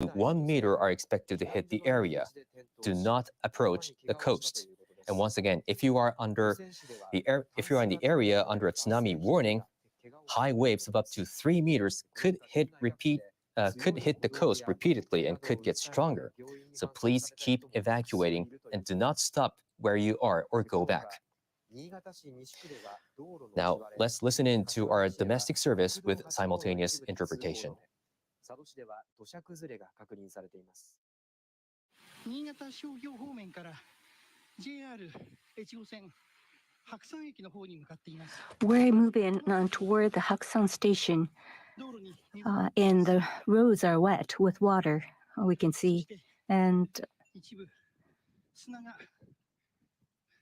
1 meter are expected to hit the area. Do not approach the coast. And once again, if you are in the area under a tsunami warning, high waves of up to 3 meters could hit the coast repeatedly and could get stronger. So please keep evacuating and do not stop where you are or go back. Now, let's listen in to our domestic service with simultaneous interpretation. 新潟商業方面から JR 越後線白山駅の方に向かっています。 We're moving toward the Haksan station, and the roads are wet with water, we can see, and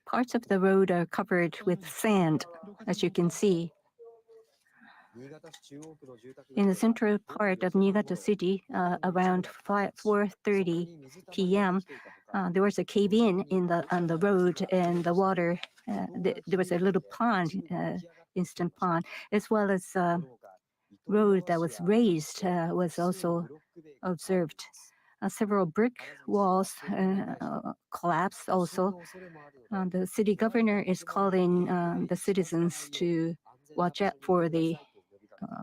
parts of the road are covered with sand, as you can see. In the central part of Niigata City, around 4:30 p.m., there was a cave-in on the road, and the water, there was a little pond, instant pond, as well as road that was raised was also observed. Several brick walls collapsed also. The city governor is calling the citizens to watch out for the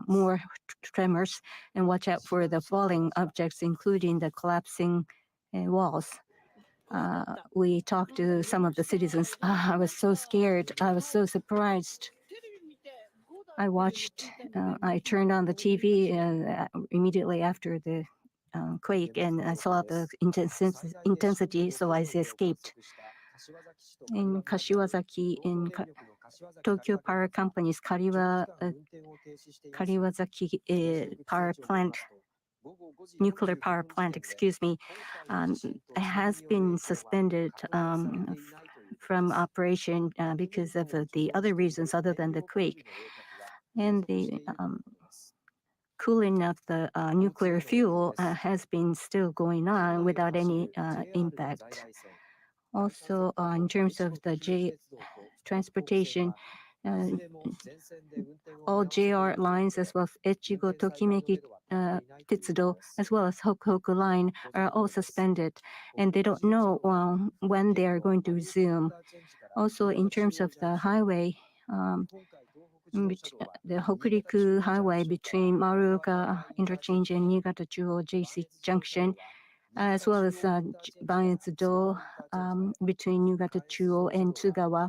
more tremors and watch out for the falling objects, including the collapsing walls. We talked to some of the citizens. I was so scared. I was so surprised. I turned on the TV immediately after the quake, and I saw the intensity, so I escaped. In Kashiwazaki, in Tokyo Power Company's Kariwazaki power plant, nuclear power plant, has been suspended from operation because of the other reasons other than the quake. And the cooling of the nuclear fuel has been still going on without any impact. Also, in terms of the transportation, all JR lines as well as Echigo Tokimeki Tetsudo as well as Hokuhoku line are all suspended, and they don't know when they are going to resume. Also, in terms of the highway, the Hokuriku Highway between Maruoka Interchange and Niigata Chuo JC Junction, as well as Banetsu-do between Niigata Chuo and Tsugawa.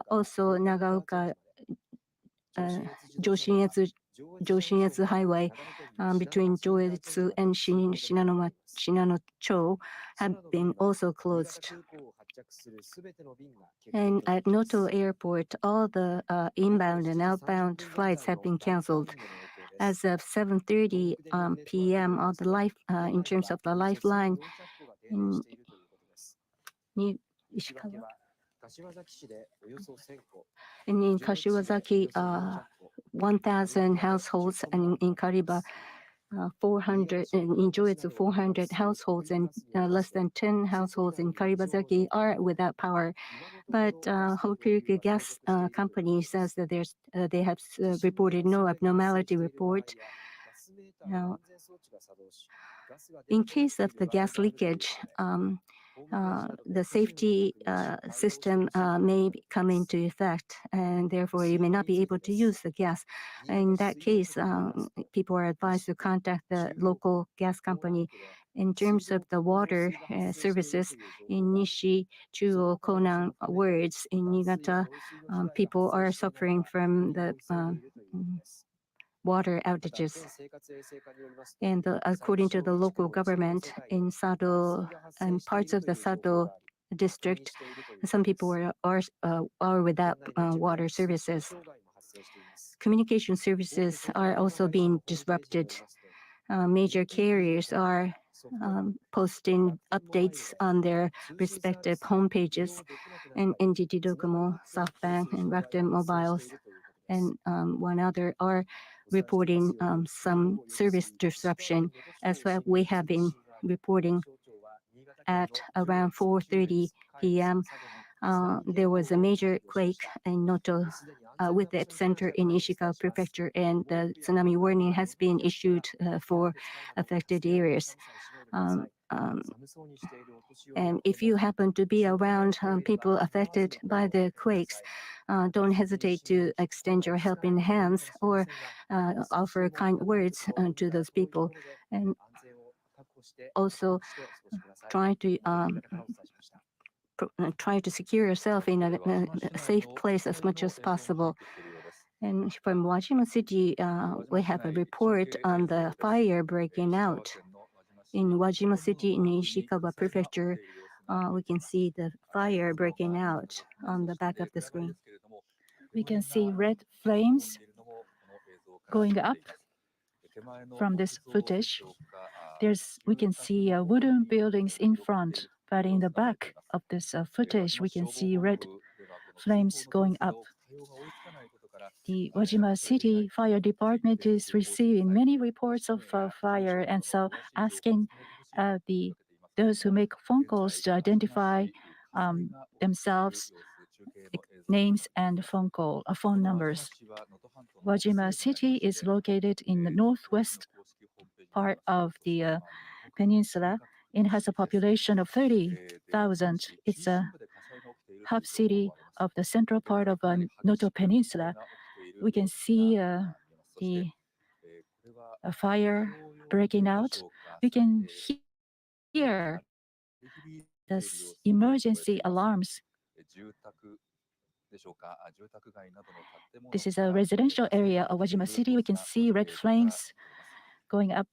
Also, Nagaoka Joshinetsu Highway between Joetsu and Shinano-cho have been also closed. And at Noto Airport, all the inbound and outbound flights have been canceled. As of 7:30 p.m., in terms of the lifeline in Ishikawa. And in Kashiwazaki, 1,000 households, and in Kariba, 400, and in Joetsu, 400 households, and less than 10 households in Karibazaki are without power. But Hokuriku Gas Company says that they have reported no abnormality report. Now, in case of the gas leakage, the safety system may come into effect, and therefore you may not be able to use the gas. In that case, people are advised to contact the local gas company. In terms of the water services in Nishi, Chuo, Konan wards in Niigata, people are suffering from the water outages. And according to the local government in Sado and parts of the Sado district, some people are without water services. Communication services are also being disrupted. Major carriers are posting updates on their respective homepages, and NTT Docomo, SoftBank, and Rakuten Mobiles, and one other are reporting some service disruption, as well. We have been reporting at around 4:30 p.m. There was a major quake in Noto with the epicenter in Ishikawa Prefecture, and the tsunami warning has been issued for affected areas. And if you happen to be around people affected by the quakes, don't hesitate to extend your helping hands or offer kind words to those people. And also try to secure yourself in a safe place as much as possible. And from Wajima City, we have a report on the fire breaking out. In Wajima City in Ishikawa Prefecture, we can see the fire breaking out on the back of the screen. We can see red flames going up from this footage. We can see wooden buildings in front, but in the back of this footage, we can see red flames going up. The Wajima City Fire Department is receiving many reports of fire, and so asking those who make phone calls to identify themselves, names and phone numbers. Wajima City is located in the northwest part of the peninsula and has a population of 30,000. It's a hub city of the central part of Noto Peninsula. We can see the fire breaking out. We can hear the emergency alarms. This is a residential area of Wajima City. We can see red flames going up.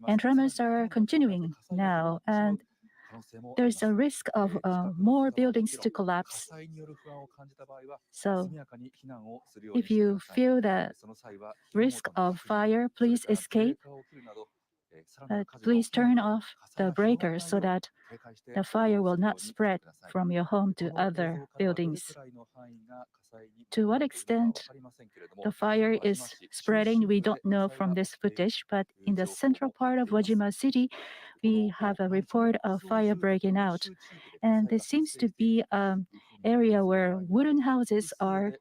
And tremors are continuing now, and there's a risk of more buildings to collapse. So if you feel the risk of fire, please escape. Please turn off the breakers so that the fire will not spread from your home to other buildings. To what extent the fire is spreading, we don't know from this footage, but in the central part of Wajima City, we have a report of fire breaking out. And there seems to be an area where wooden houses are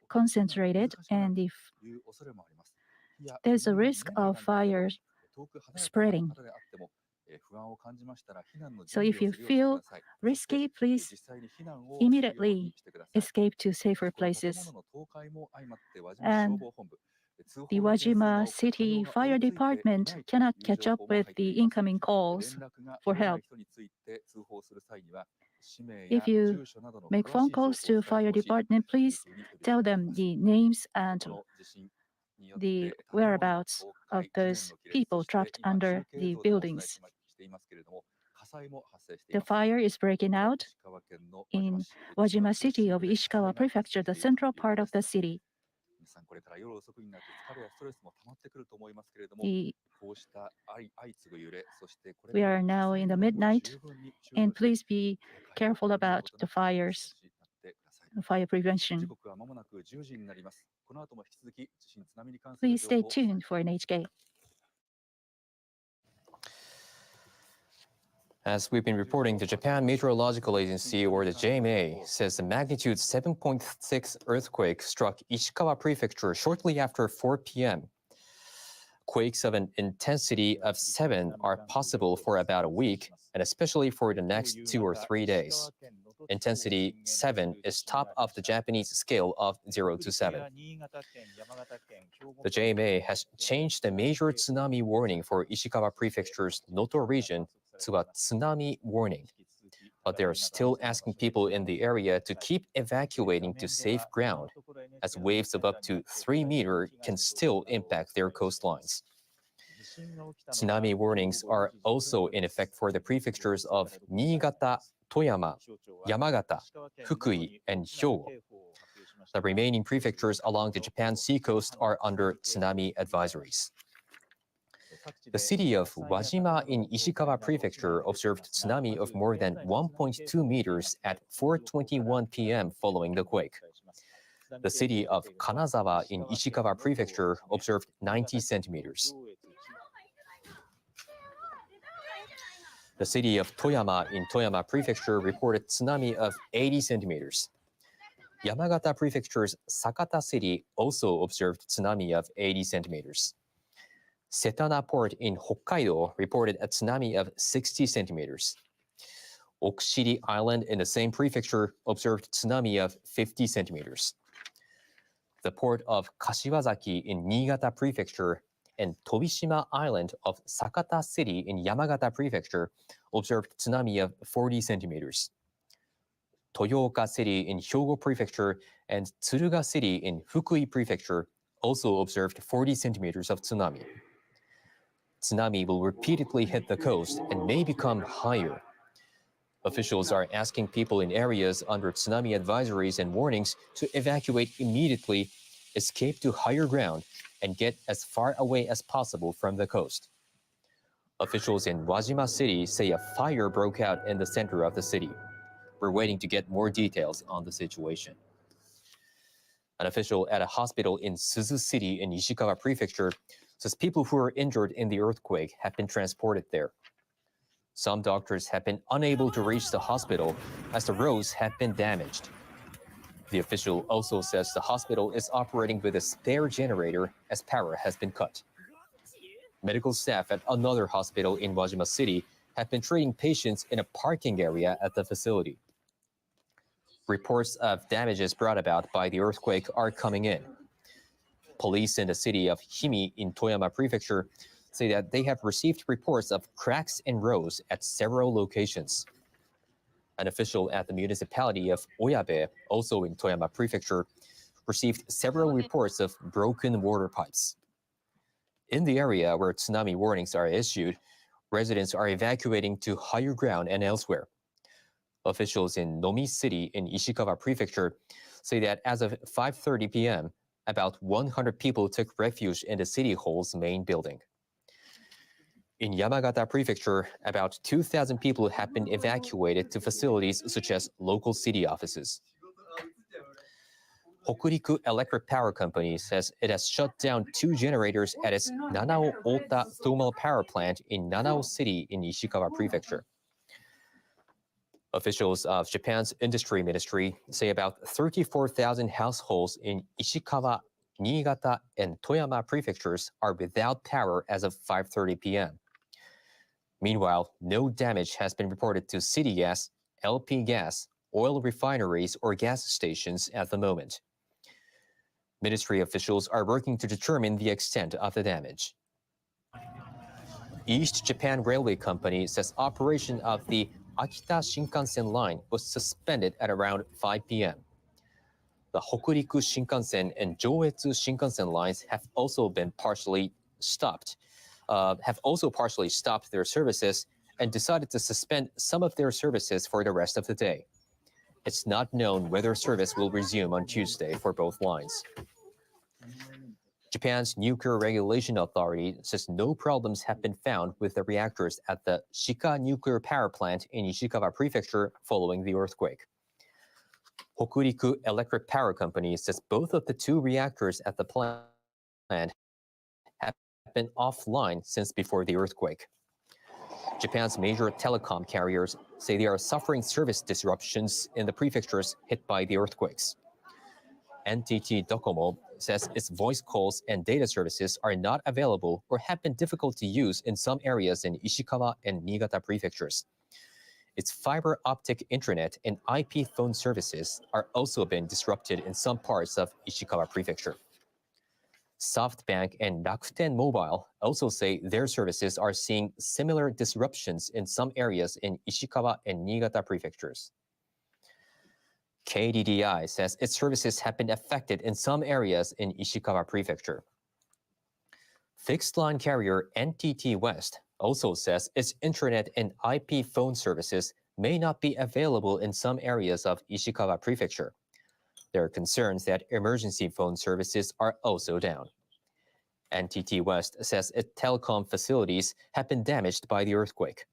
concentrated, and if there's a risk of fire spreading. So if you feel risky, please immediately escape to safer places. And the Wajima City Fire Department cannot catch up with the incoming calls for help. If you make phone calls to fire department, please tell them the names and the whereabouts of those people trapped under the buildings. The fire is breaking out in Wajima City of Ishikawa Prefecture, the central part of the city. We are now in the midnight, and please be careful about the fires, fire prevention. Please stay tuned for NHK. As we've been reporting, the Japan Meteorological Agency, or the JMA, says the magnitude 7.6 earthquake struck Ishikawa Prefecture shortly after 4 p.m. Quakes of an intensity of 7 are possible for about a week, and especially for the next 2 or 3 days. Intensity 7 is top of the Japanese scale of 0 to 7. The JMA has changed the major tsunami warning for Ishikawa Prefecture's Noto region to a tsunami warning. But they are still asking people in the area to keep evacuating to safe ground, as waves of up to 3 meters can still impact their coastlines. Tsunami warnings are also in effect for the prefectures of Niigata, Toyama, Yamagata, Fukui, and Hyogo. The remaining prefectures along the Japan seacoast are under tsunami advisories. The city of Wajima in Ishikawa Prefecture observed tsunami of more than 1.2 meters at 4:21 p.m. following the quake. The city of Kanazawa in Ishikawa Prefecture observed 90 centimeters. The city of Toyama in Toyama Prefecture reported tsunami of 80 centimeters. Yamagata Prefecture's Sakata City also observed tsunami of 80 centimeters. Setana Port in Hokkaido reported a tsunami of 60 centimeters. Okushiri Island in the same prefecture observed tsunami of 50 centimeters. The port of Kashiwazaki in Niigata Prefecture and Tobishima Island of Sakata City in Yamagata Prefecture observed tsunami of 40 centimeters. Toyooka City in Hyogo Prefecture and Tsuruga City in Fukui Prefecture also observed 40 centimeters of tsunami. Tsunami will repeatedly hit the coast and may become higher. Officials are asking people in areas under tsunami advisories and warnings to evacuate immediately, escape to higher ground, and get as far away as possible from the coast. Officials in Wajima City say a fire broke out in the center of the city. We're waiting to get more details on the situation. An official at a hospital in Suzu City in Ishikawa Prefecture says people who were injured in the earthquake have been transported there. Some doctors have been unable to reach the hospital as the roads have been damaged. The official also says the hospital is operating with a spare generator as power has been cut. Medical staff at another hospital in Wajima City have been treating patients in a parking area at the facility. Reports of damages brought about by the earthquake are coming in. Police in the city of Himi in Toyama Prefecture say that they have received reports of cracks in roads at several locations. An official at the municipality of Oyabe, also in Toyama Prefecture, received several reports of broken water pipes. In the area where tsunami warnings are issued, residents are evacuating to higher ground and elsewhere. Officials in Nomi City in Ishikawa Prefecture say that as of 5:30 p.m., about 100 people took refuge in the city hall's main building. In Yamagata Prefecture, about 2,000 people have been evacuated to facilities such as local city offices. Hokuriku Electric Power Company says it has shut down 2 generators at its Nanao Ota thermal power plant in Nanao City in Ishikawa Prefecture. Officials of Japan's industry ministry say about 34,000 households in Ishikawa, Niigata, and Toyama prefectures are without power as of 5:30 p.m. Meanwhile, no damage has been reported to city gas, LP gas, oil refineries, or gas stations at the moment. Ministry officials are working to determine the extent of the damage. East Japan Railway Company says operation of the Akita Shinkansen line was suspended at around 5 p.m. The Hokuriku Shinkansen and Joetsu Shinkansen lines have also partially stopped their services and decided to suspend some of their services for the rest of the day. It's not known whether service will resume on Tuesday for both lines. Japan's Nuclear Regulation Authority says no problems have been found with the reactors at the Shika nuclear power plant in Ishikawa Prefecture following the earthquake. Hokuriku Electric Power Company says both of the 2 reactors at the plant have been offline since before the earthquake. Japan's major telecom carriers say they are suffering service disruptions in the prefectures hit by the earthquakes. NTT Docomo says its voice calls and data services are not available or have been difficult to use in some areas in Ishikawa and Niigata prefectures. Its fiber optic internet and IP phone services are also been disrupted in some parts of Ishikawa Prefecture. SoftBank and Rakuten Mobile also say their services are seeing similar disruptions in some areas in Ishikawa and Niigata prefectures. KDDI says its services have been affected in some areas in Ishikawa Prefecture. Fixed line carrier NTT West also says its internet and IP phone services may not be available in some areas of Ishikawa Prefecture. There are concerns that emergency phone services are also down. NTT West says its telecom facilities have been damaged by the earthquake.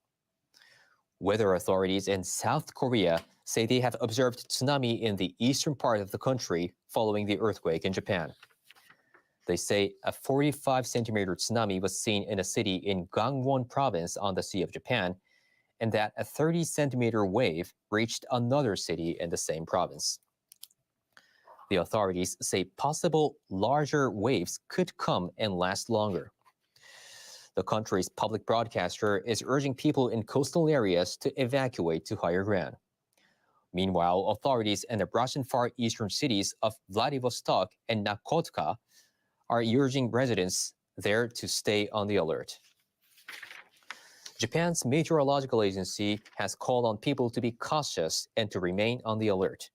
Weather authorities in South Korea say they have observed tsunami in the eastern part of the country following the earthquake in Japan. They say a 45-centimeter tsunami was seen in a city in Gangwon province on the Sea of Japan, and that a 30-centimeter wave reached another city in the same province. The authorities say possible larger waves could come and last longer. The country's public broadcaster is urging people in coastal areas to evacuate to higher ground. Meanwhile, authorities in the Russian far eastern cities of Vladivostok and Nakotka are urging residents there to stay on the alert. Japan's meteorological agency has called on people to be cautious and to remain on the alert.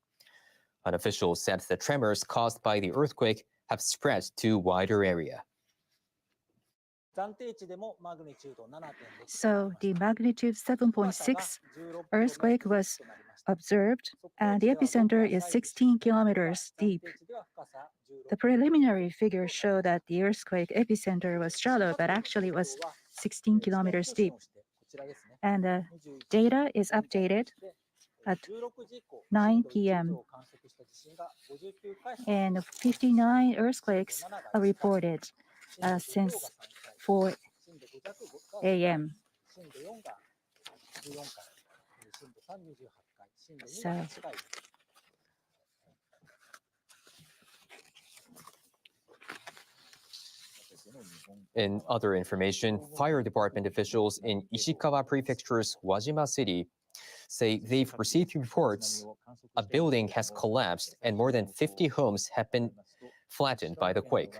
An official said the tremors caused by the earthquake have spread to wider area. So the magnitude 7.6 earthquake was observed, and the epicenter is 16 kilometers deep. The preliminary figures show that the earthquake epicenter was shallow, but actually it was 16 kilometers deep. And the data is updated at 9 p.m. And 59 earthquakes are reported since 4 a.m. So In other information, fire department officials in Ishikawa Prefecture's Wajima City say they've received reports a building has collapsed and more than 50 homes have been flattened by the quake.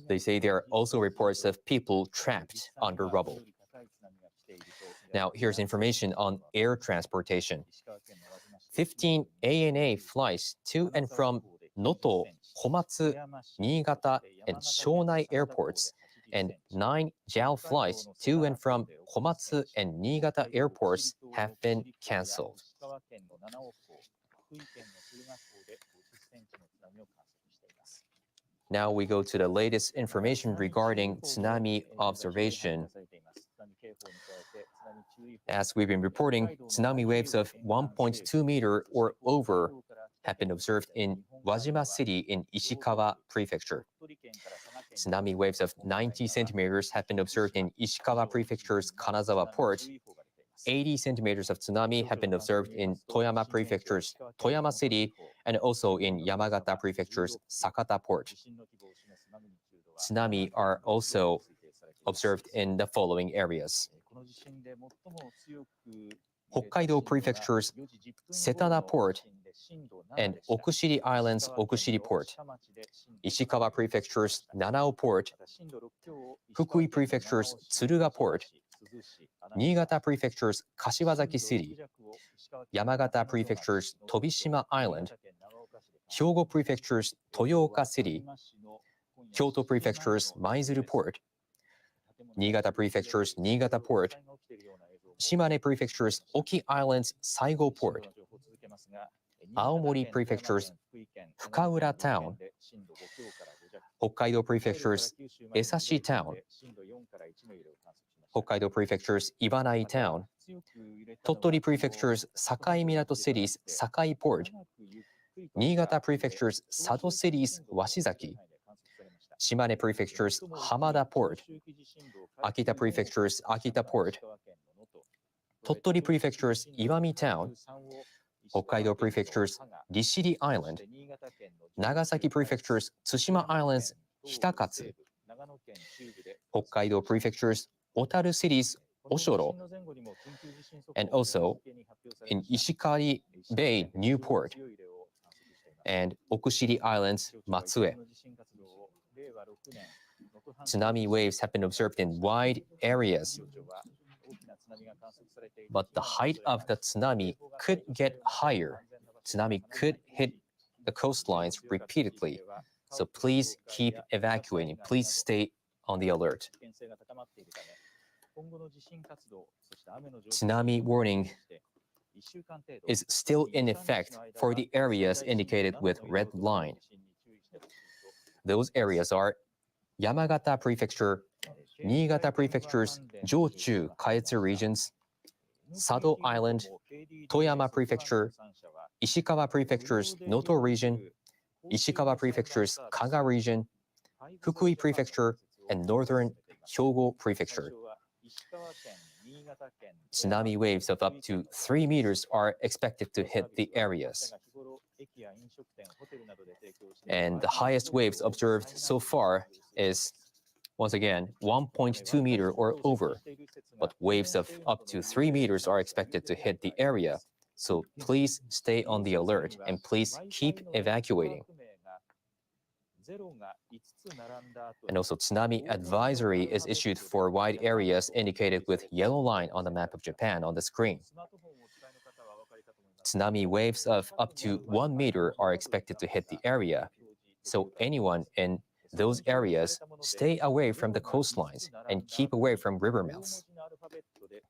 They say there are also reports of people trapped under rubble. Now, here's information on air transportation. 15 ANA flights to and from Noto, Komatsu, Niigata, and Shonai airports, and 9 JAL flights to and from Komatsu and Niigata airports have been cancelled. Now we go to the latest information regarding tsunami observation. As we've been reporting, tsunami waves of 1.2 meter or over have been observed in Wajima City in Ishikawa Prefecture. Tsunami waves of 90 centimeters have been observed in Ishikawa Prefecture's Kanazawa port. 80 centimeters of tsunami have been observed in Toyama Prefecture's Toyama City and also in Yamagata Prefecture's Sakata port. Tsunami are also observed in the following areas. Hokkaido Prefecture's Setana port and Okushiri Island's Okushiri port, Ishikawa Prefecture's Nanao port, Fukui Prefecture's Tsuruga port, Niigata Prefecture's Kashiwazaki City, Yamagata Prefecture's Tobishima Island, Hyogo Prefecture's Toyooka City, Kyoto Prefecture's Maizuru port, Niigata Prefecture's Niigata port, Shimane Prefecture's Oki Island's Saigo port, Aomori Prefecture's Fukaura town, Hokkaido Prefecture's Esashi town, Hokkaido Prefecture's Ibanai town, Tottori Prefecture's Sakai Minato City's Sakai port, Niigata Prefecture's Sado City's Washizaki, Shimane Prefecture's Hamada port, Akita Prefecture's Akita port, Tottori Prefecture's Iwami town, Hokkaido Prefecture's Rishiri Island, Nagasaki Prefecture's Tsushima Island's Hitakatsu, Hokkaido Prefecture's Otaru City's Oshoro, and also in Ishikari Bay Newport, and Okushiri Island's Matsue. Tsunami waves have been observed in wide areas, but the height of the tsunami could get higher. Tsunami could hit the coastlines repeatedly, so please keep evacuating. Please stay on the alert. Tsunami warning is still in effect for the areas indicated with red line. Those areas are Yamagata Prefecture, Niigata Prefecture's Jochu Kaetsu regions, Sado Island, Toyama Prefecture, Ishikawa Prefecture's Noto region, Ishikawa Prefecture's Kaga region, Fukui Prefecture, and northern Hyogo Prefecture. Tsunami waves of up to 3 meters are expected to hit the areas. And the highest waves observed so far is, once again, 1.2 meter or over, but waves of up to 3 meters are expected to hit the area. So please stay on the alert and please keep evacuating. And also, tsunami advisory is issued for wide areas indicated with yellow line on the map of Japan on the screen. Tsunami waves of up to 1 meter are expected to hit the area. So anyone in those areas, stay away from the coastlines and keep away from river mouths.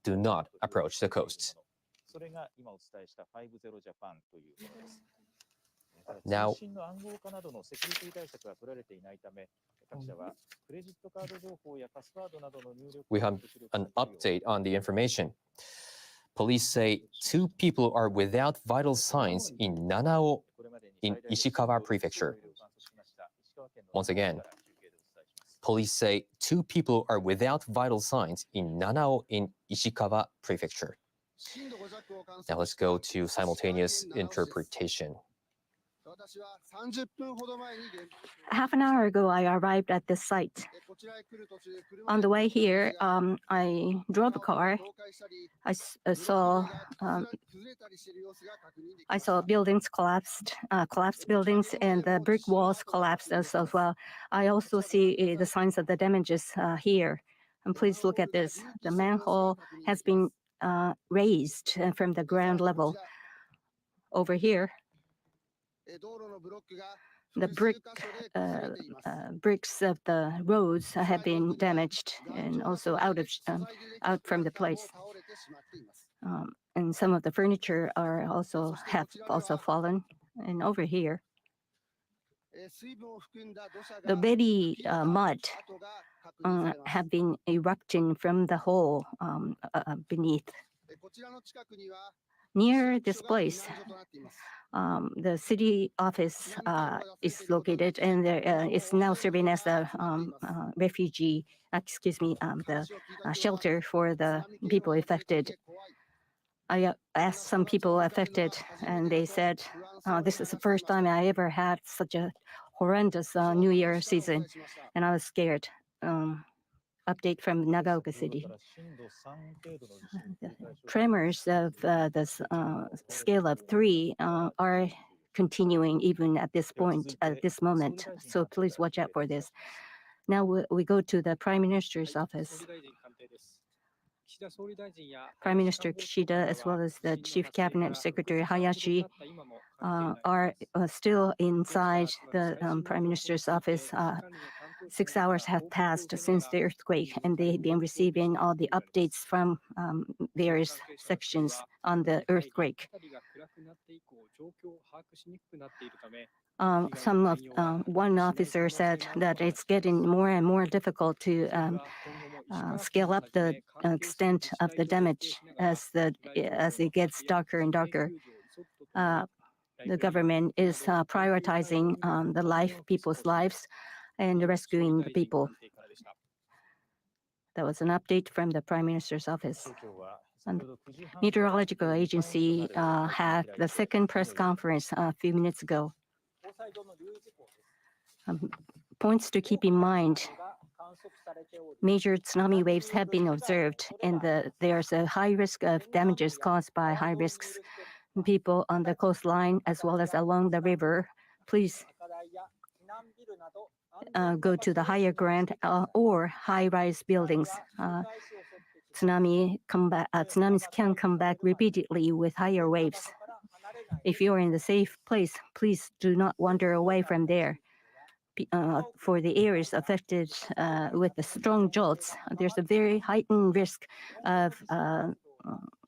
Do not approach the coasts. Now, we have an update on the information. Police say 2 people are without vital signs in Nanao in Ishikawa Prefecture. Once again, police say 2 people are without vital signs in Nanao in Ishikawa Prefecture. Now let's go to simultaneous interpretation. Half an hour ago, I arrived at this site. On the way here, I drove a car. I saw buildings collapsed, collapsed buildings, and the brick walls collapsed as well. I also see the signs of the damages here. And please look at this. The manhole has been raised from the ground level. Over here, the bricks of the roads have been damaged and also out from the place. And some of the furniture have also fallen. And over here, the very mud have been erupting from the hole beneath. Near this place, the city office is located, and it's now serving as the the shelter for the people affected. I asked some people affected, and they said, this is the first time I ever had such a horrendous New Year season, and I was scared. Update from Nagaoka City. Tremors of the scale of 3 are continuing even at this point, at this moment. So please watch out for this. Now we go to the Prime Minister's office. Prime Minister Kishida, as well as the Chief Cabinet Secretary Hayashi, are still inside the Prime Minister's office. 6 hours have passed since the earthquake, and they've been receiving all the updates from various sections on the earthquake. One officer said that it's getting more and more difficult to scale up the extent of the damage as it gets darker and darker. The government is prioritizing people's lives, and rescuing the people. That was an update from the Prime Minister's office. And Meteorological Agency had the second press conference a few minutes ago. Points to keep in mind: major tsunami waves have been observed, and there's a high risk of damages caused by high risks. People on the coastline as well as along the river, please go to the higher ground or high-rise buildings. Tsunamis can come back repeatedly with higher waves. If you're in the safe place, please do not wander away from there. For the areas affected with the strong jolts, there's a very heightened risk of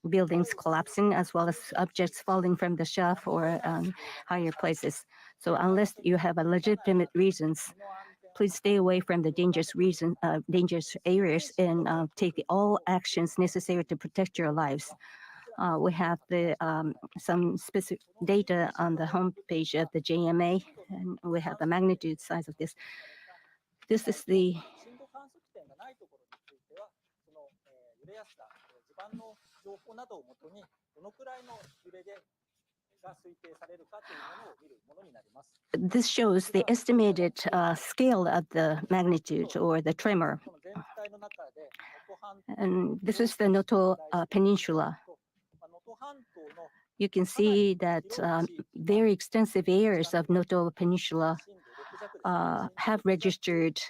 buildings collapsing, as well as objects falling from the shelf or higher places. So unless you have a legitimate reasons, please stay away from the dangerous areas and take all actions necessary to protect your lives. We have some specific data on the homepage of the JMA, and we have the magnitude size of this. This is the This shows the estimated scale of the magnitude or the tremor. And this is the Noto Peninsula. You can see that very extensive areas of Noto Peninsula have registered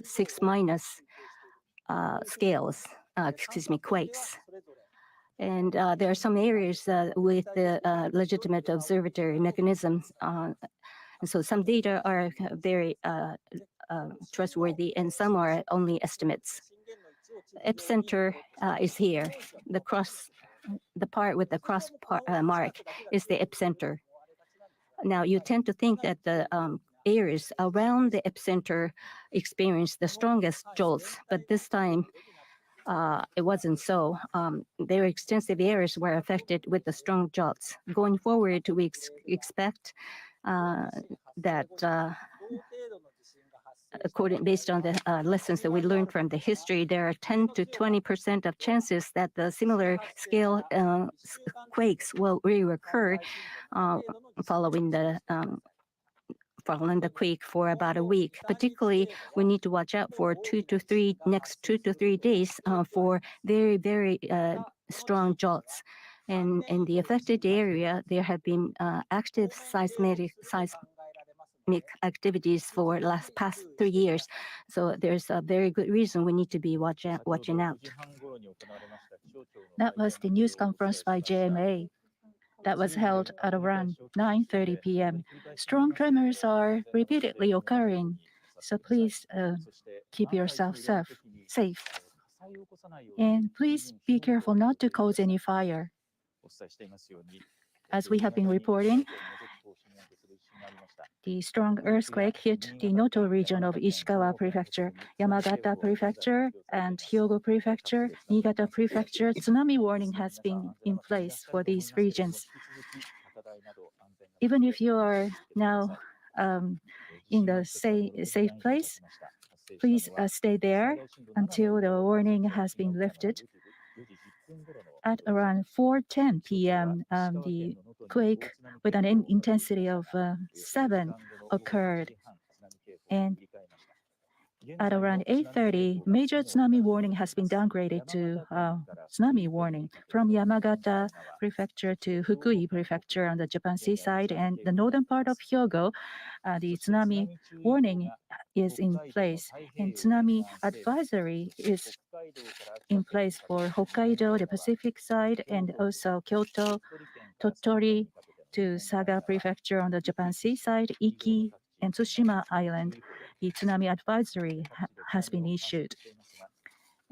6 minus scales, quakes. And there are some areas with the legitimate observatory mechanisms. And so some data are very trustworthy and some are only estimates. Epicenter is here. The part with the cross mark is the epicenter. Now you tend to think that the areas around the epicenter experience the strongest jolts, but this time it wasn't so. There are extensive areas were affected with the strong jolts. Going forward, we expect that based on the lessons that we learned from the history, there are 10 to 20% of chances that the similar scale quakes will reoccur following the quake for about a week. Particularly, we need to watch out for next 2 to 3 days for very, very strong jolts. And in the affected area, there have been active seismic activities for past 3 years. So there's a very good reason we need to be watching out. That was the news conference by JMA that was held at around 9:30 p.m. Strong tremors are repeatedly occurring, so please keep yourself safe. And please be careful not to cause any fire. As we have been reporting, the strong earthquake hit the Noto region of Ishikawa Prefecture, Yamagata Prefecture, and Hyogo Prefecture, Niigata Prefecture. Tsunami warning has been in place for these regions. Even if you are now in the safe place, please stay there until the warning has been lifted. At around 4:10 p.m., the quake with an intensity of 7 occurred. And at around 8:30, major tsunami warning has been downgraded to tsunami warning from Yamagata Prefecture to Fukui Prefecture on the Japan seaside and the northern part of Hyogo. The tsunami warning is in place, and tsunami advisory is in place for Hokkaido, the Pacific side, and also Kyoto, Tottori to Saga Prefecture on the Japan seaside, Iki, and Tsushima Island. The tsunami advisory has been issued.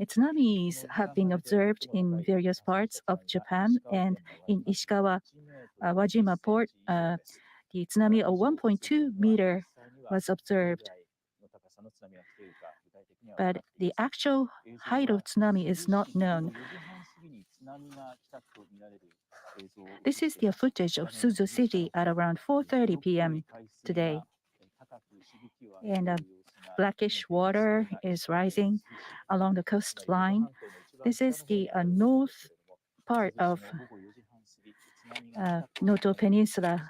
Tsunamis have been observed in various parts of Japan, and in Ishikawa Wajima port, the tsunami of 1.2 meter was observed. But the actual height of tsunami is not known. This is the footage of Suzu City at around 4:30 p.m. today. And blackish water is rising along the coastline. This is the north part of Noto Peninsula,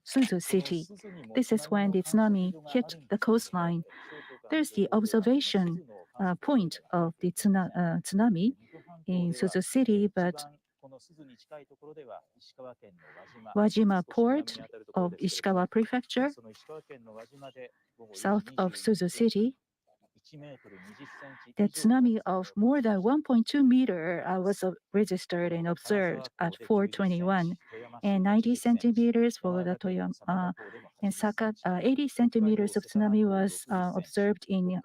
Suzu City. This is when the tsunami hit the coastline. There's the observation point of the tsunami in Suzu City, but Wajima port of Ishikawa Prefecture, south of Suzu City, the tsunami of more than 1.2 meter was registered and observed at 4:21, and 90 centimeters for the Toyama, and 80 centimeters of tsunami was observed in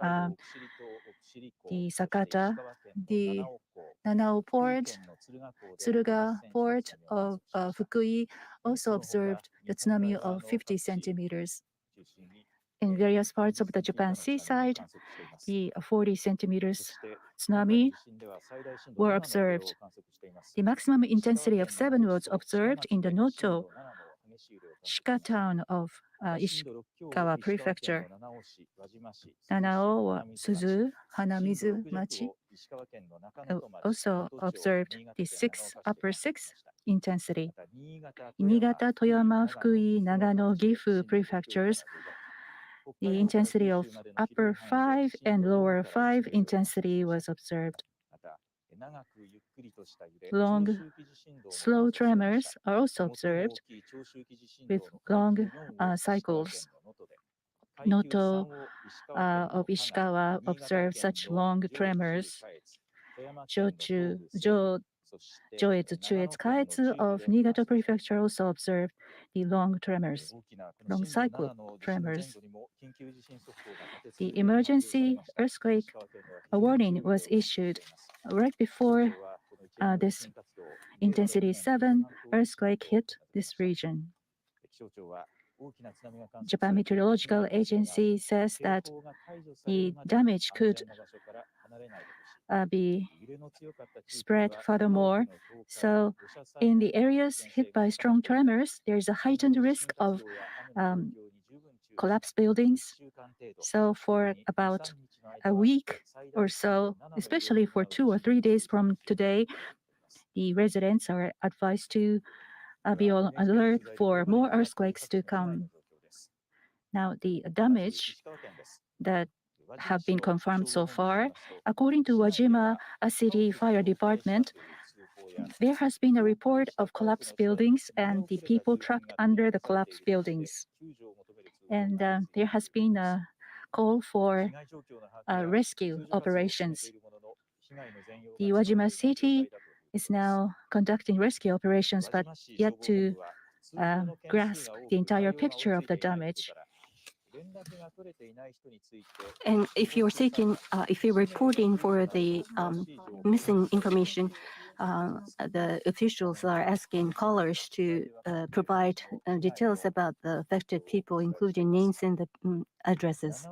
the Sakata, the Nanao port, Tsuruga port of Fukui also observed the tsunami of 50 centimeters. In various parts of the Japan seaside, the 40 centimeters tsunami were observed. The maximum intensity of 7 was observed in the Noto Shika town of Ishikawa Prefecture. Nanao, Suzu, Hanamizu Machi also observed the upper 6 intensity. In Niigata, Toyama, Fukui, Nagano, Gifu prefectures, the intensity of upper 5 and lower 5 intensity was observed. Long, slow tremors are also observed with long cycles. Noto of Ishikawa observed such long tremors. Joetsu, Chuetsu, Kaetsu of Niigata Prefecture also observed the long tremors, long cycle tremors. The emergency earthquake warning was issued right before this intensity 7 earthquake hit this region. Japan Meteorological Agency says that the damage could be spread furthermore. So in the areas hit by strong tremors, there is a heightened risk of collapsed buildings. So for about a week or so, especially for 2 or 3 days from today, the residents are advised to be on alert for more earthquakes to come. Now, the damage that have been confirmed so far, according to Wajima City Fire Department, there has been a report of collapsed buildings and the people trapped under the collapsed buildings. And there has been a call for rescue operations. The Wajima City is now conducting rescue operations, but yet to grasp the entire picture of the damage. And if you're seeking, if you're reporting for the missing information, the officials are asking callers to provide details about the affected people, including names and the addresses.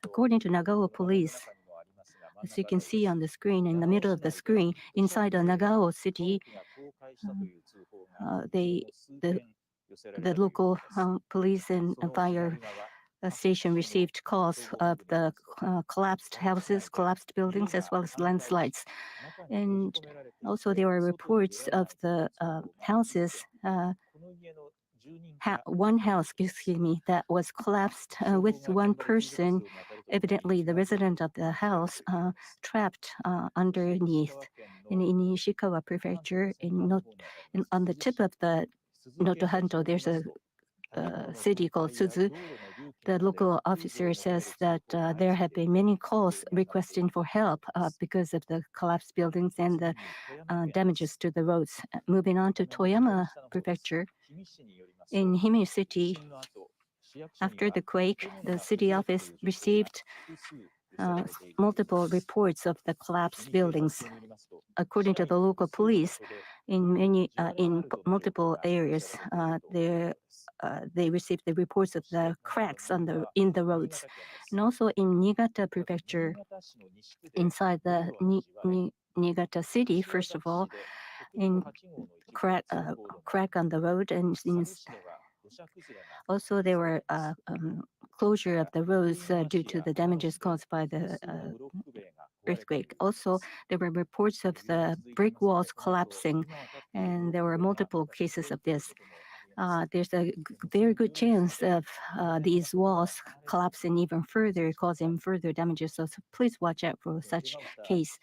According to Nagao police, as you can see on the screen, in the middle of the screen, inside the Nagao city, the local police and fire station received calls of the collapsed houses, collapsed buildings, as well as landslides. And also there were reports of the houses, one house, that was collapsed with one person, evidently the resident of the house, trapped underneath. In Ishikawa Prefecture, on the tip of the Noto Hanto, there's a city called Suzu. The local officer says that there have been many calls requesting for help because of the collapsed buildings and the damages to the roads. Moving on to Toyama Prefecture, in Hime City, after the quake, the city office received multiple reports of the collapsed buildings. According to the local police, in multiple areas, they received the reports of the cracks in the roads, and also in Niigata Prefecture, inside the Niigata city. First of all, in crack on the road, and also there were closure of the roads due to the damages caused by the earthquake. Also, there were reports of the brick walls collapsing, and there were multiple cases of this. There's a very good chance of these walls collapsing even further, causing further damages. So please watch out for such case.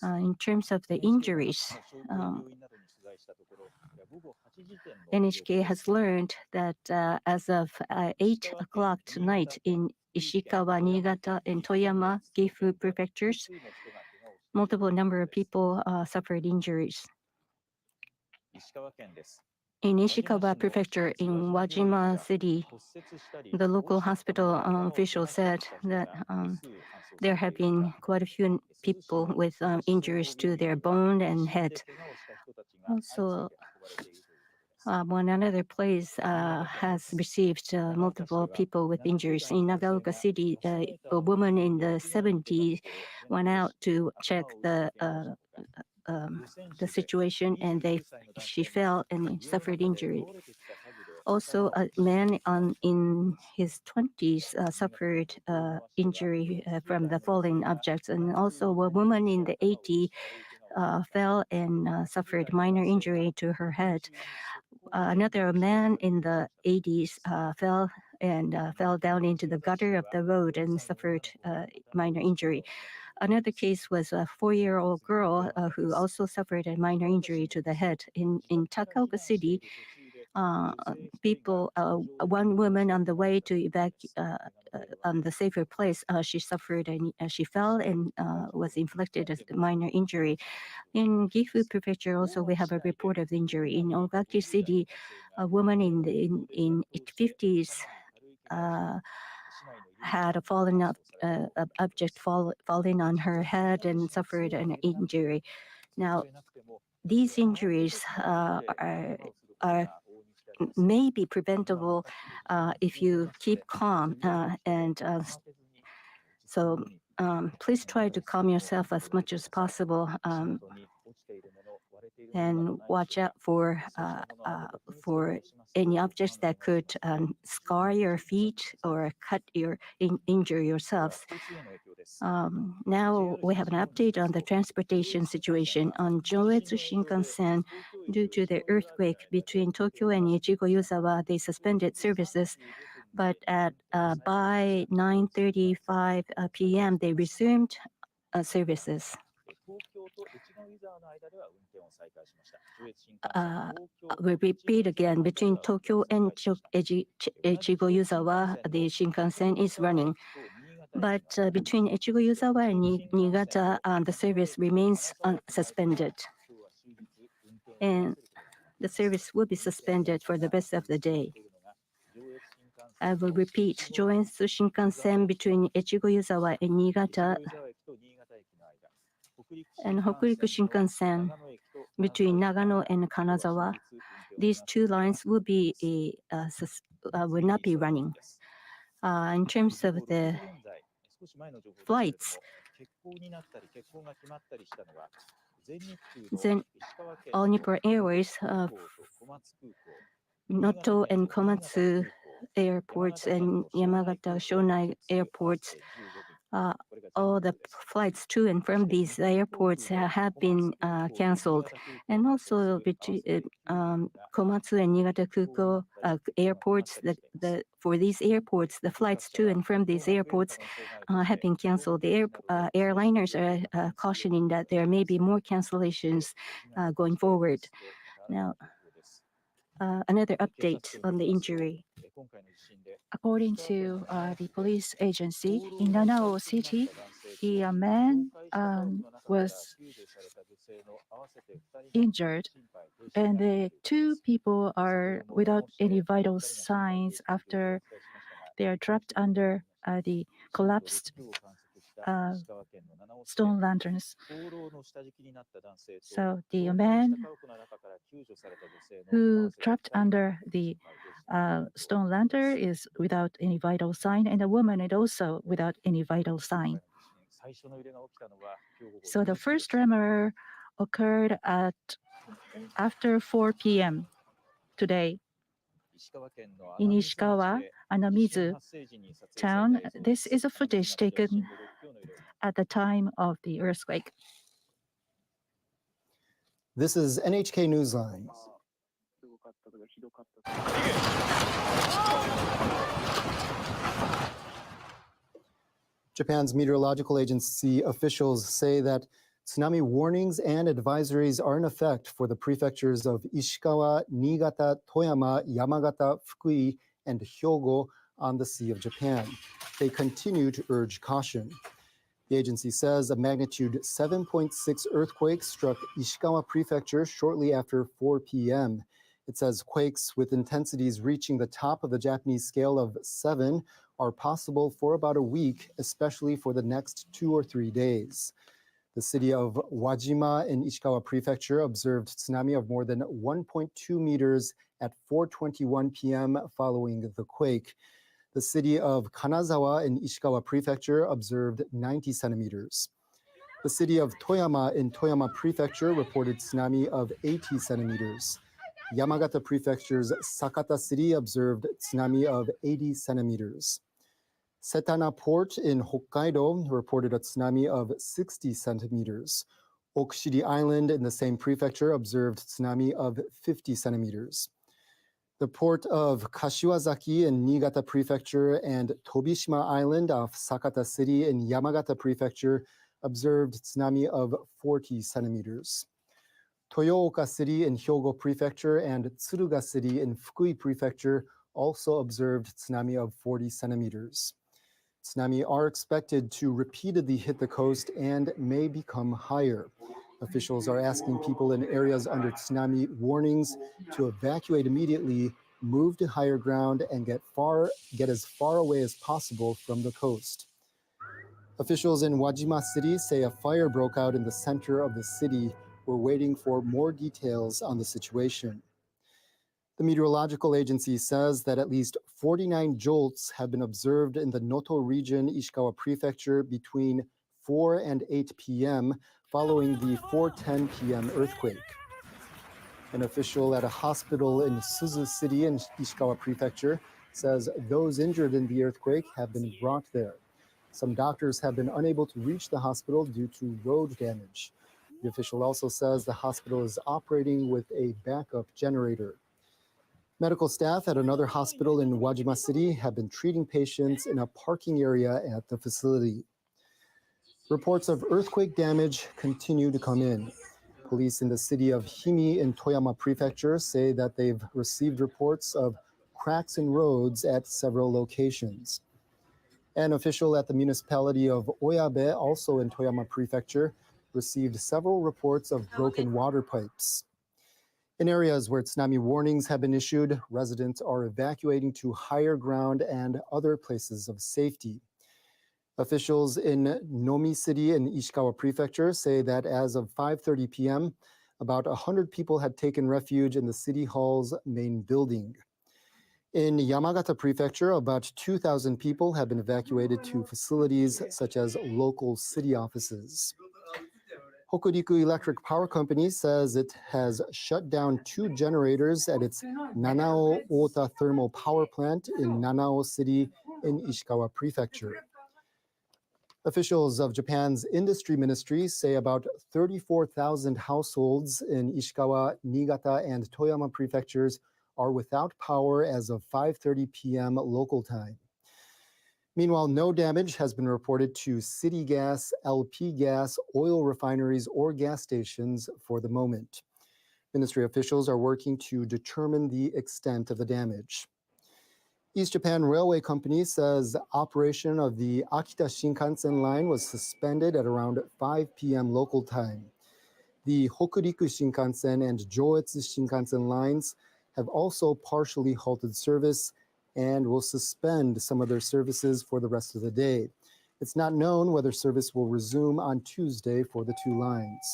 In terms of the injuries, NHK has learned that as of 8 o'clock tonight in Ishikawa, Niigata, and Toyama, Gifu prefectures, multiple number of people suffered injuries. In Ishikawa Prefecture, in Wajima City, the local hospital official said that there have been quite a few people with injuries to their bone and head. Also, one another place has received multiple people with injuries. In Nagaoka City, a woman in the 70s went out to check the situation, and she fell and suffered injury. Also, a man in his 20s suffered injury from the falling objects, and also a woman in the 80s fell and suffered minor injury to her head. Another man in the 80s fell and fell down into the gutter of the road and suffered minor injury. Another case was a 4-year-old girl who also suffered a minor injury to the head. In Takaoka City, one woman on the way to on the safer place, she suffered and she fell and was inflicted a minor injury. In Gifu Prefecture, also we have a report of injury. In Ogaki City, a woman in 50s had a fallen object falling on her head and suffered an injury. Now, these injuries may be preventable if you keep calm so please try to calm yourself as much as possible and watch out for any objects that could scar your feet or injure yourselves. Now we have an update on the transportation situation. On Joetsu Shinkansen, due to the earthquake between Tokyo and Ichigo-Yuzawa, they suspended services. But by 9:35 p.m., they resumed services. We repeat again, between Tokyo and Ichigo-Yuzawa, the Shinkansen is running. But between Ichigo-Yuzawa and Niigata, the service remains suspended. And the service will be suspended for the rest of the day. I will repeat, Joetsu Shinkansen between Ichigo-Yuzawa and Niigata and Hokuriku Shinkansen between Nagano and Kanazawa. These two lines will not be running. In terms of the flights, All Nippon Airways, Noto and Komatsu airports and Yamagata Shonai airports, all the flights to and from these airports have been canceled. And also Komatsu and Niigata Kuko airports, for these airports, the flights to and from these airports have been canceled. The airliners are cautioning that there may be more cancellations going forward. Now, another update on the injury. According to the police agency in Nanao City, the man was injured, and the two people are without any vital signs after they are trapped under the collapsed stone lanterns. So the man who trapped under the stone lantern is without any vital sign, and the woman is also without any vital sign. So the first tremor occurred after 4 p.m. today in Ishikawa, Anamizu town. This is a footage taken at the time of the earthquake. This is NHK Newsline. Japan's meteorological agency officials say that tsunami warnings and advisories are in effect for the prefectures of Ishikawa, Niigata, Toyama, Yamagata, Fukui, and Hyogo on the Sea of Japan. They continue to urge caution. The agency says a magnitude 7.6 earthquake struck Ishikawa Prefecture shortly after 4 p.m. It says quakes with intensities reaching the top of the Japanese scale of 7 are possible for about a week, especially for the next 2 or 3 days. The city of Wajima in Ishikawa Prefecture observed tsunami of more than 1.2 meters at 4:21 p.m. following the quake. The city of Kanazawa in Ishikawa Prefecture observed 90 centimeters. The city of Toyama in Toyama Prefecture reported tsunami of 80 centimeters. Yamagata Prefecture's Sakata City observed tsunami of 80 centimeters. Setana Port in Hokkaido reported a tsunami of 60 centimeters. Okushiri Island in the same prefecture observed tsunami of 50 centimeters. The port of Kashiwazaki in Niigata Prefecture and Tobishima Island off Sakata City in Yamagata Prefecture observed tsunami of 40 centimeters. Toyooka City in Hyogo Prefecture and Tsuruga City in Fukui Prefecture also observed tsunami of 40 centimeters. Tsunami are expected to repeatedly hit the coast and may become higher. Officials are asking people in areas under tsunami warnings to evacuate immediately, move to higher ground, and get as far away as possible from the coast. Officials in Wajima City say a fire broke out in the center of the city. We're waiting for more details on the situation. The meteorological agency says that at least 49 jolts have been observed in the Noto region, Ishikawa Prefecture, between 4 and 8 p.m. following the 4:10 p.m. earthquake. An official at a hospital in Suzu City in Ishikawa Prefecture says those injured in the earthquake have been brought there. Some doctors have been unable to reach the hospital due to road damage. The official also says the hospital is operating with a backup generator. Medical staff at another hospital in Wajima City have been treating patients in a parking area at the facility. Reports of earthquake damage continue to come in. Police in the city of Himi in Toyama Prefecture say that they've received reports of cracks in roads at several locations. An official at the municipality of Oyabe, also in Toyama Prefecture, received several reports of broken water pipes. In areas where tsunami warnings have been issued, residents are evacuating to higher ground and other places of safety. Officials in Nomi City in Ishikawa Prefecture say that as of 5:30 p.m., about 100 people had taken refuge in the city hall's main building. In Yamagata Prefecture, about 2,000 people have been evacuated to facilities such as local city offices. Hokuriku Electric Power Company says it has shut down 2 generators at its Nanao Ota Thermal Power Plant in Nanao City in Ishikawa Prefecture. Officials of Japan's industry ministry say about 34,000 households in Ishikawa, Niigata, and Toyama prefectures are without power as of 5:30 p.m. local time. Meanwhile, no damage has been reported to city gas, LP gas, oil refineries, or gas stations for the moment. Ministry officials are working to determine the extent of the damage. East Japan Railway Company says operation of the Akita Shinkansen line was suspended at around 5 p.m. local time. The Hokuriku Shinkansen and Joetsu Shinkansen lines have also partially halted service and will suspend some of their services for the rest of the day. It's not known whether service will resume on Tuesday for the 2 lines.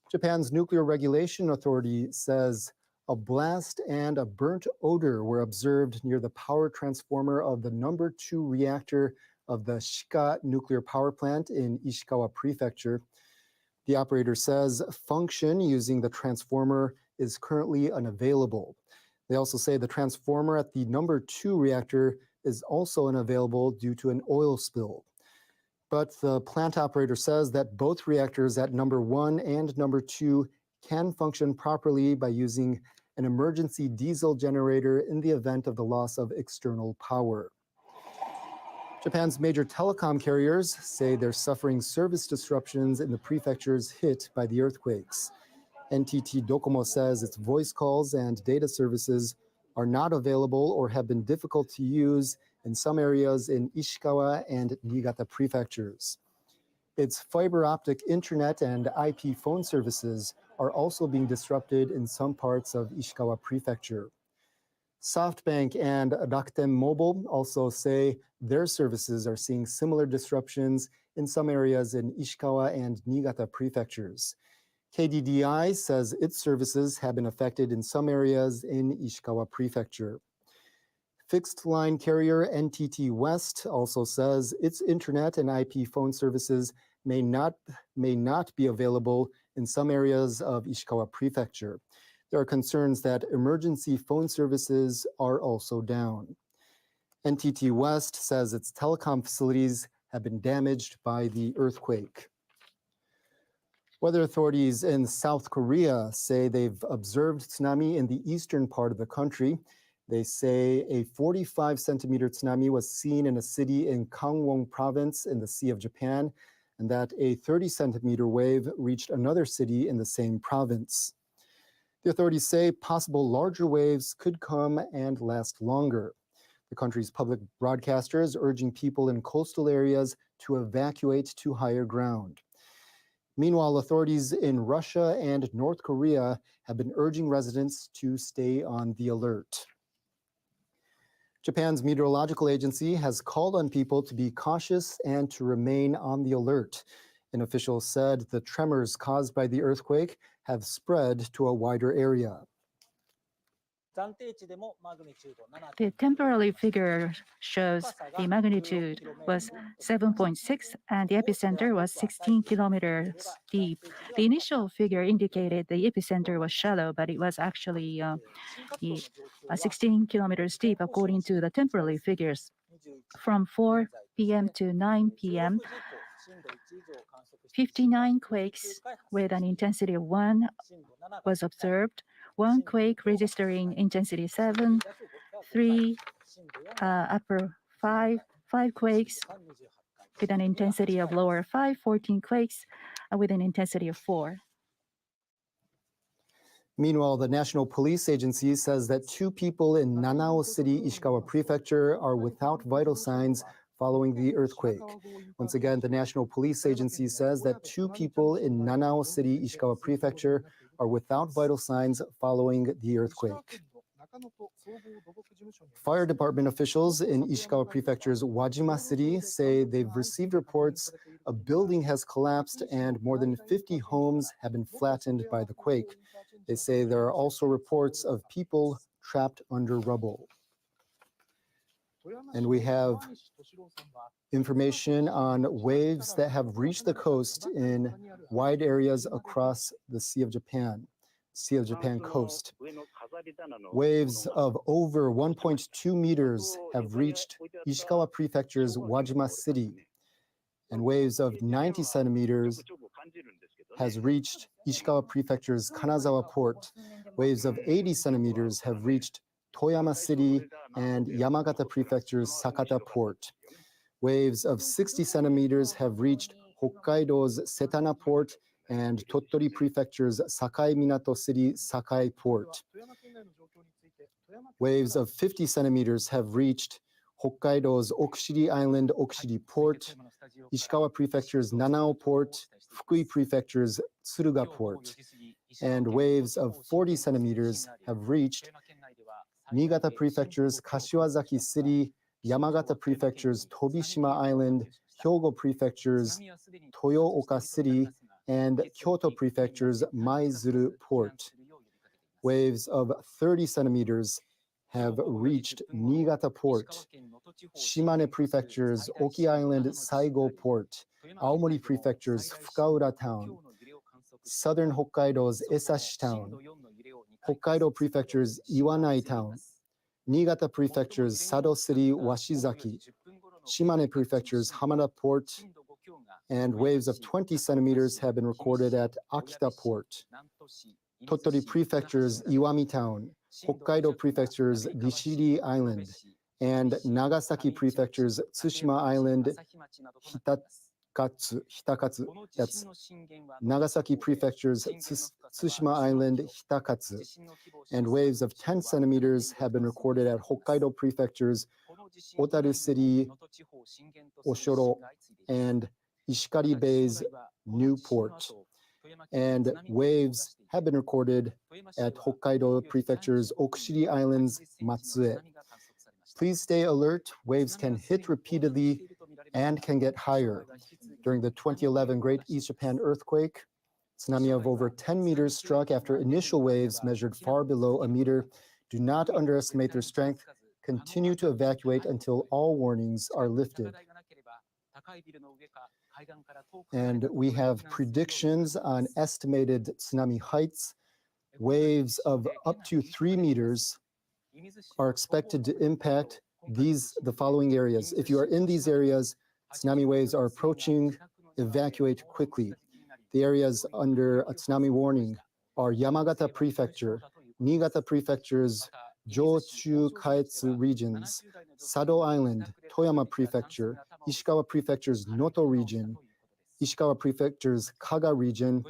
Japan's Nuclear Regulation Authority says a blast and a burnt odor were observed near the power transformer of the number 2 reactor of the Shika nuclear power plant in Ishikawa Prefecture. The operator says function using the transformer is currently unavailable. They also say the transformer at the number 2 reactor is also unavailable due to an oil spill. But the plant operator says that both reactors at number 1 and number 2 can function properly by using an emergency diesel generator in the event of the loss of external power. Japan's major telecom carriers say they're suffering service disruptions in the prefectures hit by the earthquakes. NTT Docomo says its voice calls and data services are not available or have been difficult to use in some areas in Ishikawa and Niigata prefectures. Its fiber optic internet and IP phone services are also being disrupted in some parts of Ishikawa Prefecture. SoftBank and Rakuten Mobile also say their services are seeing similar disruptions in some areas in Ishikawa and Niigata prefectures. KDDI says its services have been affected in some areas in Ishikawa Prefecture. Fixed line carrier NTT West also says its internet and IP phone services may not be available in some areas of Ishikawa Prefecture. There are concerns that emergency phone services are also down. NTT West says its telecom facilities have been damaged by the earthquake. Weather authorities in South Korea say they've observed tsunami in the eastern part of the country. They say a 45-centimeter tsunami was seen in a city in Gangwon province in the Sea of Japan, and that a 30-centimeter wave reached another city in the same province. The authorities say possible larger waves could come and last longer. The country's public broadcaster is urging people in coastal areas to evacuate to higher ground. Meanwhile, authorities in Russia and North Korea have been urging residents to stay on the alert. Japan's meteorological agency has called on people to be cautious and to remain on the alert. An official said the tremors caused by the earthquake have spread to a wider area. The temporary figure shows the magnitude was 7.6 and the epicenter was 16 kilometers deep. The initial figure indicated the epicenter was shallow, but it was actually 16 kilometers deep according to the temporary figures. From 4 p.m. to 9 p.m., 59 quakes with an intensity of 1 was observed. 1 quake registering intensity 7, 3 upper 5, 5 quakes with an intensity of lower 5, 14 quakes with an intensity of 4. Meanwhile, the National Police Agency says that 2 people in Nanao City, Ishikawa Prefecture are without vital signs following the earthquake. Once again, the National Police Agency says that 2 people in Nanao City, Ishikawa Prefecture are without vital signs following the earthquake. Fire department officials in Ishikawa Prefecture's Wajima City say they've received reports a building has collapsed and more than 50 homes have been flattened by the quake. They say there are also reports of people trapped under rubble. And we have information on waves that have reached the coast in wide areas across the Sea of Japan coast. Waves of over 1.2 meters have reached Ishikawa Prefecture's Wajima City, and waves of 90 centimeters has reached Ishikawa Prefecture's Kanazawa port. Waves of 80 centimeters have reached Toyama City and Yamagata Prefecture's Sakata port. Waves of 60 centimeters have reached Hokkaido's Setana port and Tottori Prefecture's Sakai Minato City Sakai port. Waves of 50 centimeters have reached Hokkaido's Okushiri Island Okushiri port, Ishikawa Prefecture's Nanao port, Fukui Prefecture's Tsuruga port. And waves of 40 centimeters have reached Niigata Prefecture's Kashiwazaki City, Yamagata Prefecture's Tobishima Island, Hyogo Prefecture's Toyooka City, and Kyoto Prefecture's Maizuru port. Waves of 30 centimeters have reached Niigata port, Shimane Prefecture's Oki Island Saigo port, Aomori Prefecture's Fukaura town, southern Hokkaido's Esashi town, Hokkaido Prefecture's Iwanai town, Niigata Prefecture's Sado City Washizaki, Shimane Prefecture's Hamada port, and waves of 20 centimeters have been recorded at Akita port. Tottori Prefecture's Iwami town, Hokkaido Prefecture's Gishiri Island, and Nagasaki Prefecture's Tsushima Island Hitakatsu, that's Nagasaki Prefecture's Tsushima Island Hitakatsu, and waves of 10 centimeters have been recorded at Hokkaido Prefecture's Otaru City, Oshoro, and Ishikari Bay's Newport. And waves have been recorded at Hokkaido Prefecture's Okushiri Islands, Matsue. Please stay alert. Waves can hit repeatedly and can get higher. During the 2011 Great East Japan earthquake, tsunami of over 10 meters struck after initial waves measured far below a meter. Do not underestimate their strength. Continue to evacuate until all warnings are lifted. And we have predictions on estimated tsunami heights. Waves of up to 3 meters are expected to impact the following areas. If you are in these areas, tsunami waves are approaching, evacuate quickly. The areas under a tsunami warning are Yamagata Prefecture, Niigata Prefecture's Jochu Kaetsu regions, Sado Island, Toyama Prefecture, Ishikawa Prefecture's Noto region, Ishikawa Prefecture's Kaga region,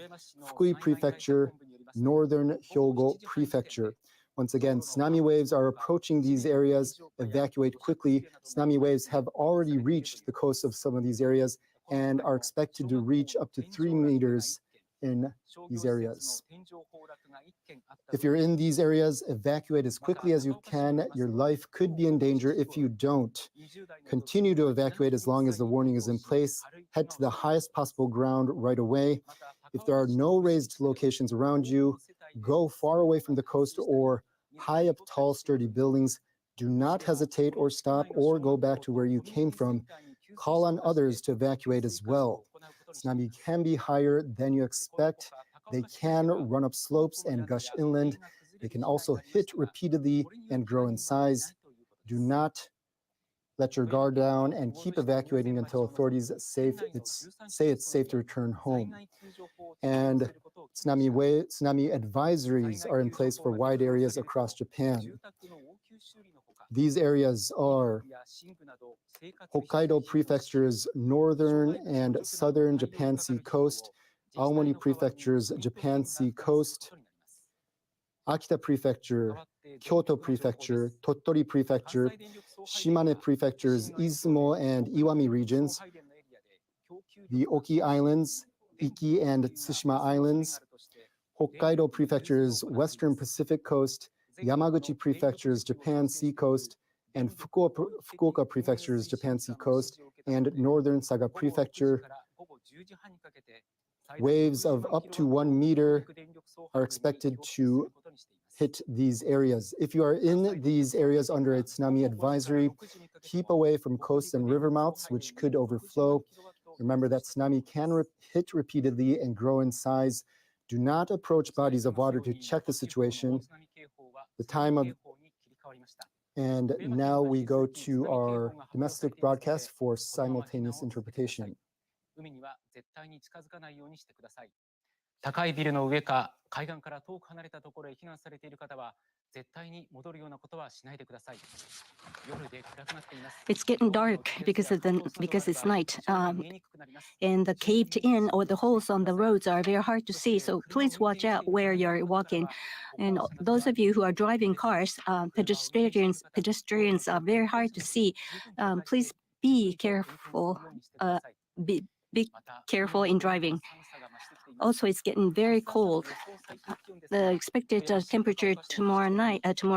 Fukui Prefecture, Northern Hyogo Prefecture. Once again, tsunami waves are approaching these areas. Evacuate quickly. Tsunami waves have already reached the coast of some of these areas and are expected to reach up to 3 meters in these areas. If you're in these areas, evacuate as quickly as you can. Your life could be in danger if you don't. Continue to evacuate as long as the warning is in place. Head to the highest possible ground right away. If there are no raised locations around you, go far away from the coast or high up tall, sturdy buildings. Do not hesitate or stop or go back to where you came from. Call on others to evacuate as well. Tsunami can be higher than you expect. They can run up slopes and gush inland. They can also hit repeatedly and grow in size. Do not let your guard down and keep evacuating until authorities say it's safe to return home. And tsunami advisories are in place for wide areas across Japan. These areas are Hokkaido Prefecture's northern and southern Japan Sea coast, Aomori Prefecture's Japan Sea coast, Akita Prefecture, Kyoto Prefecture, Tottori Prefecture, Shimane Prefecture's Izumo and Iwami regions, the Oki Islands, Iki and Tsushima Islands, Hokkaido Prefecture's western Pacific coast, Yamaguchi Prefecture's Japan Sea coast, and Fukuoka Prefecture's Japan Sea coast, and northern Saga Prefecture. Waves of up to 1 meter are expected to hit these areas. If you are in these areas under a tsunami advisory, keep away from coasts and river mouths, which could overflow. Remember that tsunami can hit repeatedly and grow in size. Do not approach bodies of water to check the situation. And now we go to our domestic broadcast for simultaneous interpretation. 高いビルの上か海岸から遠く離れたところへ避難されている方は絶対に戻るようなことはしないでください。夜で暗くなっています。 It's getting dark because it's night, and the caved in or the holes on the roads are very hard to see. So please watch out where you're walking. And those of you who are driving cars, pedestrians are very hard to see. Please be careful. Be careful in driving. Also, it's getting very cold. The expected temperature tomorrow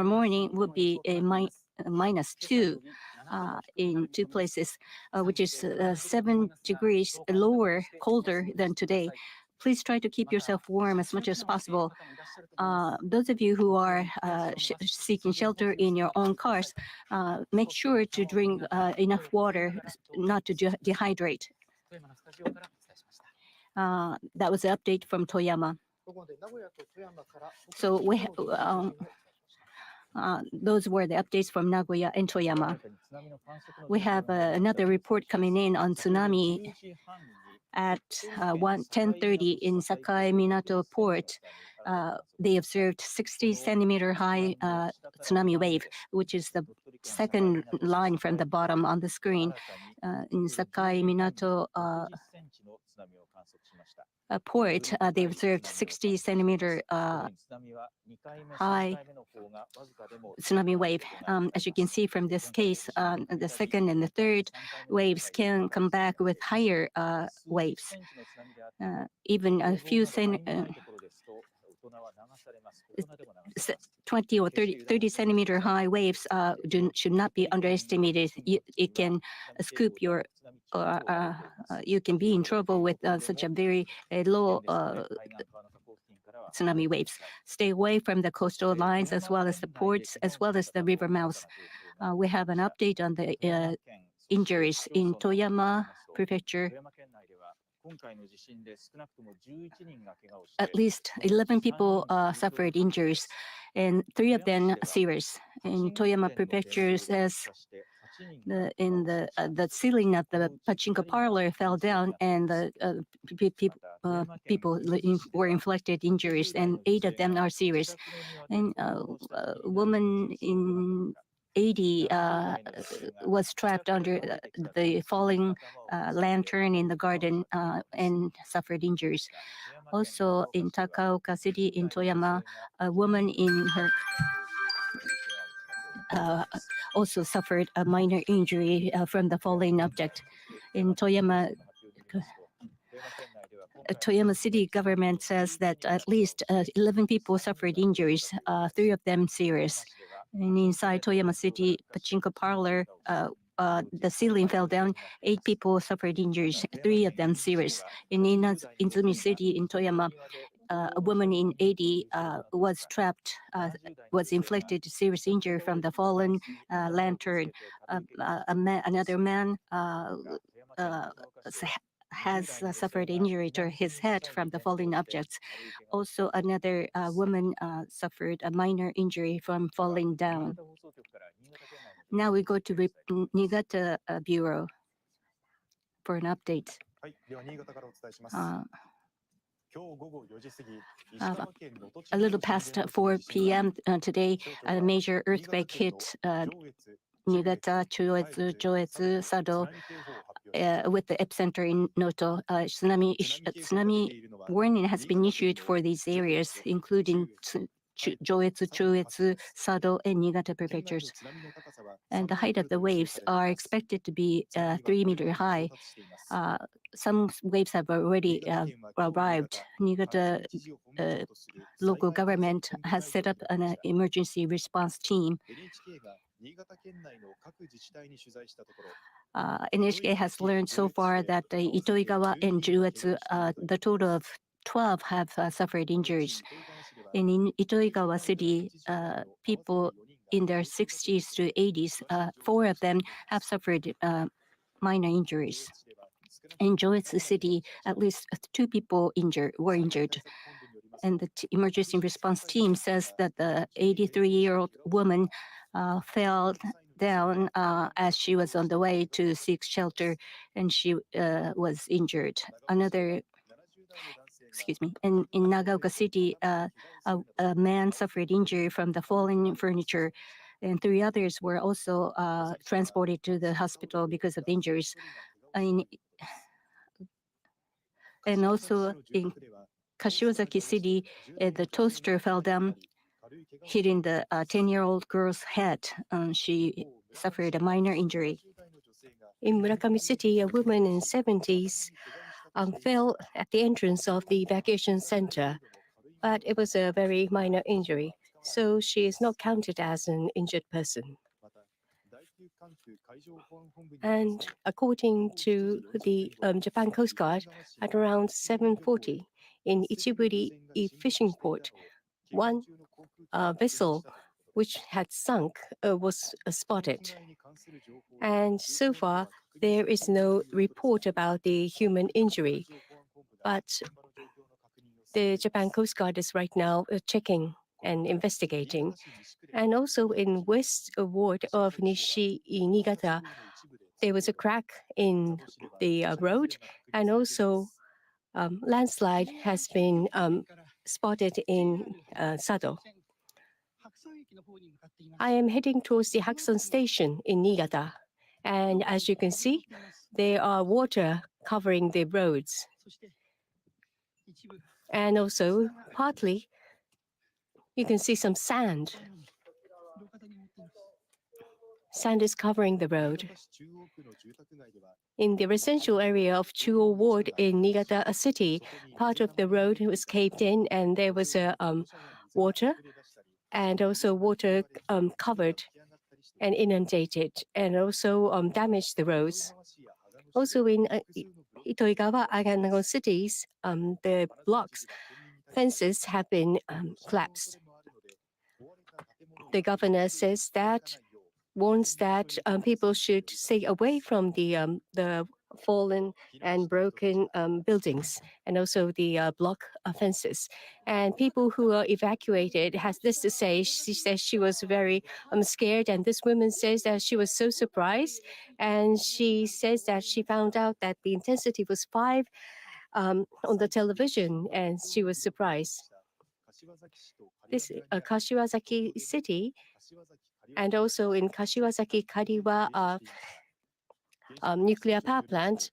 morning would be a -2 in 2 places, which is 7 degrees colder than today. Please try to keep yourself warm as much as possible. Those of you who are seeking shelter in your own cars, make sure to drink enough water not to dehydrate. That was the update from Toyama. So those were the updates from Nagoya and Toyama. We have another report coming in on tsunami at 10:30 in Sakai Minato Port. They observed 60-centimeter high tsunami wave, which is the second line from the bottom on the screen. In Sakai Minato Port, they observed 60-centimeter high tsunami wave. As you can see from this case, the second and the third waves can come back with higher waves. Even a few 20 or 30 centimeter high waves should not be underestimated. It can scoop your, you can be in trouble with such a very low tsunami waves. Stay away from the coastal lines as well as the ports, as well as the river mouths. We have an update on the injuries in Toyama Prefecture. At least 11 people suffered injuries, and 3 of them serious. In Toyama Prefecture says the ceiling of the pachinko parlor fell down, and the people were inflicted injuries, and 8 of them are serious. And a woman in 80 was trapped under the falling lantern in the garden and suffered injuries. Also in Takaoka City in Toyama, a woman in her also suffered a minor injury from the falling object. In Toyama, Toyama city government says that at least 11 people suffered injuries, 3 of them serious. And inside Toyama city pachinko parlor, the ceiling fell down. 8 people suffered injuries, 3 of them serious. In Izumi city in Toyama, a woman in 80 was trapped, was inflicted serious injury from the fallen lantern. Another man has suffered injury to his head from the falling objects. Also, another woman suffered a minor injury from falling down. Now we go to Niigata Bureau for an update. A little past 4 p.m. Today, a major earthquake hit Niigata, Chuetsu, Joetsu, Sado, with the epicenter in Noto. Tsunami warning has been issued for these areas, including Joetsu, Chuetsu, Sado, and Niigata prefectures. And the height of the waves are expected to be 3 meters high. Some waves have already arrived. Niigata local government has set up an emergency response team. NHK has learned so far that Itoigawa and Juetsu, the total of 12 have suffered injuries. And in Itoigawa City, people in their 60s to 80s, 4 of them have suffered minor injuries. In Joetsu City, at least 2 people were injured. And the emergency response team says that the 83-year-old woman fell down as she was on the way to seek shelter, and she was injured. In Nagaoka City, a man suffered injury from the falling furniture, and 3 others were also transported to the hospital because of injuries. And also in Kashiwazaki City, the toaster fell down, hitting the 10-year-old girl's head. She suffered a minor injury. In Murakami City, a woman in 70s fell at the entrance of the evacuation center, but it was a very minor injury, so she is not counted as an injured person. And according to the Japan Coast Guard, at around 7:40 in Ichiburi fishing port, one vessel which had sunk was spotted. And so far, there is no report about the human injury, but the Japan Coast Guard is right now checking and investigating. And also in west ward of Niigata, there was a crack in the road, and also landslide has been spotted in Sado. I am heading towards the Hakusan station in Niigata, and as you can see, there are water covering the roads. And also, partly, you can see some sand. Sand is covering the road. In the residential area of Chuo Ward in Niigata City, part of the road was caved in, and there was water, and also water covered and inundated, and also damaged the roads. Also in Itoigawa, Aganago cities, the blocks, fences have been collapsed. The governor says that warns that people should stay away from the fallen and broken buildings, and also the block fences. And people who are evacuated has this to say. She says she was very scared, and this woman says that she was so surprised, and she says that she found out that the intensity was 5 on the television, and she was surprised. This Kashiwazaki City and also in Kashiwazaki Kariwa nuclear power plant,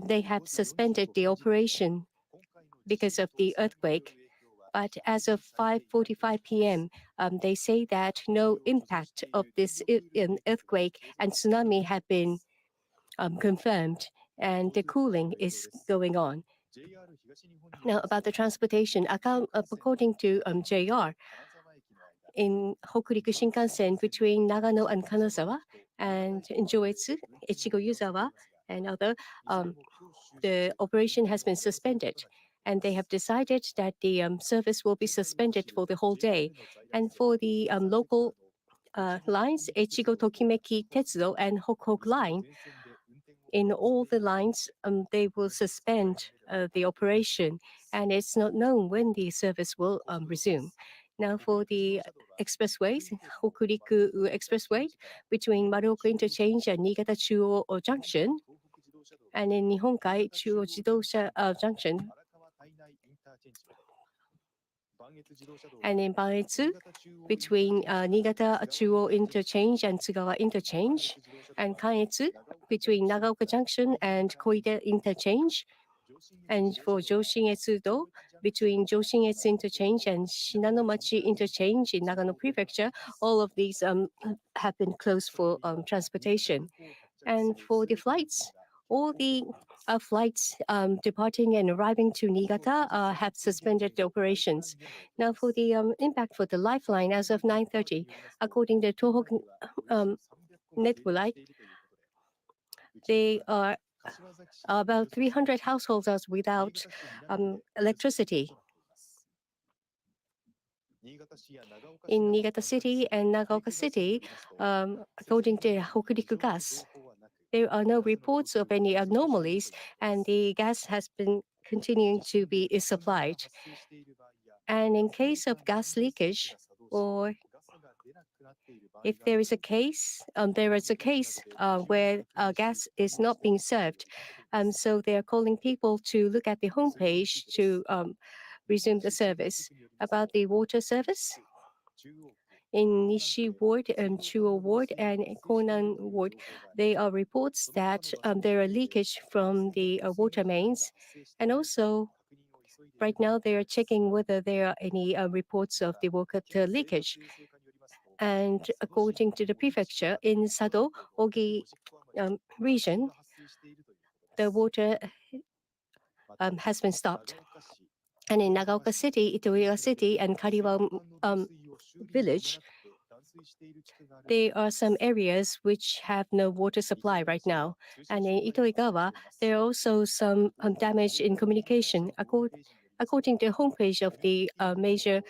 they have suspended the operation because of the earthquake. But as of 5:45 p.m., they say that no impact of this earthquake and tsunami have been confirmed, and the cooling is going on. Now, about the transportation, according to JR, in Hokuriku Shinkansen between Nagano and Kanazawa and Joetsu, Echigo-Yuzawa, and other, the operation has been suspended. And they have decided that the service will be suspended for the whole day. And for the local lines, Echigo Tokimeki Tetsudo and Hokhok Line, in all the lines, they will suspend the operation, and it's not known when the service will resume. Now, for the expressways, Hokuriku Expressway between Maruoka Interchange and Niigata Chuo Junction, and in Nihonkai Chuo Jidosha Junction, and in Banetsu between Niigata Chuo Interchange and Tsugawa Interchange, and Kanetsu between Nagaoka Junction and Koide Interchange, and for Joshin-Etsu-do between Joshin-Etsu Interchange and Shinanomachi Interchange in Nagano Prefecture, all of these have been closed for transportation. And for the flights, all the flights departing and arriving to Niigata have suspended the operations. Now, for the impact for the lifeline as of 9:30, according to Tohoku Network, they are about 300 households are without electricity. In Niigata City and Nagaoka City, according to Hokuriku Gas, there are no reports of any anomalies, and the gas has been continuing to be supplied. And in case of gas leakage, or if there is a case, where gas is not being served, so they are calling people to look at the homepage to resume the service. About the water service, in Nishi Ward and Chuo Ward and Konan Ward, there are reports that there are leakage from the water mains, and also right now they are checking whether there are any reports of the water leakage. And according to the prefecture in Sado, Ogi region, the water has been stopped. And in Nagaoka City, Itoiga City, and Kariwa village, there are some areas which have no water supply right now. And in Itoigawa, there are also some damage in communication. According to the homepage of the major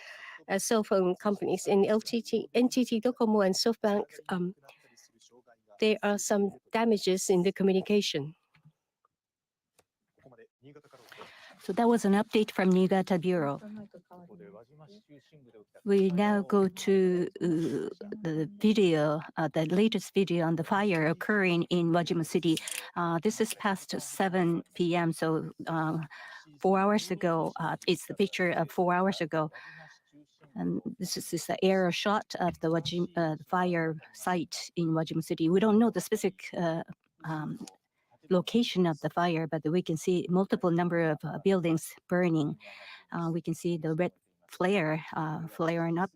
cell phone companies in NTT Docomo and SoftBank, there are some damages in the communication. So that was an update from Niigata Bureau. We now go to the video, the latest video on the fire occurring in Wajima City. This is past 7 p.m., so 4 hours ago. It's the picture of 4 hours ago. And this is the air shot of the fire site in Wajima City. We don't know the specific location of the fire, but we can see multiple number of buildings burning. We can see the red flare flaring up.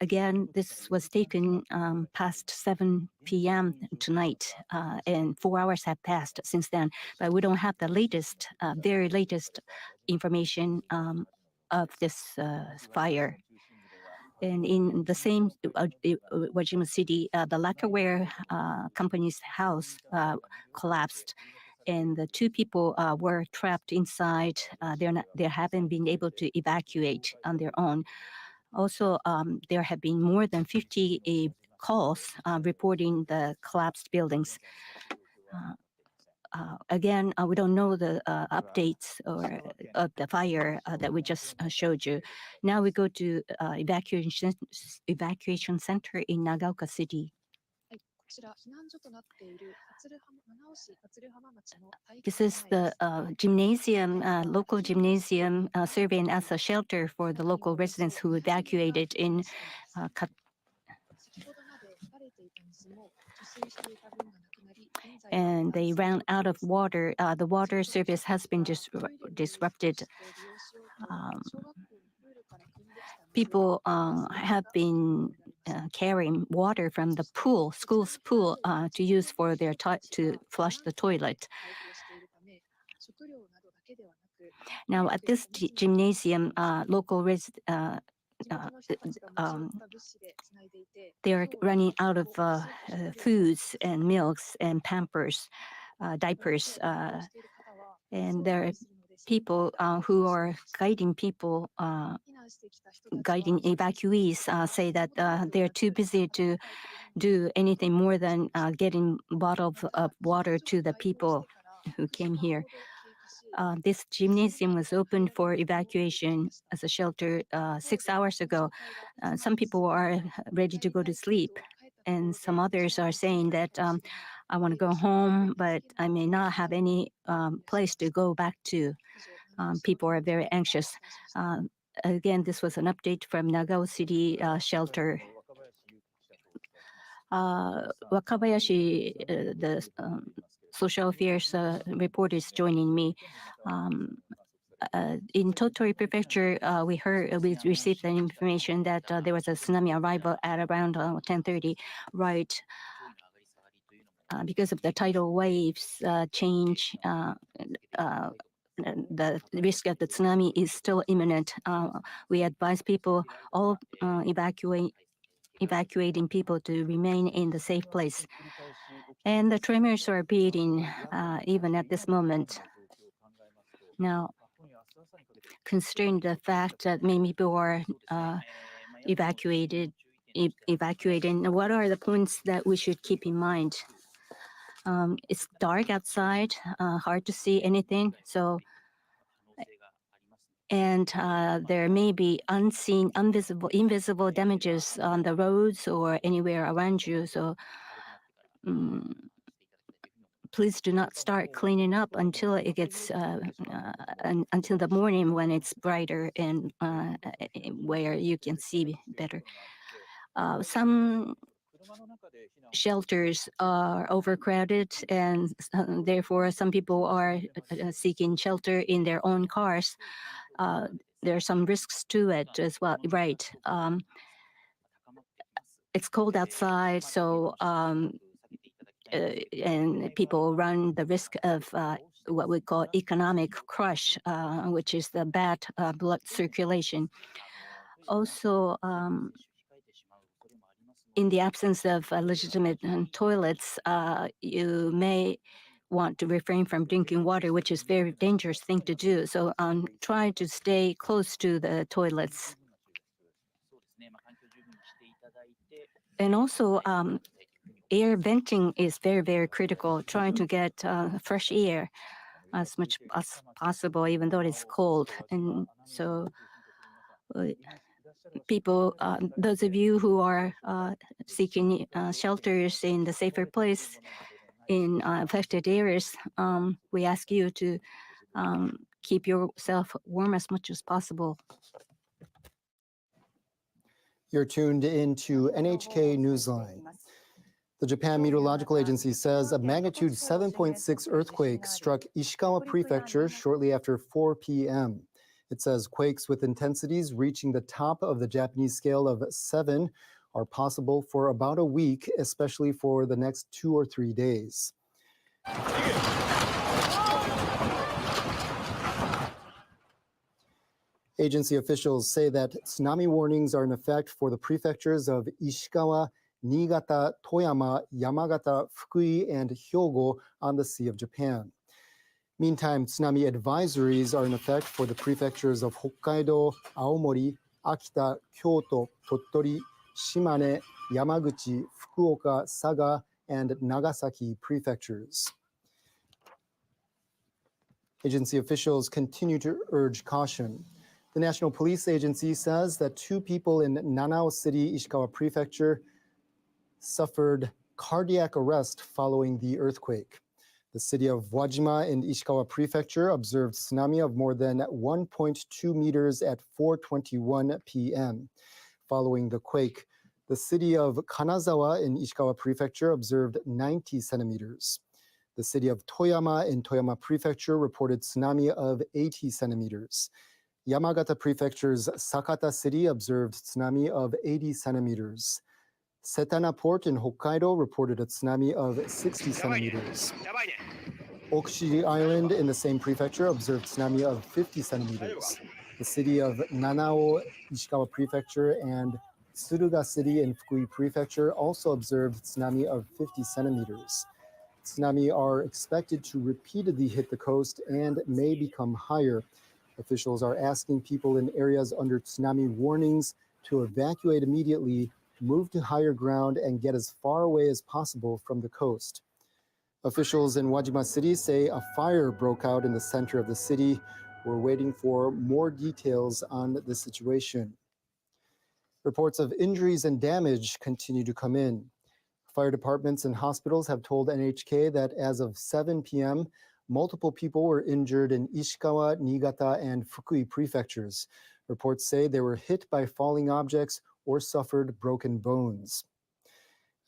Again, this was taken past 7 p.m. tonight, and 4 hours have passed since then. But we don't have the latest, very latest information of this fire. And in the same Wajima City, the lacquerware company's house collapsed, and the 2 people were trapped inside. They haven't been able to evacuate on their own. Also, there have been more than 50 calls reporting the collapsed buildings. again, we don't know the updates or of the fire that we just showed you. Now we go to evacuation center in Nagaoka City. This is the gymnasium, local gymnasium, serving as a shelter for the local residents who evacuated in and they ran out of water. The water service has been disrupted. People have been carrying water from the pool, school's pool, to use for their to flush the toilet. Now, at this gymnasium, local they are running out of foods and milks and Pampers, diapers, and there are people who are guiding people, guiding evacuees, say that they're too busy to do anything more than getting bottles of water to the people who came here. This gymnasium was opened for evacuation as a shelter 6 hours ago. Some people are ready to go to sleep, and some others are saying that I want to go home, but I may not have any place to go back to. People are very anxious. Again, this was an update from Nagao City shelter. Wakabayashi, the social affairs reporter, is joining me. In Tottori Prefecture, we received the information that there was a tsunami arrival at around 10:30, right? Because of the tidal waves change, the risk of the tsunami is still imminent. We advise people, all evacuating people, to remain in the safe place. And the tremors are beating even at this moment. Now, considering the fact that many people are evacuating, what are the points that we should keep in mind? It's dark outside, hard to see anything. So, and there may be unseen, invisible damages on the roads or anywhere around you. So, please do not start cleaning up until it gets until the morning when it's brighter and where you can see better. Some shelters are overcrowded, and therefore some people are seeking shelter in their own cars. There are some risks to it as well, right? It's cold outside, so and people run the risk of what we call economic crush, which is the bad blood circulation. Also, in the absence of legitimate toilets, you may want to refrain from drinking water, which is a very dangerous thing to do. So try to stay close to the toilets. And also, air venting is very, very critical, trying to get fresh air as much as possible, even though it's cold. And so people, those of you who are seeking shelters in the safer place in affected areas, we ask you to keep yourself warm as much as possible. You're tuned into NHK Newsline. The Japan Meteorological Agency says a magnitude 7.6 earthquake struck Ishikawa Prefecture shortly after 4 p.m. It says quakes with intensities reaching the top of the Japanese scale of 7 are possible for about a week, especially for the next 2 or 3 days. Agency officials say that tsunami warnings are in effect for the prefectures of Ishikawa, Niigata, Toyama, Yamagata, Fukui, and Hyogo on the Sea of Japan. Meantime, tsunami advisories are in effect for the prefectures of Hokkaido, Aomori, Akita, Kyoto, Tottori, Shimane, Yamaguchi, Fukuoka, Saga, and Nagasaki prefectures. Agency officials continue to urge caution. The National Police Agency says that 2 people in Nanao City, Ishikawa Prefecture, suffered cardiac arrest following the earthquake. The city of Wajima in Ishikawa Prefecture observed tsunami of more than 1.2 meters at 4:21 p.m. Following the quake, the city of Kanazawa in Ishikawa Prefecture observed 90 centimeters. The city of Toyama in Toyama Prefecture reported tsunami of 80 centimeters. Yamagata Prefecture's Sakata City observed tsunami of 80 centimeters. Setana Port in Hokkaido reported a tsunami of 60 centimeters. Okushiri Island in the same prefecture observed tsunami of 50 centimeters. The city of Nanao, Ishikawa Prefecture, and Tsuruga City in Fukui Prefecture also observed tsunami of 50 centimeters. Tsunami are expected to repeatedly hit the coast and may become higher. Officials are asking people in areas under tsunami warnings to evacuate immediately, move to higher ground, and get as far away as possible from the coast. Officials in Wajima City say a fire broke out in the center of the city. We're waiting for more details on the situation. Reports of injuries and damage continue to come in. Fire departments and hospitals have told NHK that as of 7 p.m., multiple people were injured in Ishikawa, Niigata, and Fukui prefectures. Reports say they were hit by falling objects or suffered broken bones.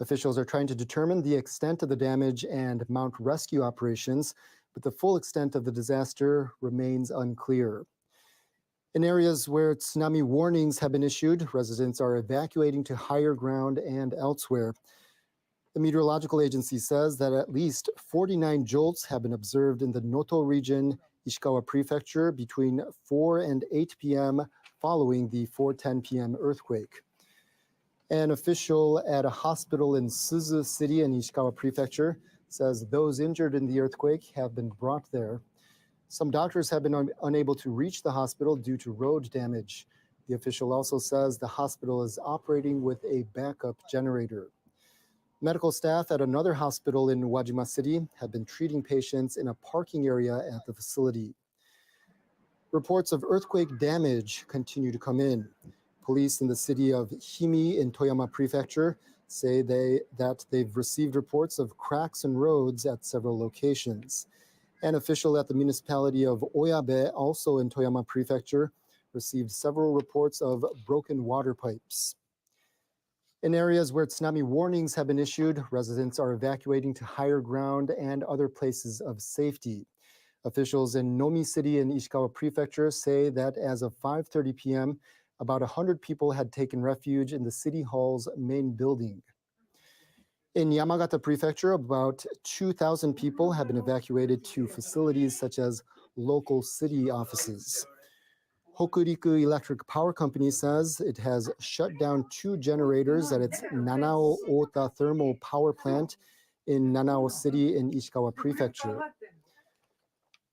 Officials are trying to determine the extent of the damage and mount rescue operations, but the full extent of the disaster remains unclear. In areas where tsunami warnings have been issued, residents are evacuating to higher ground and elsewhere. The meteorological agency says that at least 49 jolts have been observed in the Noto region, Ishikawa Prefecture, between 4 and 8 p.m. following the 4:10 p.m. earthquake. An official at a hospital in Suzu City in Ishikawa Prefecture says those injured in the earthquake have been brought there. Some doctors have been unable to reach the hospital due to road damage. The official also says the hospital is operating with a backup generator. Medical staff at another hospital in Wajima City have been treating patients in a parking area at the facility. Reports of earthquake damage continue to come in. Police in the city of Himi in Toyama Prefecture say that they've received reports of cracks in roads at several locations. An official at the municipality of Oyabe, also in Toyama Prefecture, received several reports of broken water pipes. In areas where tsunami warnings have been issued, residents are evacuating to higher ground and other places of safety. Officials in Nomi City in Ishikawa Prefecture say that as of 5:30 p.m., about 100 people had taken refuge in the city hall's main building. In Yamagata Prefecture, about 2,000 people have been evacuated to facilities such as local city offices. Hokuriku Electric Power Company says it has shut down 2 generators at its Nanao Ota thermal power plant in Nanao City in Ishikawa Prefecture.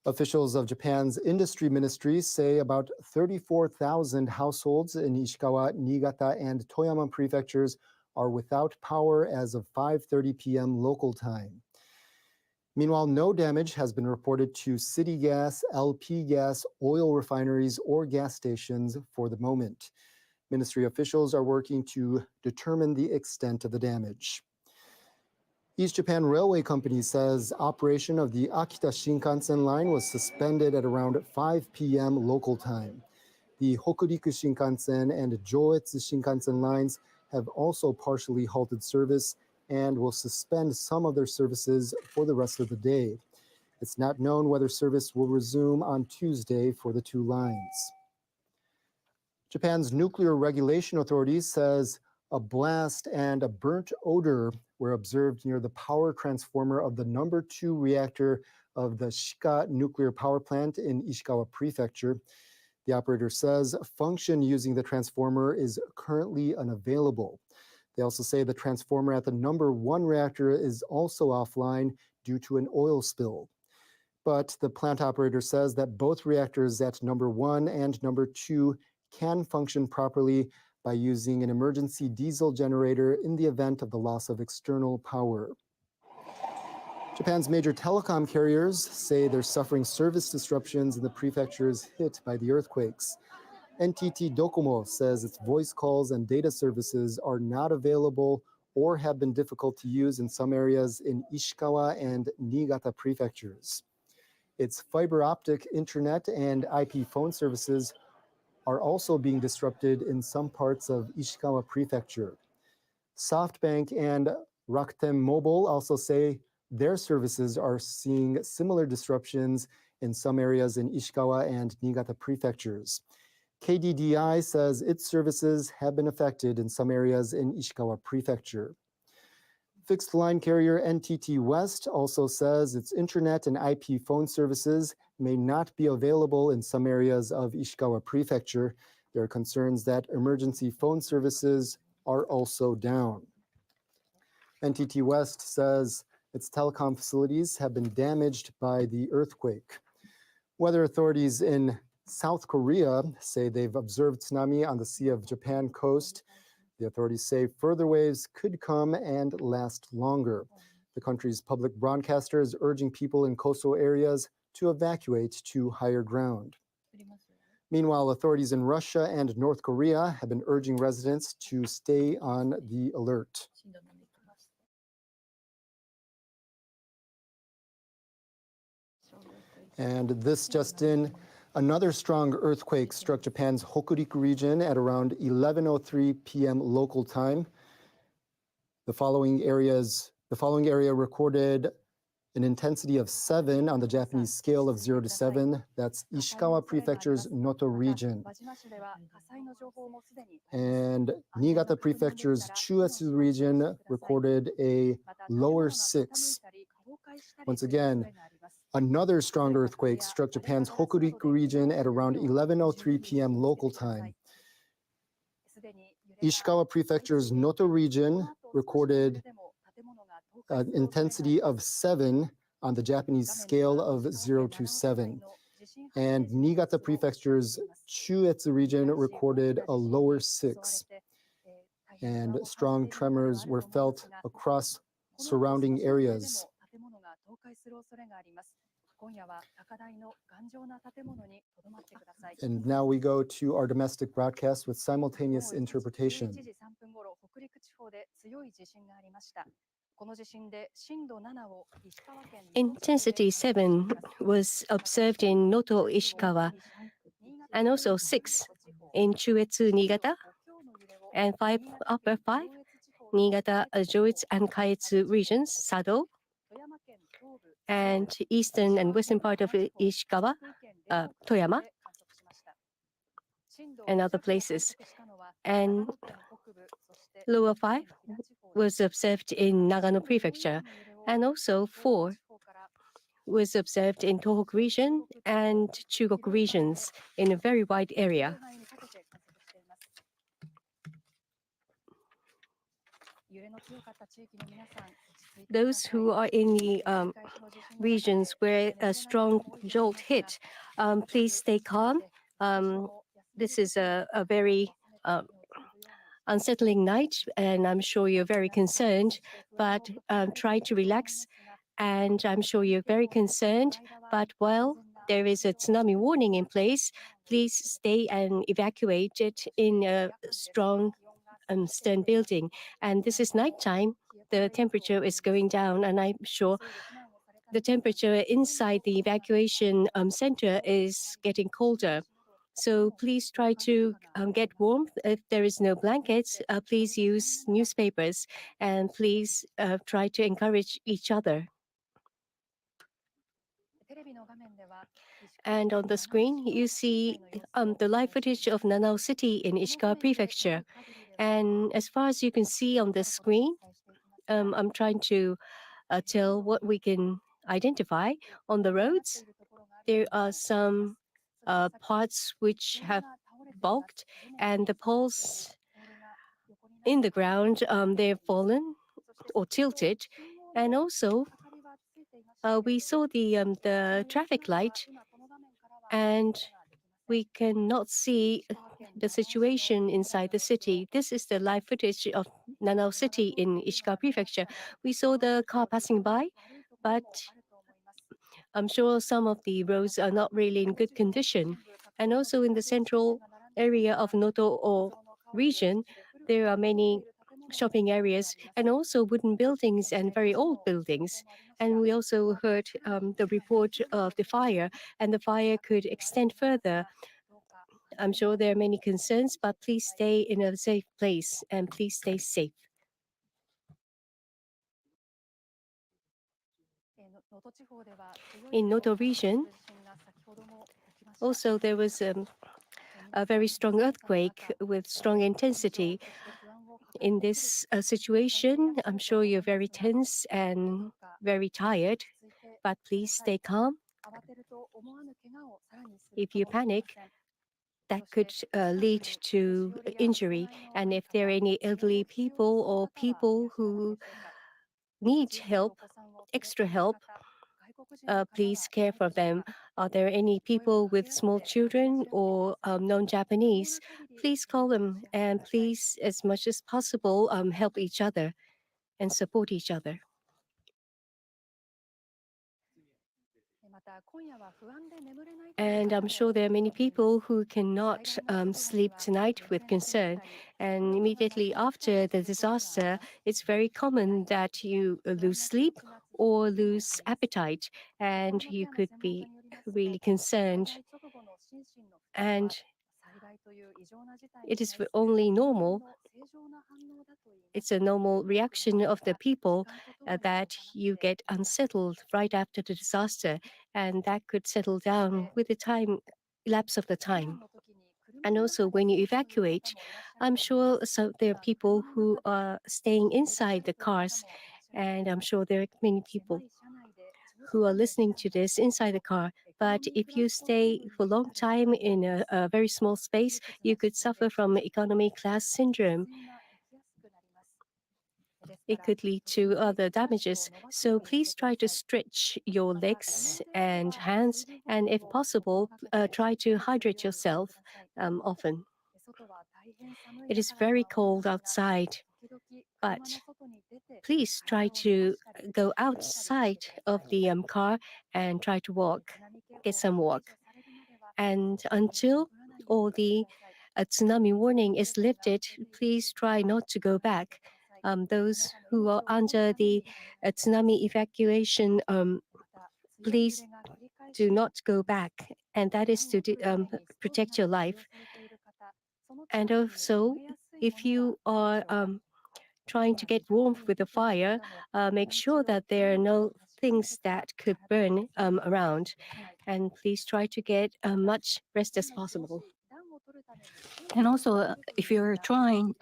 Officials of Japan's industry ministry say about 34,000 households in Ishikawa, Niigata, and Toyama prefectures are without power as of 5:30 p.m. local time. Meanwhile, no damage has been reported to city gas, LP gas, oil refineries, or gas stations for the moment. Ministry officials are working to determine the extent of the damage. East Japan Railway Company says operation of the Akita Shinkansen line was suspended at around 5 p.m. local time. The Hokuriku Shinkansen and Joetsu Shinkansen lines have also partially halted service and will suspend some of their services for the rest of the day. It's not known whether service will resume on Tuesday for the 2 lines. Japan's Nuclear Regulation Authority says a blast and a burnt odor were observed near the power transformer of the number 2 reactor of the Shika nuclear power plant in Ishikawa Prefecture. The operator says function using the transformer is currently unavailable. They also say the transformer at the number 1 reactor is also offline due to an oil spill. But the plant operator says that both reactors at number 1 and number 2 can function properly by using an emergency diesel generator in the event of the loss of external power. Japan's major telecom carriers say they're suffering service disruptions in the prefectures hit by the earthquakes. NTT Docomo says its voice calls and data services are not available or have been difficult to use in some areas in Ishikawa and Niigata prefectures. Its fiber optic internet and IP phone services are also being disrupted in some parts of Ishikawa prefecture. SoftBank and Rakuten Mobile also say their services are seeing similar disruptions in some areas in Ishikawa and Niigata prefectures. KDDI says its services have been affected in some areas in Ishikawa prefecture. Fixed line carrier NTT West also says its internet and IP phone services may not be available in some areas of Ishikawa prefecture. There are concerns that emergency phone services are also down. NTT West says its telecom facilities have been damaged by the earthquake. Weather authorities in South Korea say they've observed tsunami on the Sea of Japan coast. The authorities say further waves could come and last longer. The country's public broadcaster is urging people in coastal areas to evacuate to higher ground. Meanwhile, authorities in Russia and North Korea have been urging residents to stay on the alert. And this just in, another strong earthquake struck Japan's Hokuriku region at around 11:03 p.m. local time. The following area recorded an intensity of 7 on the Japanese scale of 0 to 7. That's Ishikawa Prefecture's Noto region. And Niigata Prefecture's Chuetsu region recorded a lower 6. Once again, another strong earthquake struck Japan's Hokuriku region at around 11:03 p.m. local time. Ishikawa Prefecture's Noto region recorded an intensity of 7 on the Japanese scale of 0 to 7. And Niigata Prefecture's Chuetsu region recorded a lower 6. And strong tremors were felt across surrounding areas. And now we go to our domestic broadcast with simultaneous interpretation. Intensity 7 was observed in Noto, Ishikawa, and also 6 in Chuetsu, Niigata, and 5 upper 5, Niigata, Joitsu, and Kaetsu regions, Sado, and eastern and western part of Ishikawa, Toyama, and other places. And lower 5 was observed in Nagano Prefecture, and also 4 was observed in Tohoku region and Chugoku regions in a very wide area. Those who are in the regions where a strong jolt hit, please stay calm. This is a very unsettling night, and I'm sure you're very concerned, but try to relax. And I'm sure you're very concerned, but while there is a tsunami warning in place, please stay and evacuate it in a strong stern building. And this is nighttime. The temperature is going down, and I'm sure the temperature inside the evacuation center is getting colder. So please try to get warm. If there is no blankets, please use newspapers, and please try to encourage each other. And on the screen, you see the live footage of Nanao City in Ishikawa Prefecture. And as far as you can see on the screen, I'm trying to tell what we can identify. On the roads, there are some parts which have bulked, and the poles in the ground, they've fallen or tilted. And also, we saw the traffic light, and we cannot see the situation inside the city. This is the live footage of Nanao City in Ishikawa Prefecture. We saw the car passing by, but I'm sure some of the roads are not really in good condition. And also in the central area of Noto or region, there are many shopping areas and also wooden buildings and very old buildings. And we also heard the report of the fire, and the fire could extend further. I'm sure there are many concerns, but please stay in a safe place and please stay safe. In Noto region, also there was a very strong earthquake with strong intensity. In this situation, I'm sure you're very tense and very tired, but please stay calm. If you panic, that could lead to injury. And if there are any elderly people or people who need help, extra help, please care for them. Are there any people with small children or non-Japanese? Please call them and please, as much as possible, help each other and support each other. And I'm sure there are many people who cannot sleep tonight with concern. And immediately after the disaster, it's very common that you lose sleep or lose appetite, and you could be really concerned. And it is only normal. It's a normal reaction of the people that you get unsettled right after the disaster, and that could settle down with the time lapse of the time. And also, when you evacuate, I'm sure there are people who are staying inside the cars, and I'm sure there are many people who are listening to this inside the car. But if you stay for a long time in a very small space, you could suffer from economy class syndrome. It could lead to other damages. So please try to stretch your legs and hands, and if possible, try to hydrate yourself often. It is very cold outside, but please try to go outside of the car and try to walk, get some walk. And until all the tsunami warning is lifted, please try not to go back. Those who are under the tsunami evacuation, please do not go back. And that is to protect your life. And also, if you are trying to get warmth with the fire, make sure that there are no things that could burn around. And please try to get much rest as possible. And also, if you're trying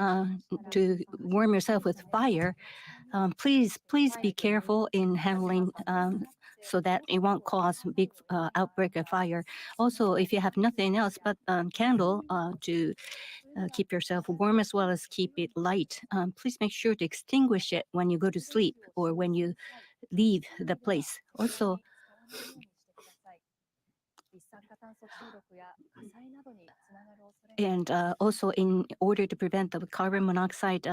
to warm yourself with fire, please be careful in handling so that it won't cause a big outbreak of fire. Also, if you have nothing else but candle to keep yourself warm as well as keep it light, please make sure to extinguish it when you go to sleep or when you leave the place. Also, and also in order to prevent the carbon monoxide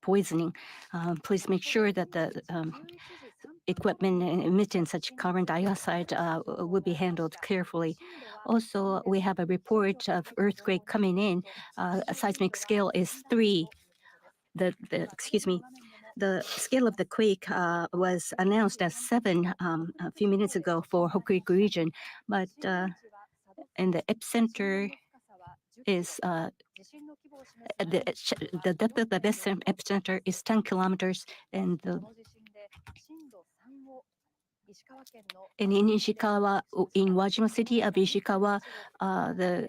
poisoning, please make sure that the equipment emitting such carbon dioxide will be handled carefully. Also, we have a report of earthquake coming in. A seismic scale is 3. The scale of the quake was announced as 7 a few minutes ago for Hokkaido region, but in the epicenter is the depth of the epicenter is 10 kilometers, and in Ishikawa, in Wajima city of Ishikawa, the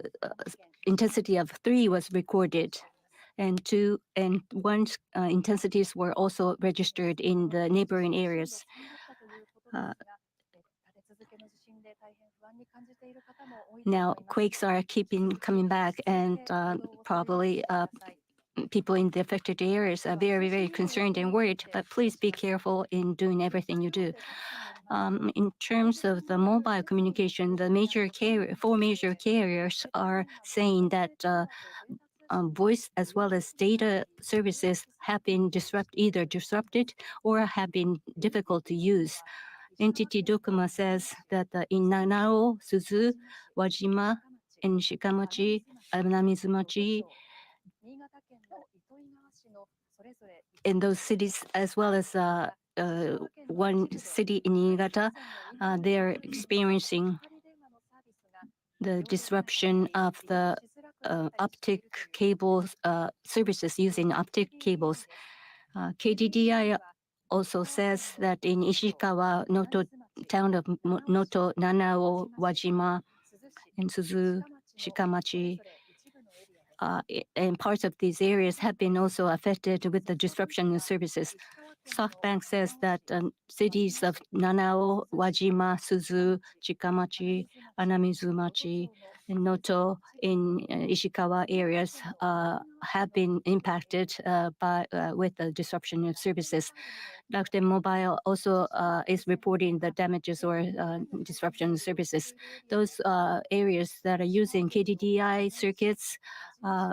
intensity of 3 was recorded, and 2 and 1 intensities were also registered in the neighboring areas. Now, quakes are coming back, and probably people in the affected areas are very, very concerned and worried, but please be careful in doing everything you do. In terms of the mobile communication, the 4 major carriers are saying that voice as well as data services have been either disrupted or have been difficult to use. NTT Dokuma says that in Nanao, Suzu, Wajima, and Shikamachi, Anamizumachi, in those cities, as well as one city in Niigata, they're experiencing the disruption of the optic cables services using optic cables. KDDI also says that in Ishikawa, Noto town of Noto, Nanao, Wajima, and Suzu, Shikamachi, and parts of these areas have been also affected with the disruption in services. SoftBank says that cities of Nanao, Wajima, Suzu, Chikamachi, Anamizumachi, and Noto in Ishikawa areas have been impacted with the disruption of services. Rakuten Mobile also is reporting the damages or disruption of services. Those areas that are using KDDI circuits,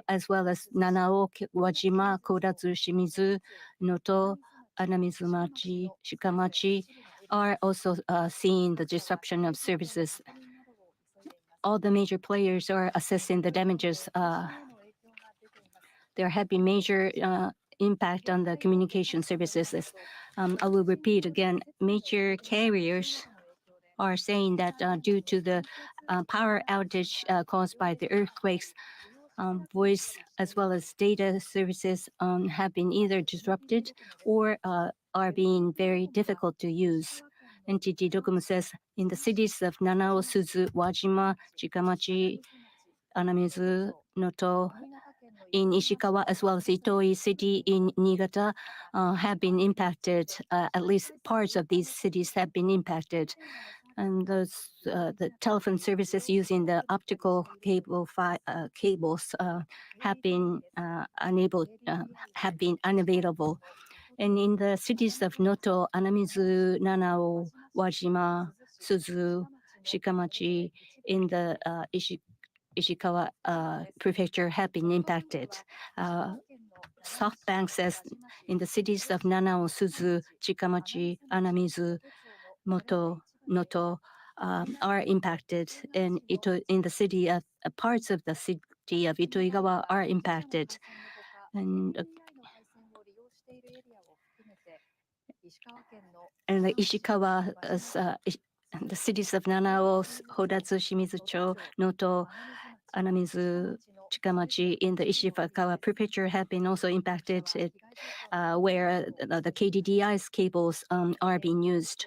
as well as Nanao, Wajima, Kodatsu, Shimizu, Noto, Anamizumachi, Shikamachi, are also seeing the disruption of services. All the major players are assessing the damages. There have been major impact on the communication services. I will repeat again, major carriers are saying that due to the power outage caused by the earthquakes, voice as well as data services have been either disrupted or are being very difficult to use. NTT Docomo says in the cities of Nanao, Suzu, Wajima, Chikamachi, Anamizu, Noto, in Ishikawa, as well as Itoi City in Niigata, have been impacted. At least parts of these cities have been impacted. And those the telephone services using the optical cables have been unavailable. And in the cities of Noto, Anamizu, Nanao, Wajima, Suzu, Shikamachi, in the Ishikawa prefecture have been impacted. SoftBank says in the cities of Nanao, Suzu, Chikamachi, Anamizu, Noto are impacted, and in the city of parts of the city of Itoigawa are impacted. And the Ishikawa, the cities of Nanao, Hodatsu, Shimizucho, Noto, Anamizu, Chikamachi in the Ishikawa prefecture have been also impacted, where the KDDI's cables are being used.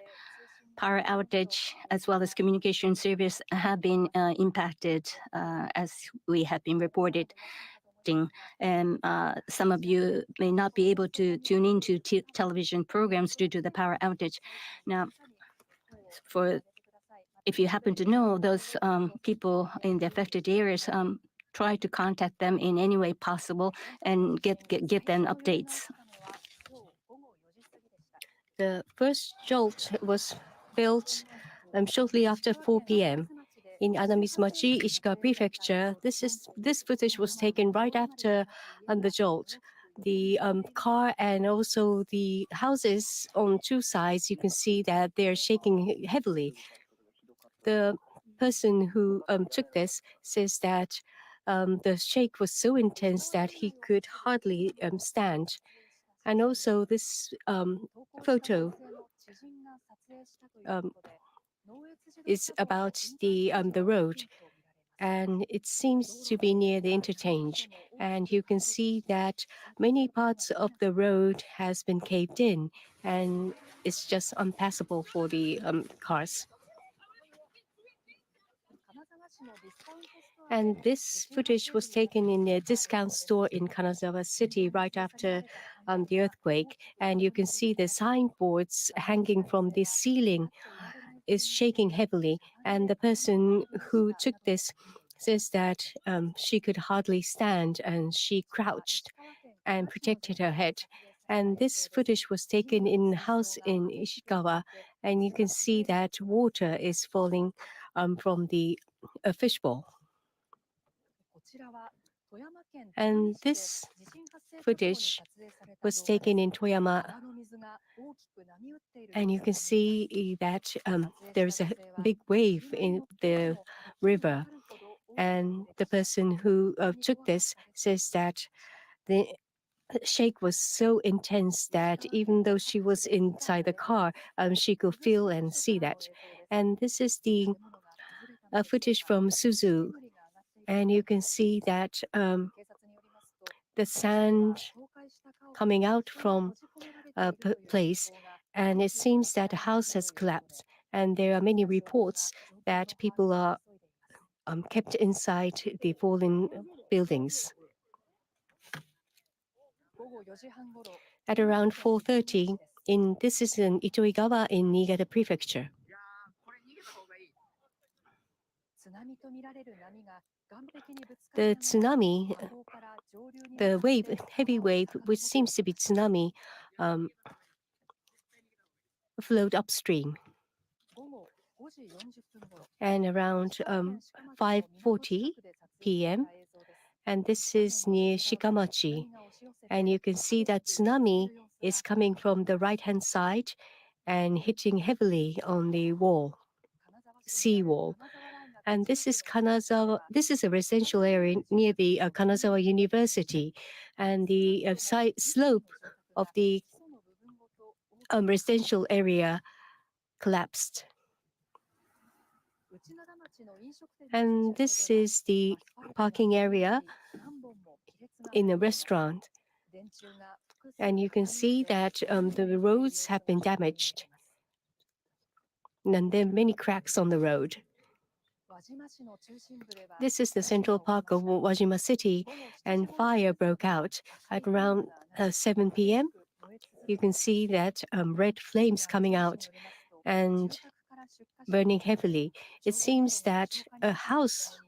Power outage as well as communication service have been impacted, as we have been reported. And some of you may not be able to tune into television programs due to the power outage. Now, if you happen to know those people in the affected areas, try to contact them in any way possible and give them updates. The first jolt was felt shortly after 4 p.m. in Anamizumachi, Ishikawa Prefecture. This footage was taken right after the jolt. The car and also the houses on two sides, you can see that they're shaking heavily. The person who took this says that the shake was so intense that he could hardly stand. And also this photo is about the road, and it seems to be near the interchange. And you can see that many parts of the road has been caved in, and it's just unpassable for the cars. And this footage was taken in a discount store in Kanazawa City right after the earthquake. And you can see the signboards hanging from the ceiling is shaking heavily. And the person who took this says that she could hardly stand and she crouched and protected her head. And this footage was taken in a house in Ishikawa. And you can see that water is falling from the fishbowl. And this footage was taken in Toyama. And you can see that there's a big wave in the river. And the person who took this says that the shake was so intense that even though she was inside the car, she could feel and see that. And this is the footage from Suzu. And you can see that the sand coming out from a place, and it seems that a house has collapsed. And there are many reports that people are kept inside the fallen buildings. At around 4:30, this is in Itoigawa in Niigata Prefecture. The tsunami, the wave, heavy wave, which seems to be tsunami, flowed upstream. And around 5:40 p.m., and this is near Shikamachi. And you can see that tsunami is coming from the right-hand side and hitting heavily on the wall, seawall. And this is Kanazawa. This is a residential area near the Kanazawa University, and the side slope of the residential area collapsed. And this is the parking area in a restaurant. And you can see that the roads have been damaged. And there are many cracks on the road. This is the central park of Wajima City, and fire broke out at around 7 p.m. You can see that red flames coming out and burning heavily. It seems that a house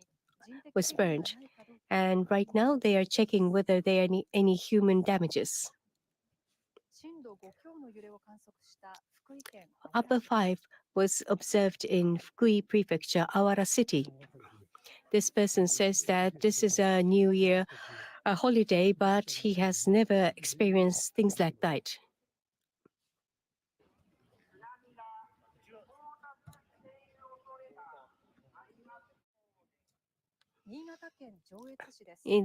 was burned, and right now they are checking whether there are any human damages. Upper 5 was observed in Fukui Prefecture, Awara City. This person says that this is a New Year a holiday, but he has never experienced things like that.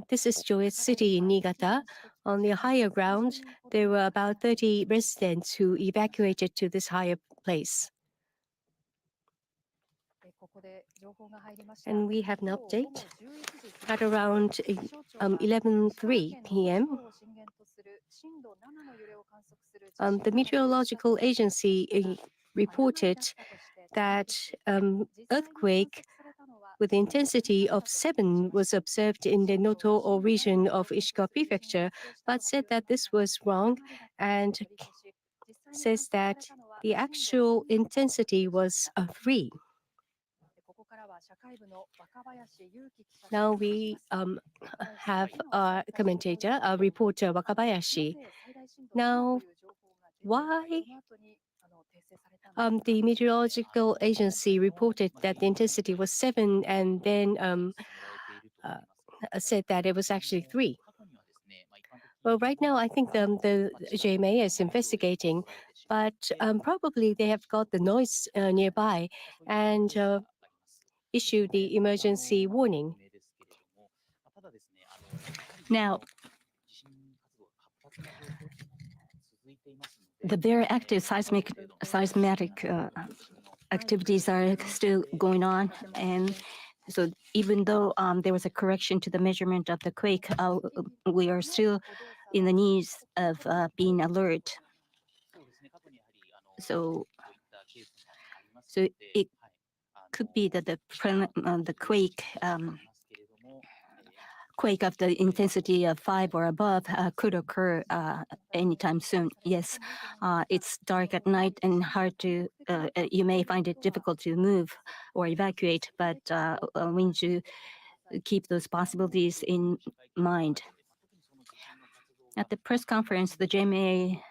This is Joetsu City in Niigata. On the higher ground, there were about 30 residents who evacuated to this higher place. And we have an update. At around 11:03 p.m., the meteorological agency reported that earthquake with intensity of 7 was observed in the Noto region of Ishikawa Prefecture, but said that this was wrong and says that the actual intensity was 3. Now we have our commentator, our reporter Wakabayashi. Now, why the meteorological agency reported that the intensity was 7 and then said that it was actually 3? Well, right now, I think the JMA is investigating, but probably they have got the noise nearby and issue the emergency warning. Now, the very active seismic activities are still going on, and so even though there was a correction to the measurement of the quake, we are still in the needs of being alert. So it could be that the quake of the intensity of 5 or above could occur anytime soon. Yes, it's dark at night and hard to, you may find it difficult to move or evacuate, but we need to keep those possibilities in mind. At the press conference, the JMA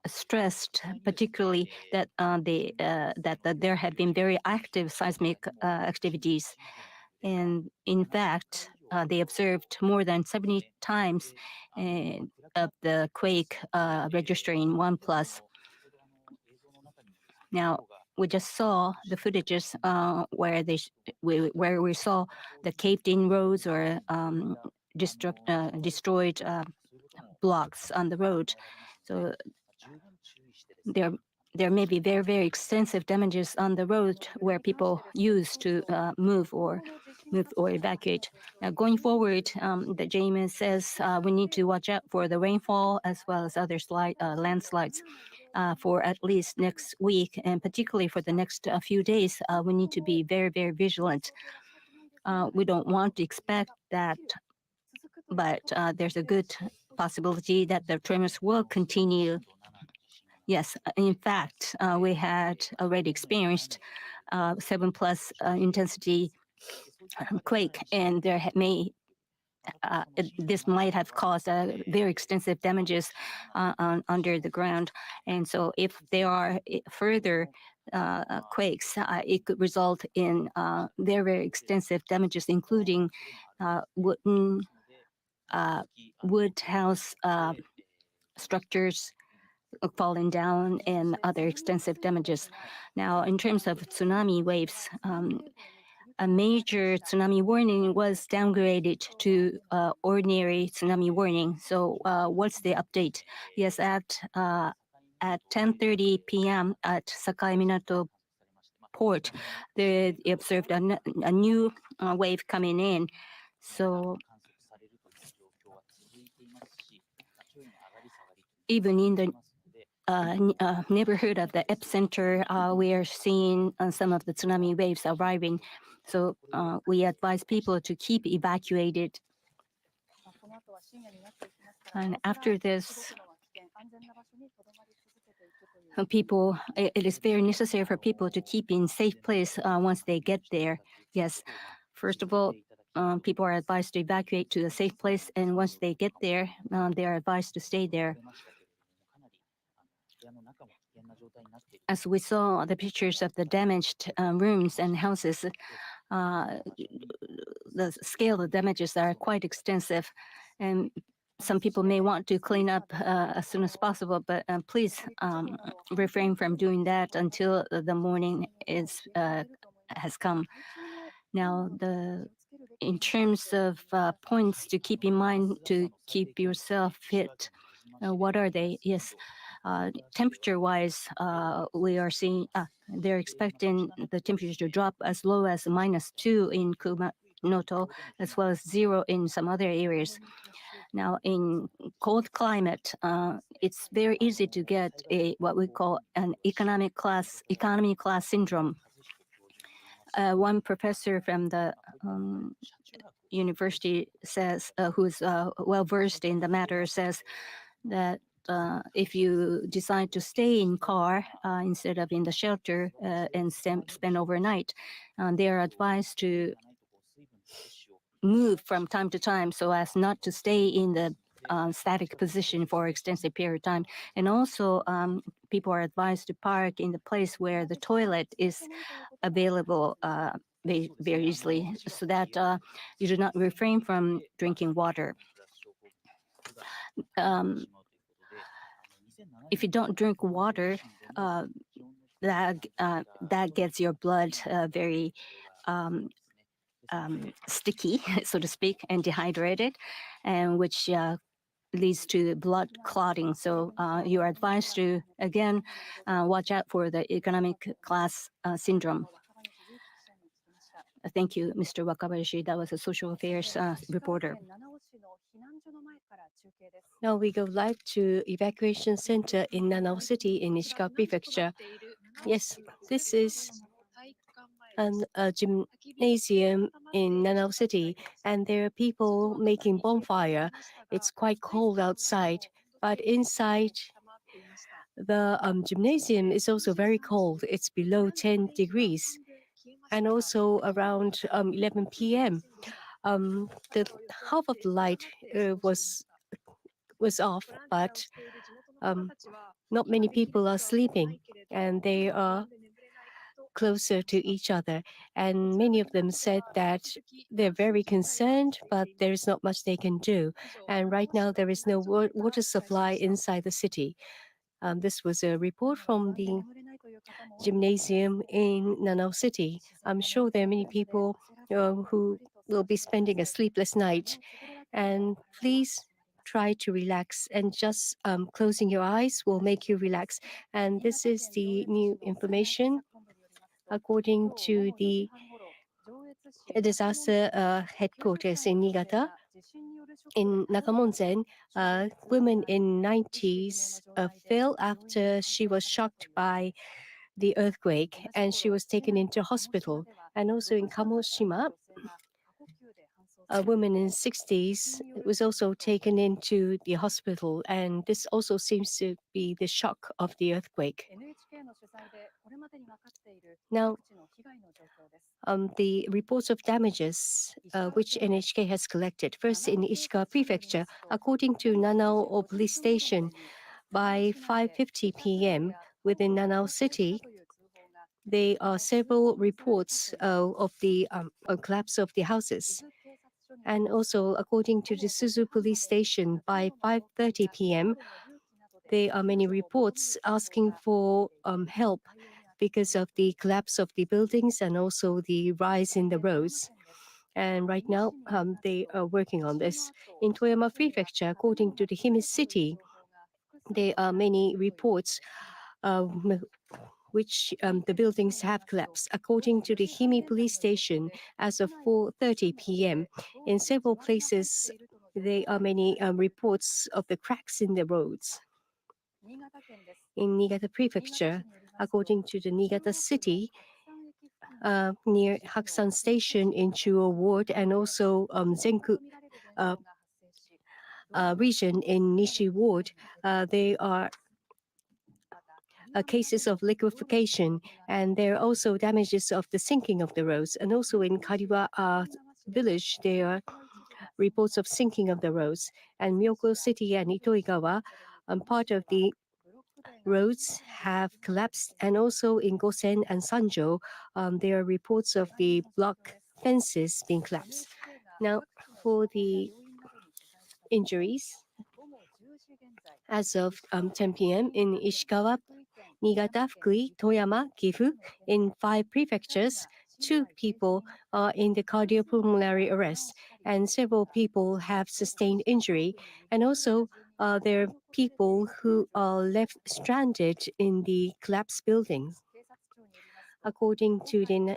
stressed particularly that there have been very active seismic activities. And in fact, they observed more than 70 times of the quake registering 1+. Now, we just saw the footages where we saw the caved-in roads or destroyed blocks on the road. So there may be very, very extensive damages on the road where people use to move or evacuate. Now, going forward, the JMS says we need to watch out for the rainfall as well as other landslides for at least next week, and particularly for the next few days. We need to be very, very vigilant. We don't want to expect that, but there's a good possibility that the tremors will continue. Yes, in fact, we had already experienced 7+ intensity quake, and this might have caused very extensive damages under the ground. And so if there are further quakes, it could result in very, very extensive damages, including wood house structures falling down and other extensive damages. Now, in terms of tsunami waves, a major tsunami warning was downgraded to ordinary tsunami warning. So what's the update? Yes, at 10:30 p.m. at Sakai Minato port, they observed a new wave coming in. So even in the neighborhood of the epicenter, we are seeing some of the tsunami waves arriving. So we advise people to keep evacuated. And after this, it is very necessary for people to keep in safe place once they get there. Yes, first of all, people are advised to evacuate to a safe place, and once they get there, they are advised to stay there. As we saw the pictures of the damaged rooms and houses, the scale of damages are quite extensive, and some people may want to clean up as soon as possible, but please refrain from doing that until the morning has come. Now, in terms of points to keep in mind to keep yourself fit, what are they? Yes. Temperature-wise, we are seeing they're expecting the temperature to drop as low as -2 in Kumamoto, as well as 0 in some other areas. Now, in cold climate, it's very easy to get what we call an economy class syndrome. One professor from the university says, who's well versed in the matter, says that if you decide to stay in car instead of in the shelter and spend overnight, they are advised to move from time to time so as not to stay in the static position for extensive period of time. And also, people are advised to park in the place where the toilet is available very easily, so that you do not refrain from drinking water. If you don't drink water, that gets your blood very sticky, so to speak, and dehydrated, and which leads to blood clotting. So you are advised to, again, watch out for the economic class syndrome. Thank you, Mr. Wakabayashi. That was a social affairs reporter. Now we go live to evacuation center in Nanao City in Ishikawa Prefecture. Yes, this is a gymnasium in Nanao City, and there are people making bonfire. It's quite cold outside, but inside the gymnasium is also very cold. It's below 10 degrees. And also around 11 p.m., the half of the light was off, but not many people are sleeping, and they are closer to each other. And many of them said that they're very concerned, but there is not much they can do. And right now, there is no water supply inside the city. This was a report from the gymnasium in Nanao City. I'm sure there are many people who will be spending a sleepless night. And please try to relax, and just closing your eyes will make you relax. And this is the new information according to the disaster headquarters in Niigata. In Nakamonzen, a woman in 90s fell after she was shocked by the earthquake, and she was taken into hospital. And also in Kamoshima, a woman in 60s was also taken into the hospital, and this also seems to be the shock of the earthquake. Now, the reports of damages which NHK has collected. First, in Ishikawa Prefecture, according to Nanao Police Station, by 5:50 p.m. within Nanao City, there are several reports of the collapse of the houses. And also, according to the Suzu Police Station, by 5:30 p.m., there are many reports asking for help because of the collapse of the buildings and also the rise in the roads. And right now, they are working on this. In Toyama Prefecture, according to the Hime City, there are many reports which the buildings have collapsed. According to the Hime police station, as of 4:30 p.m., in several places, there are many reports of the cracks in the roads. In Niigata Prefecture, according to the Niigata City, near Hakusan Station in Chuo Ward and also Zenku region in Nishi Ward, there are cases of liquefaction, and there are also damages of the sinking of the roads. And also in Kariwa village, there are reports of sinking of the roads. And Myoko City and Itoigawa, part of the roads have collapsed. And also in Gosen and Sanjo, there are reports of the block fences being collapsed. Now, for the injuries, as of 10 p.m. in Ishikawa, Niigata, Fukui, Toyama, Gifu, in 5 prefectures, 2 people are in the cardiopulmonary arrest, and several people have sustained injury. And also, there are people who are left stranded in the collapsed buildings. According to the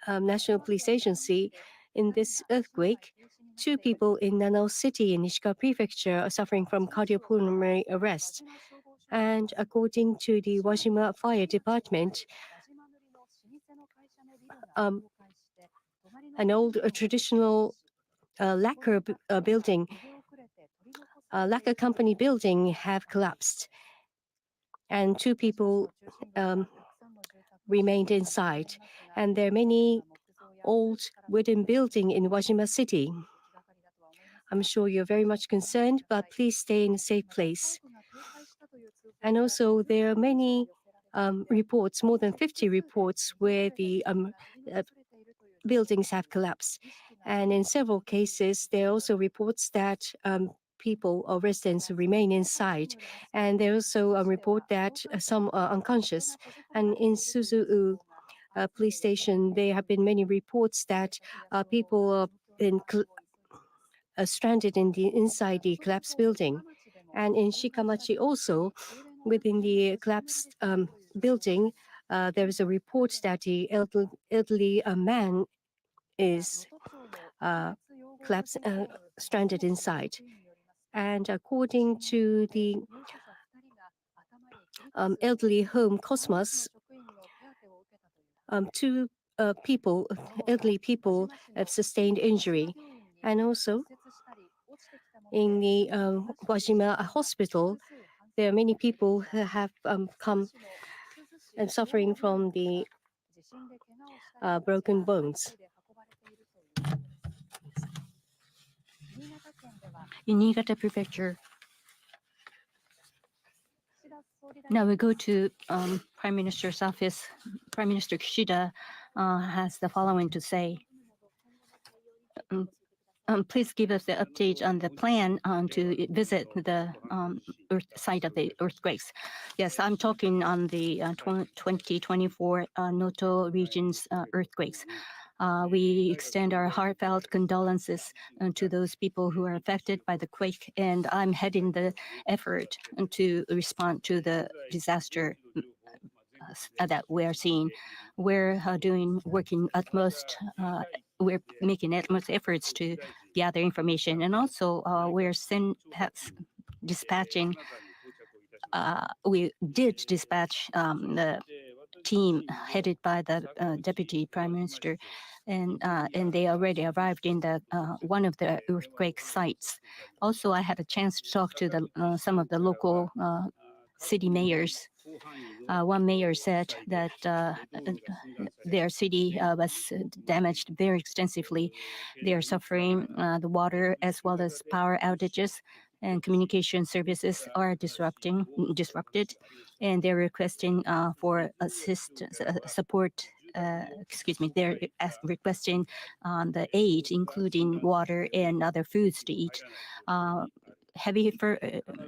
National Police Agency, in this earthquake, 2 people in Nanao City in Ishikawa Prefecture are suffering from cardiopulmonary arrest. And according to the Wajima Fire Department, an old traditional lacquer building, lacquer company building have collapsed, and 2 people remained inside. And there are many old wooden buildings in Wajima City. I'm sure you're very much concerned, but please stay in a safe place. And also, there are many reports, more than 50 reports, where the buildings have collapsed. And in several cases, there are also reports that people or residents remain inside. And there are also a report that some are unconscious. And in Suzu police station, there have been many reports that people are stranded inside the collapsed building. And in Shikamachi also, within the collapsed building, there is a report that the elderly man is collapsed, stranded inside. And according to the elderly home Cosmos, 2 elderly people have sustained injury. And also, in the Wajima Hospital, there are many people who have come and suffering from the broken bones. In Niigata Prefecture, Now we go to Prime Minister's office. Prime Minister Kishida has the following to say. Please give us the update on the plan to visit the site of the earthquakes. Yes, I'm talking on the 2024 Noto region's earthquakes. We extend our heartfelt condolences to those people who are affected by the quake, and I'm heading the effort to respond to the disaster that we are seeing. We're working utmost. We're making utmost efforts to gather information, and also we're dispatching. We did dispatch the team headed by the Deputy Prime Minister, and they already arrived in the one of the earthquake sites. Also, I had a chance to talk to some of the local city mayors. One mayor said that their city was damaged very extensively. They are suffering the water as well as power outages, and communication services are disrupted, and they're requesting for support. They're requesting the aid, including water and other foods to eat. Heavy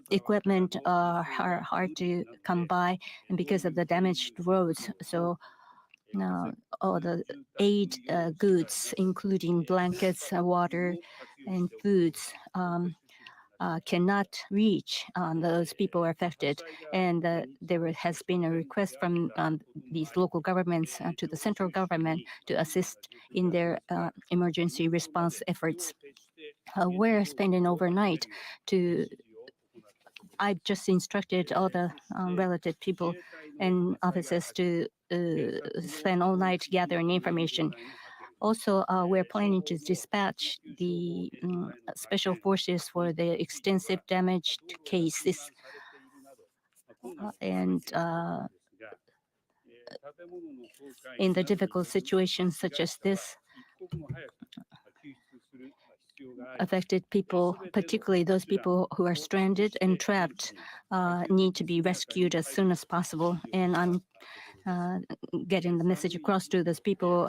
equipment are hard to come by, and because of the damaged roads, so now all the aid goods, including blankets, water, and foods, cannot reach those people affected. And there has been a request from these local governments to the central government to assist in their emergency response efforts. We're spending overnight I've just instructed all the related people and officers to spend all night gathering information. Also, we're planning to dispatch the special forces for the extensive damaged cases. And in the difficult situations such as this, affected people, particularly those people who are stranded and trapped, need to be rescued as soon as possible. And I'm getting the message across to those people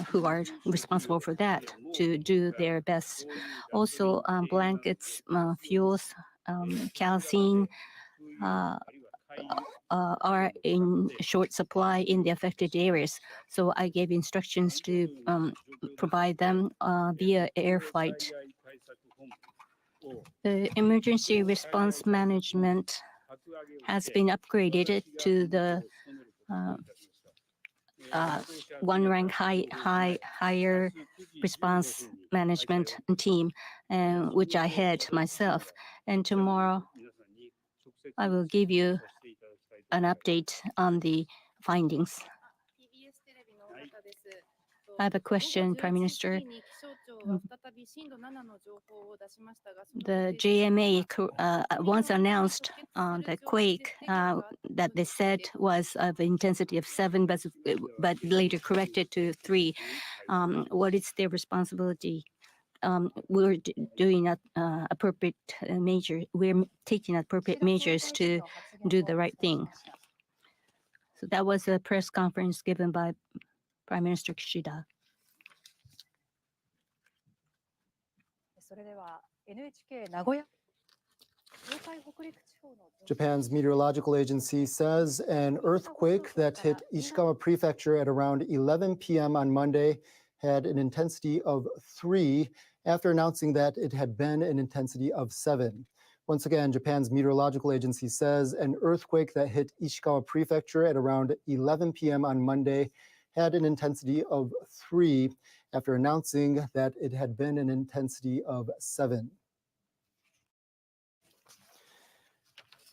who are responsible for that to do their best. Also, blankets, fuels, kerosene are in short supply in the affected areas. So I gave instructions to provide them via air flight. The emergency response management has been upgraded to the one rank higher response management team, which I head myself. And tomorrow, I will give you an update on the findings. I have a question, Prime Minister. The JMA once announced the quake that they said was of intensity of 7, but later corrected to 3. What is their responsibility? We're doing appropriate measures. We're taking appropriate measures to do the right thing. So that was a press conference given by Prime Minister Kishida. Japan's meteorological agency says an earthquake that hit Ishikawa Prefecture at around 11 p.m. on Monday had an intensity of 3 after announcing that it had been an intensity of 7. Once again, Japan's meteorological agency says an earthquake that hit Ishikawa Prefecture at around 11 p.m. on Monday had an intensity of 3 after announcing that it had been an intensity of 7.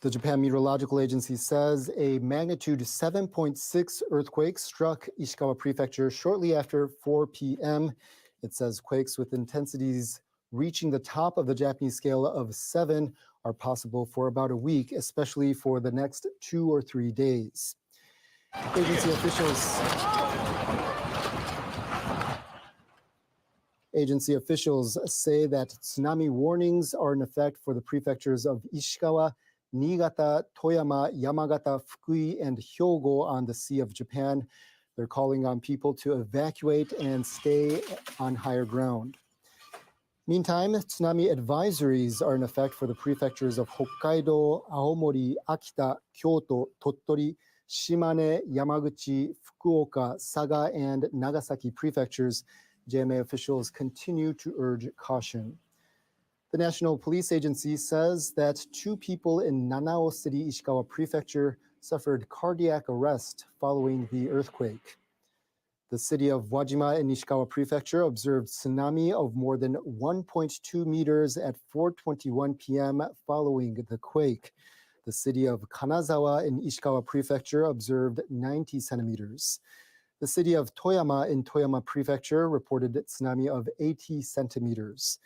The Japan Meteorological Agency says a magnitude 7.6 earthquake struck Ishikawa Prefecture shortly after 4 p.m. It says quakes with intensities reaching the top of the Japanese scale of 7 are possible for about a week, especially for the next 2 or 3 days. Agency officials say that tsunami warnings are in effect for the prefectures of Ishikawa, Niigata, Toyama, Yamagata, Fukui, and Hyogo on the Sea of Japan. They're calling on people to evacuate and stay on higher ground. Meantime, tsunami advisories are in effect for the prefectures of Hokkaido, Aomori, Akita, Kyoto, Tottori, Shimane, Yamaguchi, Fukuoka, Saga, and Nagasaki prefectures. JMA officials continue to urge caution. The National Police Agency says that 2 people in Nanao City, Ishikawa Prefecture, suffered cardiac arrest following the earthquake. The city of Wajima in Ishikawa Prefecture observed tsunami of more than 1.2 meters at 4:21 p.m. following the quake. The city of Kanazawa in Ishikawa Prefecture observed 90 centimeters. The city of Toyama in Toyama Prefecture reported tsunami of 80 centimeters.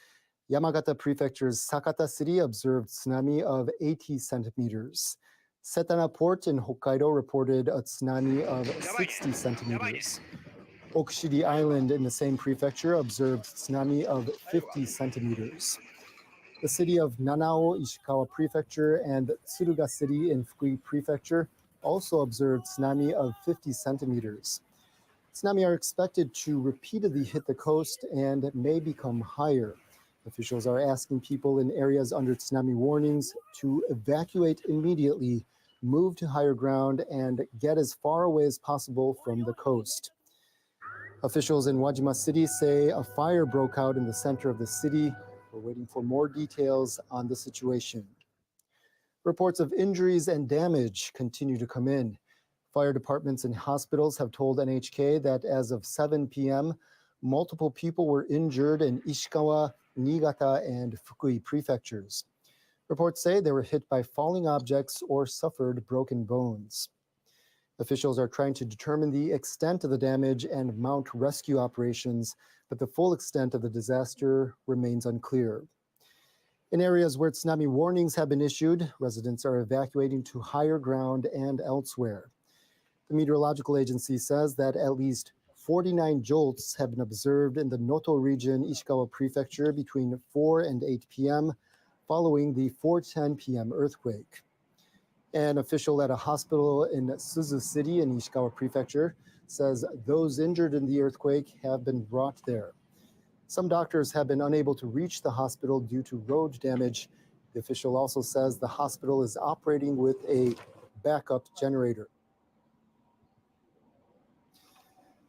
Yamagata Prefecture's Sakata City observed tsunami of 80 centimeters. Setana Port in Hokkaido reported a tsunami of 60 centimeters. Okushiri Island in the same prefecture observed tsunami of 50 centimeters. The city of Nanao, Ishikawa Prefecture, and Tsuruga City in Fukui Prefecture also observed tsunami of 50 centimeters. Tsunami are expected to repeatedly hit the coast and may become higher. Officials are asking people in areas under tsunami warnings to evacuate immediately, move to higher ground, and get as far away as possible from the coast. Officials in Wajima City say a fire broke out in the center of the city. We're waiting for more details on the situation. Reports of injuries and damage continue to come in. Fire departments and hospitals have told NHK that as of 7 p.m., multiple people were injured in Ishikawa, Niigata, and Fukui prefectures. Reports say they were hit by falling objects or suffered broken bones. Officials are trying to determine the extent of the damage and mount rescue operations, but the full extent of the disaster remains unclear. In areas where tsunami warnings have been issued, residents are evacuating to higher ground and elsewhere. The meteorological agency says that at least 49 jolts have been observed in the Noto region, Ishikawa Prefecture, between 4 and 8 p.m., following the 4:10 p.m. earthquake. An official at a hospital in Suzu City in Ishikawa Prefecture says those injured in the earthquake have been brought there. Some doctors have been unable to reach the hospital due to road damage. The official also says the hospital is operating with a backup generator.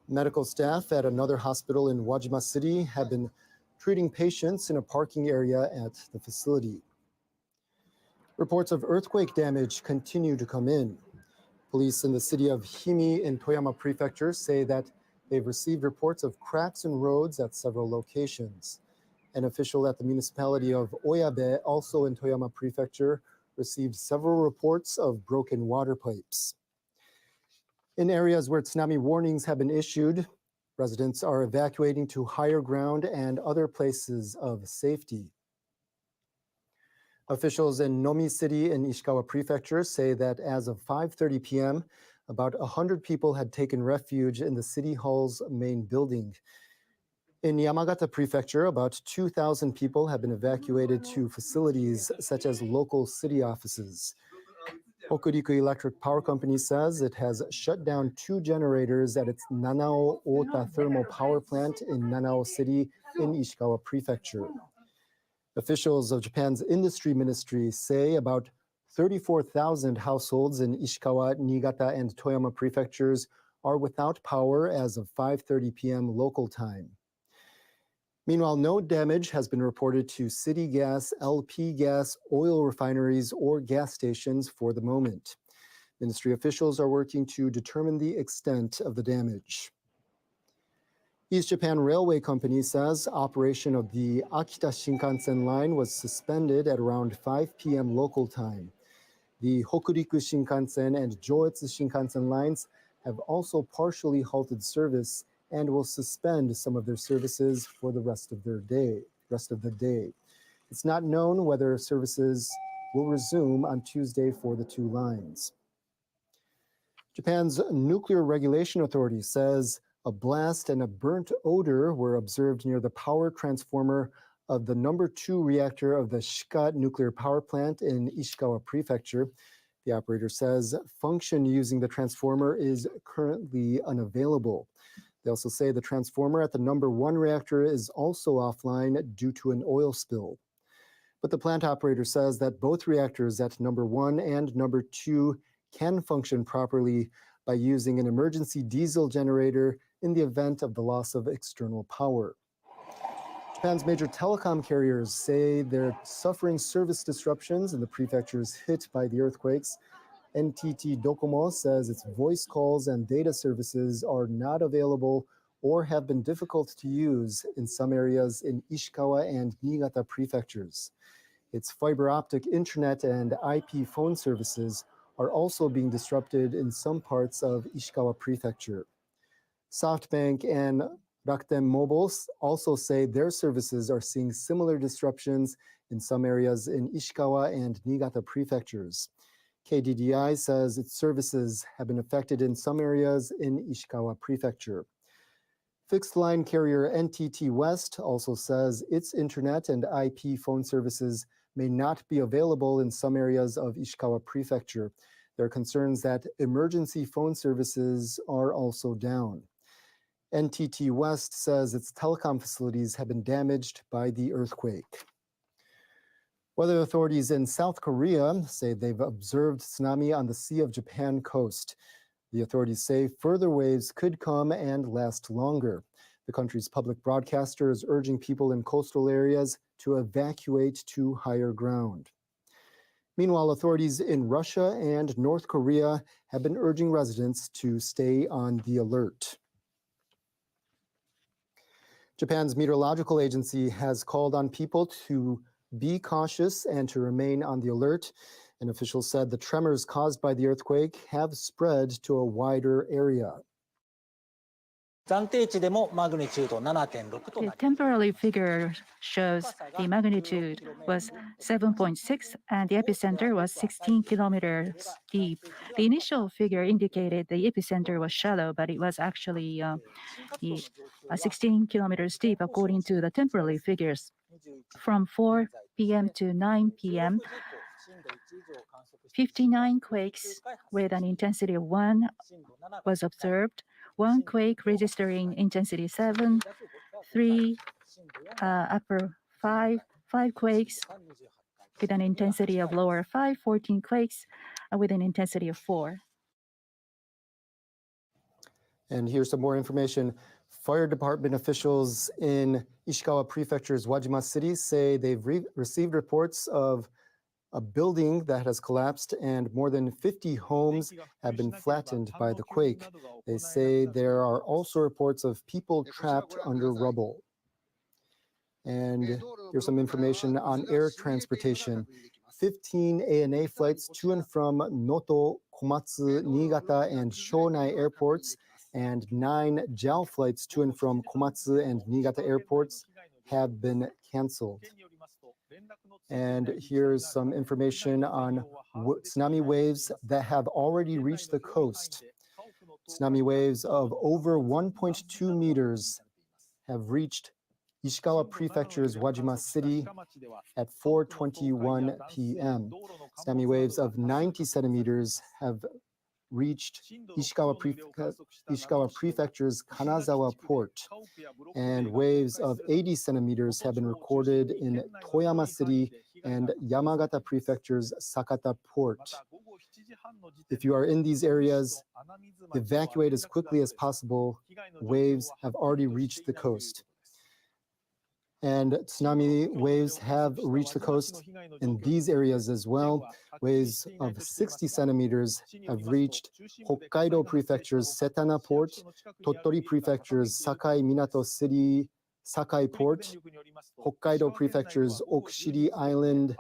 Medical staff at another hospital in Wajima City have been treating patients in a parking area at the facility. Reports of earthquake damage continue to come in. Police in the city of Himi in Toyama Prefecture say that they've received reports of cracks in roads at several locations. An official at the municipality of Oyabe, also in Toyama Prefecture, received several reports of broken water pipes. In areas where tsunami warnings have been issued, residents are evacuating to higher ground and other places of safety. Officials in Nomi City in Ishikawa Prefecture say that as of 5:30 p.m., about 100 people had taken refuge in the city hall's main building. In Yamagata Prefecture, about 2,000 people have been evacuated to facilities such as local city offices. Hokuriku Electric Power Company says it has shut down 2 generators at its Nanao Ota Thermal Power Plant in Nanao City in Ishikawa Prefecture. Officials of Japan's industry ministry say about 34,000 households in Ishikawa, Niigata, and Toyama prefectures are without power as of 5:30 p.m. local time. Meanwhile, no damage has been reported to city gas, LP gas, oil refineries, or gas stations for the moment. Ministry officials are working to determine the extent of the damage. East Japan Railway Company says operation of the Akita Shinkansen line was suspended at around 5 p.m. local time. The Hokuriku Shinkansen and Joetsu Shinkansen lines have also partially halted service and will suspend some of their services for the rest of the day. It's not known whether services will resume on Tuesday for the 2 lines. Japan's Nuclear Regulation Authority says a blast and a burnt odor were observed near the power transformer of the number 2 reactor of the Shika nuclear power plant in Ishikawa Prefecture. The operator says function using the transformer is currently unavailable. They also say the transformer at the number 1 reactor is also offline due to an oil spill. But the plant operator says that both reactors at number 1 and number 2 can function properly by using an emergency diesel generator in the event of the loss of external power. Japan's major telecom carriers say they're suffering service disruptions in the prefectures hit by the earthquakes. NTT Docomo says its voice calls and data services are not available or have been difficult to use in some areas in Ishikawa and Niigata prefectures. Its fiber optic internet and IP phone services are also being disrupted in some parts of Ishikawa Prefecture. SoftBank and Rakuten Mobile also say their services are seeing similar disruptions in some areas in Ishikawa and Niigata prefectures. KDDI says its services have been affected in some areas in Ishikawa Prefecture. Fixed line carrier NTT West also says its internet and IP phone services may not be available in some areas of Ishikawa Prefecture. There are concerns that emergency phone services are also down. NTT West says its telecom facilities have been damaged by the earthquake. Weather authorities in South Korea say they've observed tsunami on the Sea of Japan coast. The authorities say further waves could come and last longer. The country's public broadcaster is urging people in coastal areas to evacuate to higher ground. Meanwhile, authorities in Russia and North Korea have been urging residents to stay on the alert. Japan's meteorological agency has called on people to be cautious and to remain on the alert. An official said the tremors caused by the earthquake have spread to a wider area. The temporary figure shows the magnitude was 7.6 and the epicenter was 16 kilometers deep. The initial figure indicated the epicenter was shallow, but it was actually 16 kilometers deep according to the temporary figures. From 4 p.m. to 9 p.m., 59 quakes with an intensity of 1 was observed. 1 quake registering intensity 7, 3 upper 5 quakes with an intensity of lower 5, 14 quakes with an intensity of 4. And here's some more information. Fire department officials in Ishikawa Prefecture's Wajima City say they've received reports of a building that has collapsed and more than 50 homes have been flattened by the quake. They say there are also reports of people trapped under rubble. And here's some information on air transportation. 15 ANA flights to and from Noto, Komatsu, Niigata, and Shonai airports, and 9 JAL flights to and from Komatsu and Niigata airports have been canceled. And here's some information on tsunami waves that have already reached the coast. Tsunami waves of over 1.2 meters have reached Ishikawa Prefecture's Wajima City at 4:21 p.m. Tsunami waves of 90 centimeters have reached Ishikawa Prefecture's Kanazawa port, and waves of 80 centimeters have been recorded in Toyama City and Yamagata Prefecture's Sakata port. If you are in these areas, evacuate as quickly as possible. Waves have already reached the coast. And tsunami waves have reached the coast in these areas as well. Waves of 60 centimeters have reached Hokkaido Prefecture's Setana Port, Tottori Prefecture's Sakai Minato City Sakai Port, Hokkaido Prefecture's Okushiri Island,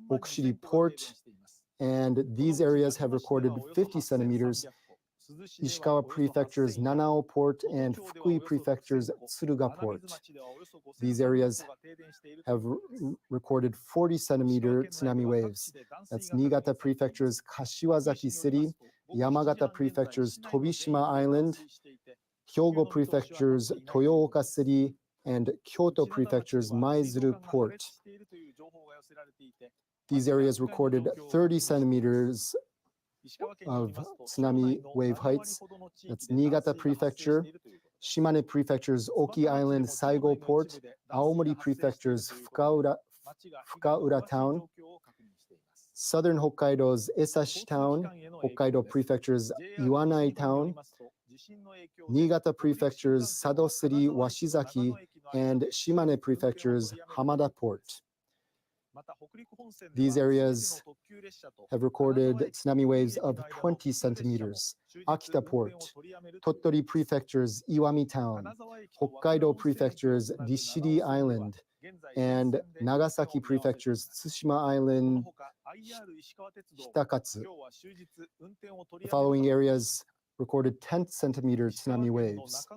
Okushiri Port, and these areas have recorded 50 centimeters. Ishikawa Prefecture's Nanao Port and Fukui Prefecture's Tsuruga Port. These areas have recorded 40 centimeter tsunami waves. That's Niigata Prefecture's Kashiwazaki City, Yamagata Prefecture's Tobishima Island, Hyogo Prefecture's Toyooka City, and Kyoto Prefecture's Maizuru port. These areas recorded 30 centimeters of tsunami wave heights. That's Niigata Prefecture, Shimane Prefecture's Oki Island Saigo Port, Aomori Prefecture's Fukaura Town, Southern Hokkaido's Esashi Town, Hokkaido Prefecture's Iwanai Town, Niigata Prefecture's Sado City Washizaki, and Shimane Prefecture's Hamada Port. These areas have recorded tsunami waves of 20 centimeters. Akita Port, Tottori Prefecture's Iwami Town, Hokkaido Prefecture's Rishiri Island, and Nagasaki Prefecture's Tsushima Island, Hitakatsu. The following areas recorded 10-centimeter tsunami waves.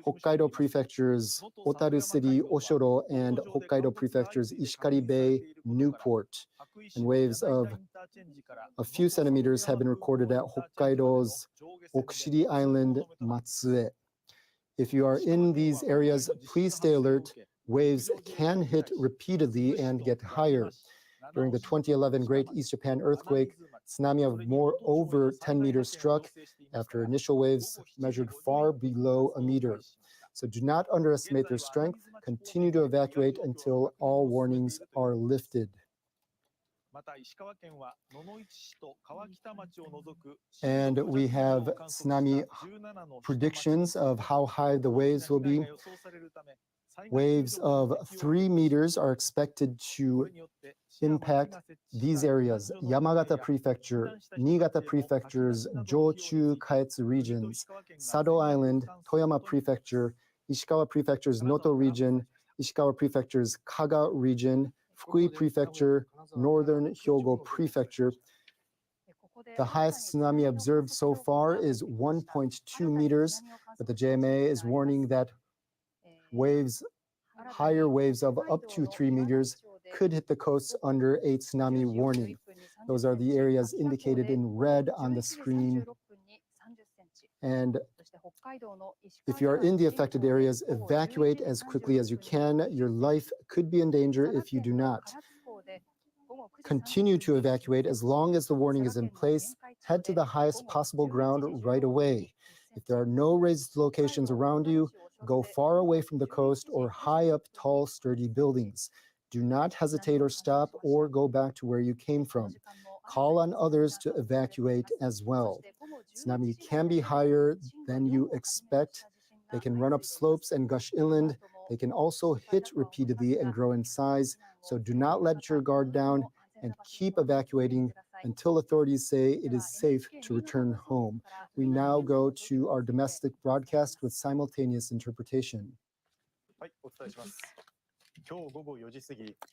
Hokkaido Prefecture's Otaru City, Oshoro, and Hokkaido Prefecture's Ishikari Bay, Newport. And waves of a few centimeters have been recorded at Hokkaido's Okushiri Island, Matsue. If you are in these areas, please stay alert. Waves can hit repeatedly and get higher. During the 2011 Great East Japan earthquake, tsunami of over 10 meters struck after initial waves measured far below a meter. So do not underestimate their strength. Continue to evacuate until all warnings are lifted. And we have tsunami predictions of how high the waves will be. Waves of 3 meters are expected to impact these areas: Yamagata Prefecture, Niigata Prefecture's Jochu Kaetsu regions, Sado Island, Toyama Prefecture, Ishikawa Prefecture's Noto region, Ishikawa Prefecture's Kaga region, Fukui Prefecture, Northern Hyogo Prefecture. The highest tsunami observed so far is 1.2 meters, but the JMA is warning that higher waves of up to 3 meters could hit the coasts under a tsunami warning. Those are the areas indicated in red on the screen. And if you are in the affected areas, evacuate as quickly as you can. Your life could be in danger if you do not. Continue to evacuate as long as the warning is in place. Head to the highest possible ground right away. If there are no raised locations around you, go far away from the coast or high up tall, sturdy buildings. Do not hesitate or stop or go back to where you came from. Call on others to evacuate as well. Tsunami can be higher than you expect. They can run up slopes and gush inland. They can also hit repeatedly and grow in size. So do not let your guard down and keep evacuating until authorities say it is safe to return home. We now go to our domestic broadcast with simultaneous interpretation.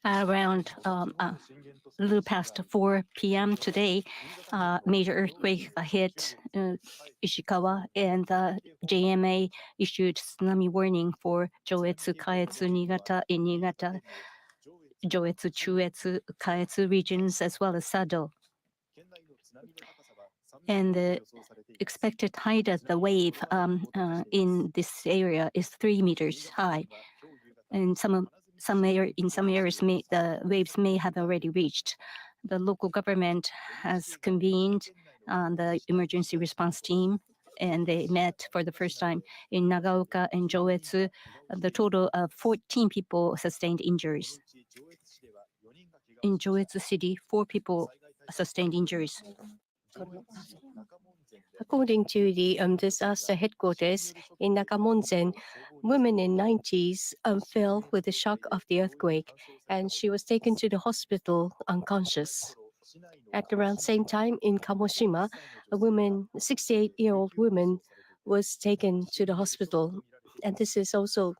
Around a little past 4 p.m. today, major earthquake hit Ishikawa, and the JMA issued tsunami warning for Joetsu, Kaetsu, Niigata, in Niigata, Joetsu, Chuetsu, Kaetsu regions, as well as Sado. And the expected height of the wave in this area is 3 meters high. And in some areas, the waves may have already reached. The local government has convened the emergency response team, and they met for the first time in Nagaoka and Joetsu. The total of 14 people sustained injuries. In Joetsu City, 4 people sustained injuries. According to the disaster headquarters in Nakamonzen, woman in 90s fell with the shock of the earthquake, and she was taken to the hospital unconscious. At around same time in Kamoshima, a 68-year-old woman, was taken to the hospital, and this is also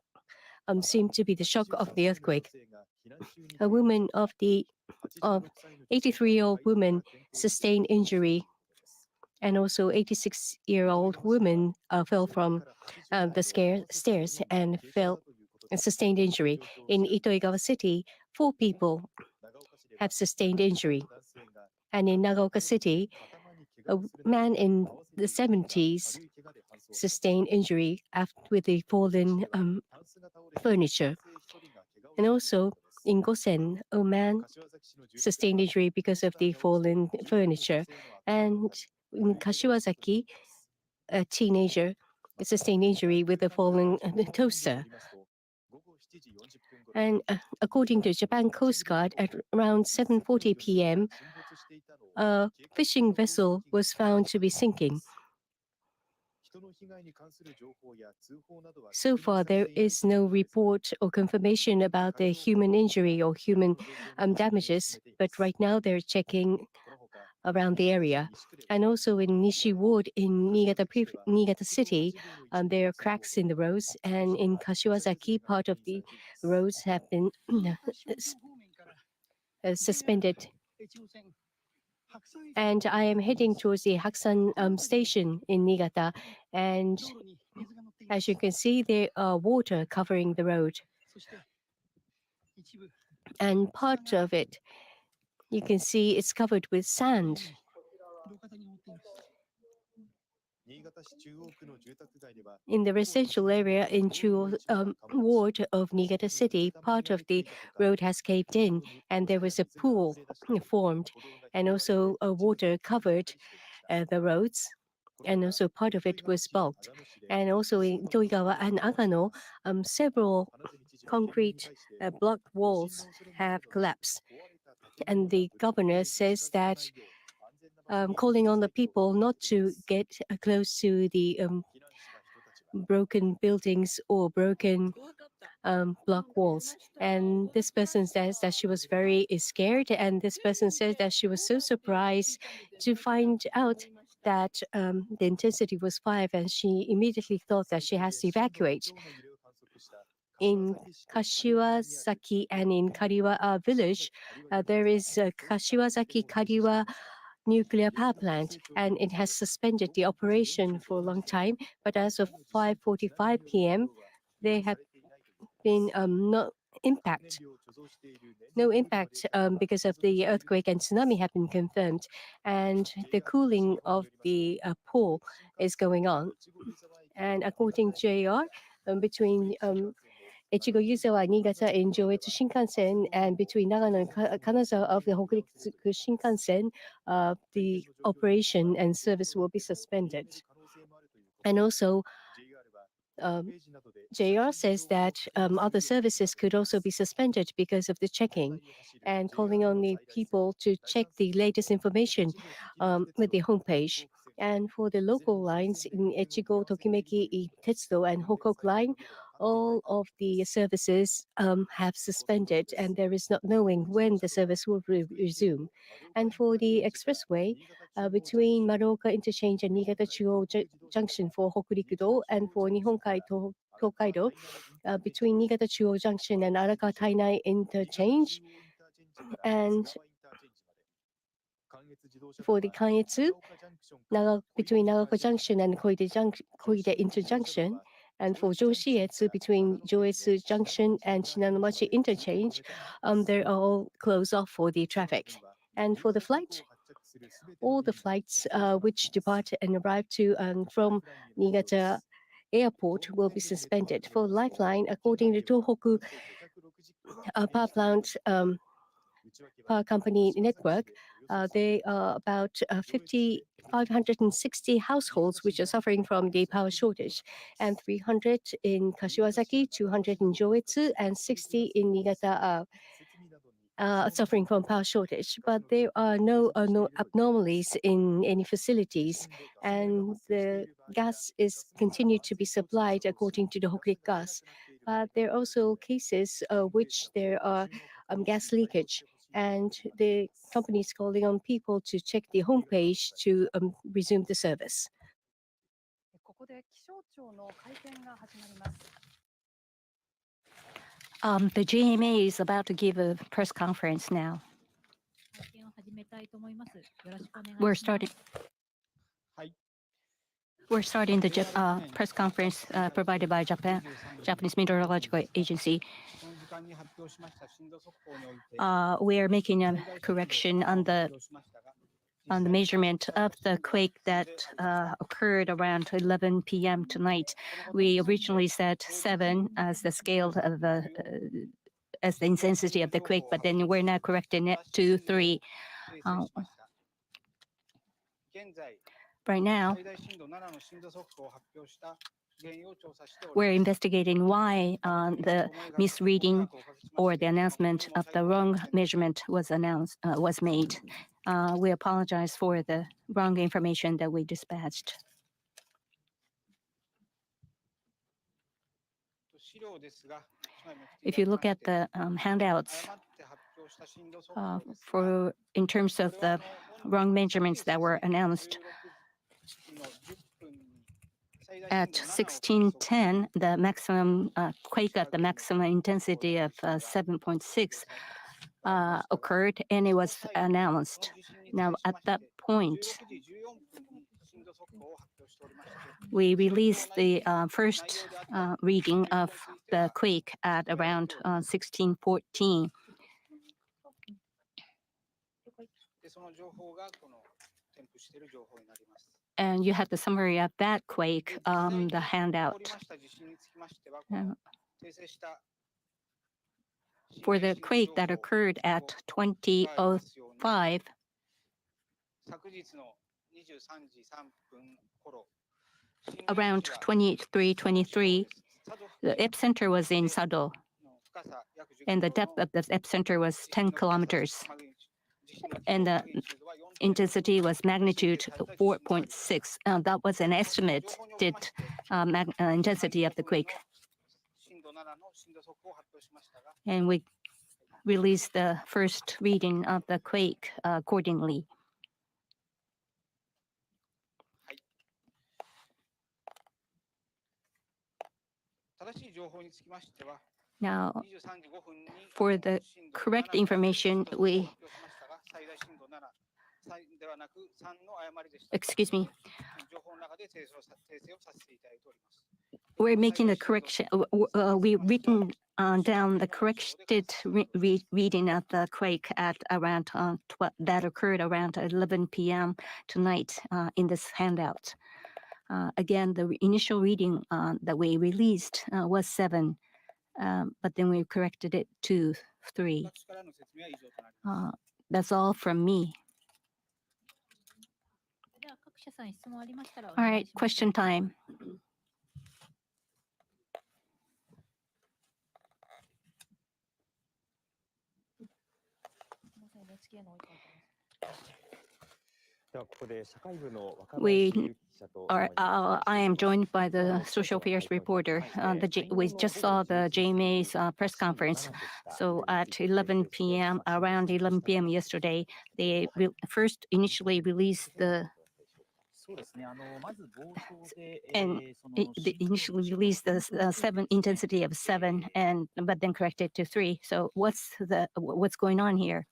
seemed to be the shock of the earthquake. A woman of 83-year-old woman sustained injury, and also 86-year-old woman fell from the stairs and sustained injury. In Itoigawa City, 4 people have sustained injury. And in Nagaoka City, a man in the 70s sustained injury with the fallen furniture. And also in Gosen, a man sustained injury because of the fallen furniture. And in Kashiwazaki, a teenager sustained injury with a fallen toaster. And according to Japan Coast Guard, at around 7:40 p.m., a fishing vessel was found to be sinking. So far, there is no report or confirmation about the human injury or human damages, but right now they're checking around the area. And also in Nishi Ward in Niigata City, there are cracks in the roads, and in Kashiwazaki, part of the roads have been suspended. And I am heading towards the Hakusan station in Niigata, and as you can see, there are water covering the road. And part of it, you can see it's covered with sand. In the residential area in Chuo ward of Niigata City, part of the road has caved in, and there was a pool formed, and also water covered the roads, and also part of it was bulked. And also in Toigawa and Agano, several concrete block walls have collapsed. And the governor says that calling on the people not to get close to the broken buildings or broken block walls. And this person says that she was very scared, and this person says that she was so surprised to find out that the intensity was 5, and she immediately thought that she has to evacuate. In Kashiwazaki and in Kariwa village, there is a Kashiwazaki Kariwa nuclear power plant, and it has suspended the operation for a long time. But as of 5:45 p.m., there have been no impact because of the earthquake and tsunami have been confirmed, and the cooling of the pool is going on. And according to JR, between Echigo Yuzawa Niigata in Joetsu Shinkansen and between Nagano and Kanazawa of the Hokuriku Shinkansen, the operation and service will be suspended. And also, JR says that other services could also be suspended because of the checking, and calling on the people to check the latest information with the homepage. And for the local lines in Echigo, Tokimeki, Tetsudo, and Hokoku Line, all of the services have suspended, and there is not knowing when the service will resume. And for the expressway between Maruoka Interchange and Niigata Chuo Junction for Hokurikudo, and for Nihonkai Tokaido between Niigata Chuo Junction and Arakawa Tainai Interchange, and for the Kanetsu, between Nagaoka Junction and Koide Interjunction, and for Joshietsu between Joetsu Junction and Shinanomachi Interchange, they're all closed off for the traffic. And for the flight, all the flights which depart and arrive to and from Niigata Airport will be suspended. For Lifeline, according to Tohoku Power Plant Power Company Network, there are about 560 households which are suffering from the power shortage, and 300 in Kashiwazaki, 200 in Joetsu, and 60 in Niigata suffering from power shortage. But there are no abnormalities in any facilities, and the gas is continued to be supplied according to the Hokuriku gas. But there are also cases which there are gas leakage, and the company is calling on people to check the homepage to resume the service. The GMA is about to give a press conference now. We're starting the press conference provided by Japanese Meteorological Agency. We are making a correction on the on the measurement of the quake that occurred around 11 p.m. tonight. We originally said 7 as the scale of as the intensity of the quake, but then we're now correcting it to 3. Right now, we're investigating why the misreading or the announcement of the wrong measurement was made. We apologize for the wrong information that we dispatched. If you look at the handouts, in terms of the wrong measurements that were announced, at 16:10, the maximum quake at the maximum intensity of 7.6 occurred, and it was announced. Now, at that point, we released the first reading of the quake at around 16:14. And you have the summary of that quake, the handout. For the quake that occurred at 20:05, around 23:23, the epicenter was in Sado, and the depth of the epicenter was 10 kilometers, and the intensity was magnitude 4.6. That was an estimated intensity of the quake. And we released the first reading of the quake accordingly. Now, for the correct information, we're making a correction. We've written down the corrected reading of the quake at around that occurred around 11 p.m. tonight in this handout. Again, the initial reading that we released was 7, but then we corrected it to 3. That's all from me. All right, question time. I am joined by the social affairs reporter. We just saw the JMA's press conference. So at 11 p.m., around 11 p.m. yesterday, they first initially released the initially released the 7 intensity of 7, but then corrected to 3. So what's going on here?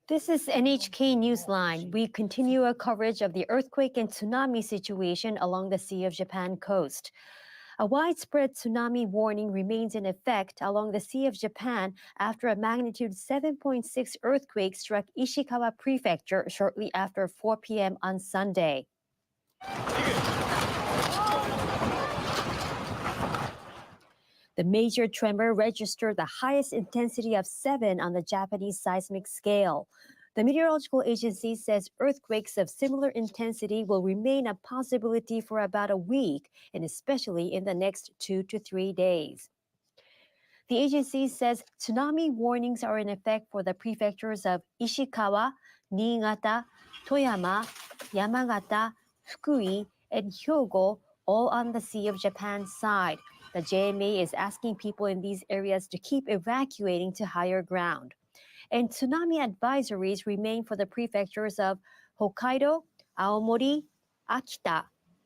This is NHK Newsline. We continue our coverage of the earthquake and tsunami situation along the Sea of Japan coast. A widespread tsunami warning remains in effect along the Sea of Japan after a magnitude 7.6 earthquake struck Ishikawa Prefecture shortly after 4 p.m. on Sunday. The major tremor registered the highest intensity of 7 on the Japanese seismic scale. The meteorological agency says earthquakes of similar intensity will remain a possibility for about a week, and especially in the next 2 to 3 days. The agency says tsunami warnings are in effect for the prefectures of Ishikawa, Niigata, Toyama, Yamagata, Fukui, and Hyogo, all on the Sea of Japan side. The JMA is asking people in these areas to keep evacuating to higher ground. And tsunami advisories remain for the prefectures of Hokkaido, Aomori, Akita,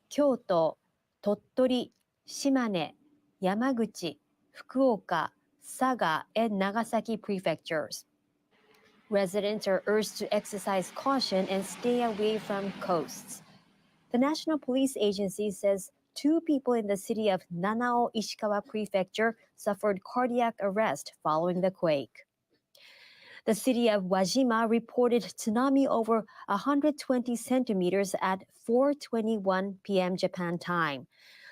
Kyoto, Tottori, Shimane, Yamaguchi, Fukuoka, Saga, and Nagasaki prefectures. Residents are urged to exercise caution and stay away from coasts. The National Police Agency says 2 people in the city of Nanao, Ishikawa Prefecture suffered cardiac arrest following the quake. The city of Wajima reported tsunami over 120 centimeters at 4:21 p.m. Japan time.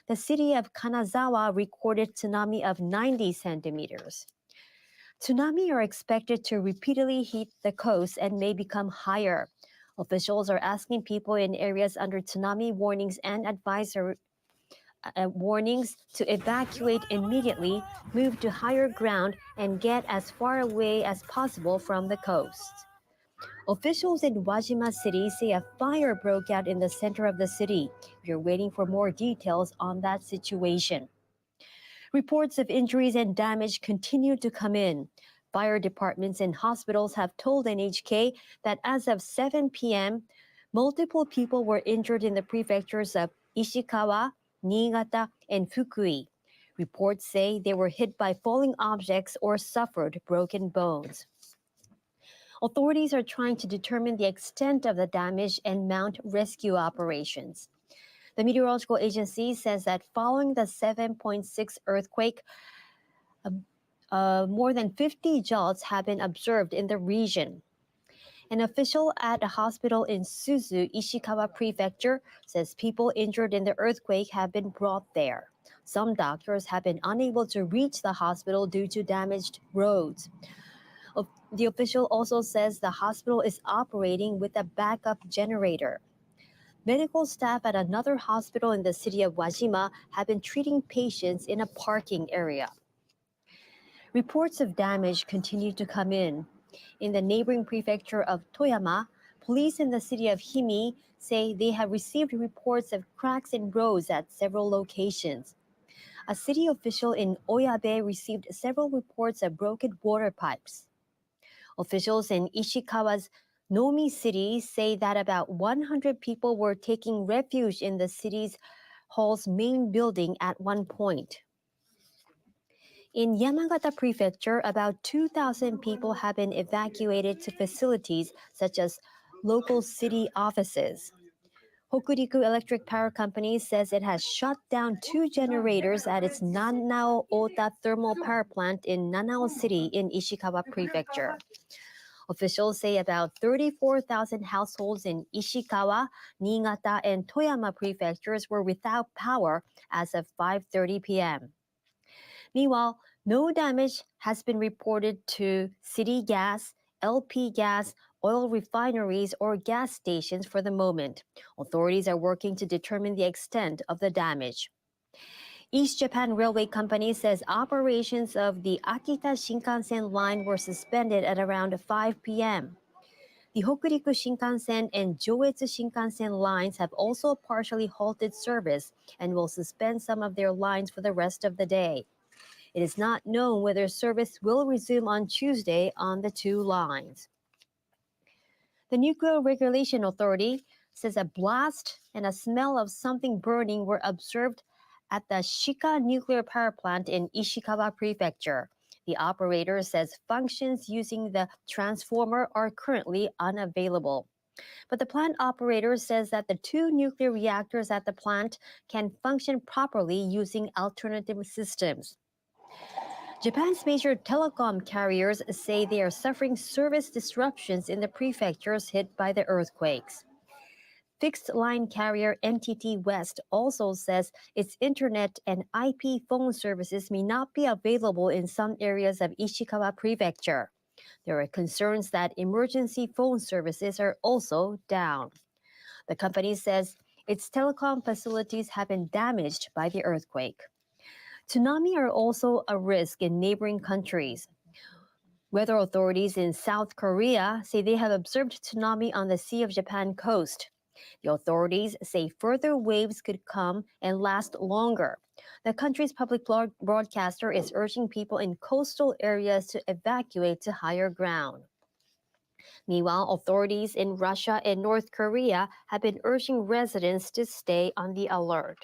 The city of Kanazawa recorded tsunami of 90 centimeters. Tsunami are expected to repeatedly hit the coast and may become higher. Officials are asking people in areas under tsunami warnings and advisory warnings to evacuate immediately, move to higher ground, and get as far away as possible from the coast. Officials in Wajima City say a fire broke out in the center of the city. We are waiting for more details on that situation. Reports of injuries and damage continue to come in. Fire departments and hospitals have told NHK that as of 7 p.m., multiple people were injured in the prefectures of Ishikawa, Niigata, and Fukui. Reports say they were hit by falling objects or suffered broken bones. Authorities are trying to determine the extent of the damage and mount rescue operations. The meteorological agency says that following the 7.6 earthquake, more than 50 jolts have been observed in the region. An official at a hospital in Suzu, Ishikawa Prefecture, says people injured in the earthquake have been brought there. Some doctors have been unable to reach the hospital due to damaged roads. The official also says the hospital is operating with a backup generator. Medical staff at another hospital in the city of Wajima have been treating patients in a parking area. Reports of damage continue to come in. In the neighboring prefecture of Toyama, police in the city of Himi say they have received reports of cracks in roads at several locations. A city official in Oyabe received several reports of broken water pipes. Officials in Ishikawa's Nomi City say that about 100 people were taking refuge in the city's hall's main building at one point. In Yamagata Prefecture, about 2,000 people have been evacuated to facilities such as local city offices. Hokuriku Electric Power Company says it has shut down 2 generators at its Nanao Ota Thermal Power Plant in Nanao City in Ishikawa Prefecture. Officials say about 34,000 households in Ishikawa, Niigata, and Toyama prefectures were without power as of 5:30 p.m. Meanwhile, no damage has been reported to city gas, LP gas, oil refineries, or gas stations for the moment. Authorities are working to determine the extent of the damage. East Japan Railway Company says operations of the Akita Shinkansen line were suspended at around 5 p.m. The Hokuriku Shinkansen and Joetsu Shinkansen lines have also partially halted service and will suspend some of their lines for the rest of the day. It is not known whether service will resume on Tuesday on the 2 lines. The Nuclear Regulation Authority says a blast and a smell of something burning were observed at the Shika nuclear power plant in Ishikawa Prefecture. The operator says functions using the transformer are currently unavailable. But the plant operator says that the 2 nuclear reactors at the plant can function properly using alternative systems. Japan's major telecom carriers say they are suffering service disruptions in the prefectures hit by the earthquakes. Fixed line carrier NTT West also says its internet and IP phone services may not be available in some areas of Ishikawa Prefecture. There are concerns that emergency phone services are also down. The company says its telecom facilities have been damaged by the earthquake. Tsunami are also a risk in neighboring countries. Weather authorities in South Korea say they have observed tsunami on the Sea of Japan coast. The authorities say further waves could come and last longer. The country's public broadcaster is urging people in coastal areas to evacuate to higher ground. Meanwhile, authorities in Russia and North Korea have been urging residents to stay on the alert.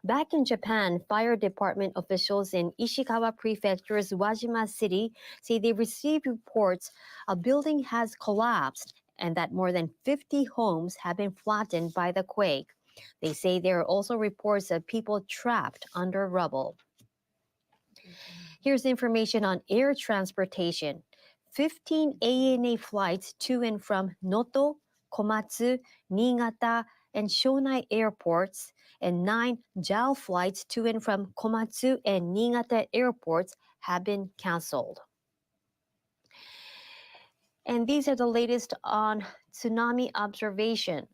Back in Japan, fire department officials in Ishikawa Prefecture's Wajima City say they received reports a building has collapsed and that more than 50 homes have been flattened by the quake. They say there are also reports of people trapped under rubble. Here's information on air transportation. 15 ANA flights to and from Noto, Komatsu, Niigata, and Shonai airports, and 9 JAL flights to and from Komatsu and Niigata airports have been canceled. And these are the latest on tsunami observation.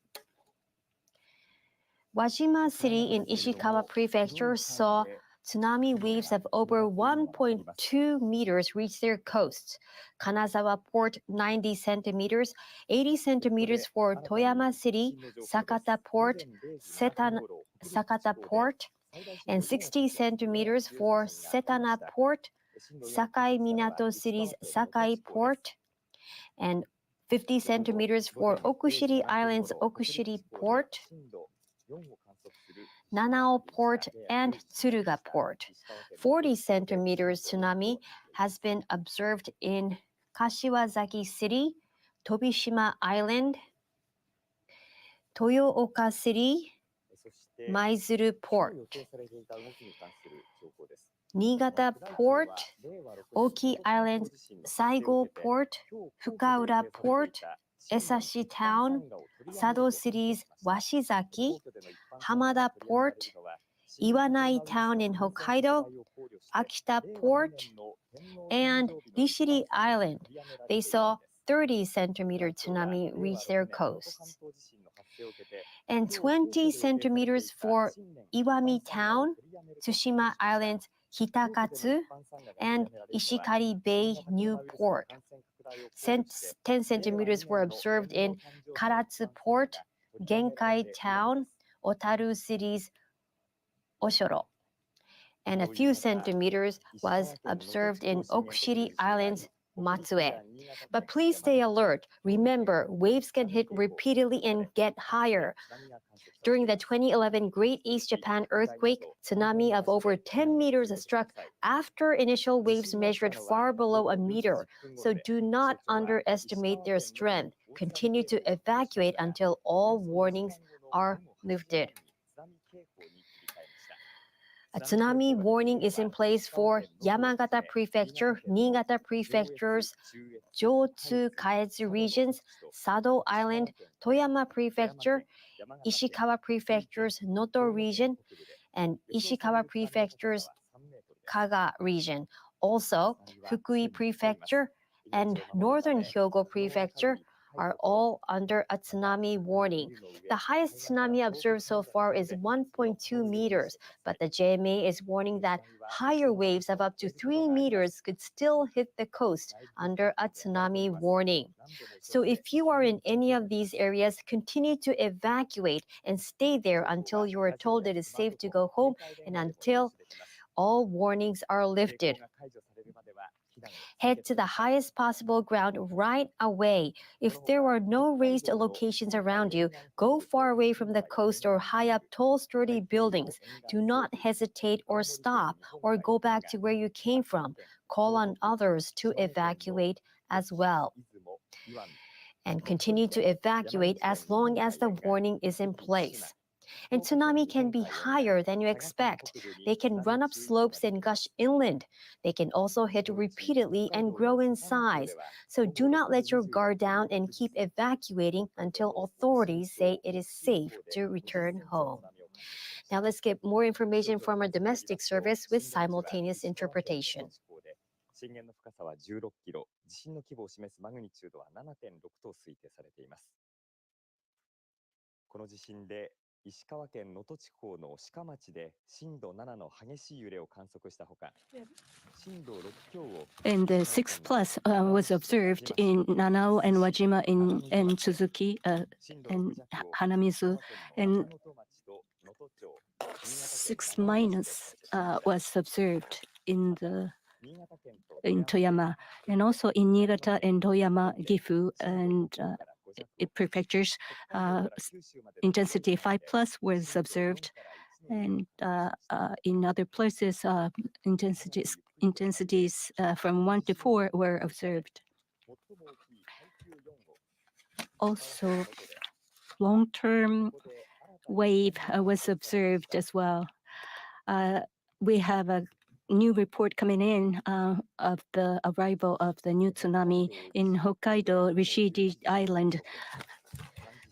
Wajima City in Ishikawa Prefecture saw tsunami waves of over 1.2 meters reach their coasts. Kanazawa Port 90 centimeters, 80 centimeters for Toyama City, Sakata Port, Sakata Port, and 60 centimeters for Setana Port, Sakai Minato City's Sakai Port, and 50 centimeters for Okushiri Island's Okushiri Port, Nanao Port, and Tsuruga Port. 40 centimeters tsunami has been observed in Kashiwazaki City, Tobishima Island, Toyooka City, Maizuru Port, Niigata Port, Oki Island, Saigo Port, Fukaura Port, Esashi Town, Sado City's Washizaki, Hamada Port, Iwanai Town in Hokkaido, Akita Port, and Nishiri Island. They saw 30 centimeter tsunami reach their coasts, and 20 centimeters for Iwami Town, Tsushima Island's Hitakatsu, and Ishikari Bay New Port. 10 centimeters were observed in Karatsu Port, Genkai Town, Otaru City's Oshoro, and a few centimeters was observed in Okushiri Island's Matsue. But please stay alert. Remember, waves can hit repeatedly and get higher. During the 2011 Great East Japan earthquake, tsunami of over 10 meters struck after initial waves measured far below a meter. So do not underestimate their strength. Continue to evacuate until all warnings are lifted. A tsunami warning is in place for Yamagata Prefecture, Niigata Prefecture's Jotsu Kaetsu regions, Sado Island, Toyama Prefecture, Ishikawa Prefecture's Noto region, and Ishikawa Prefecture's Kaga region. Also, Fukui Prefecture and Northern Hyogo Prefecture are all under a tsunami warning. The highest tsunami observed so far is 1.2 meters, but the JMA is warning that higher waves of up to 3 meters could still hit the coast under a tsunami warning. So if you are in any of these areas, continue to evacuate and stay there until you are told it is safe to go home and until all warnings are lifted. Head to the highest possible ground right away. If there are no raised locations around you, go far away from the coast or high up tall, sturdy buildings. Do not hesitate or stop or go back to where you came from. Call on others to evacuate as well. And continue to evacuate as long as the warning is in place. And tsunami can be higher than you expect. They can run up slopes and gush inland. They can also hit repeatedly and grow in size. So do not let your guard down and keep evacuating until authorities say it is safe to return home. Now let's get more information from our domestic service with simultaneous interpretation. 震源の深さは16キロ、地震の規模を示すマグニチュードは 7.6 と推定されています。この地震で石川県能登地方の志賀町で震度7の激しい揺れを観測したほか、震度6強を And the 6 plus was observed in Nanao and Wajima and Suzuki and Hanamizu, and 6 minus was observed in Toyama, and also in Niigata and Toyama, Gifu, and prefectures. Intensity 5 plus was observed, and in other places, intensities from 1 to 4 were observed. Also, long-term wave was observed as well. We have a new report coming in of the arrival of the new tsunami in Hokkaido, Rishidi Island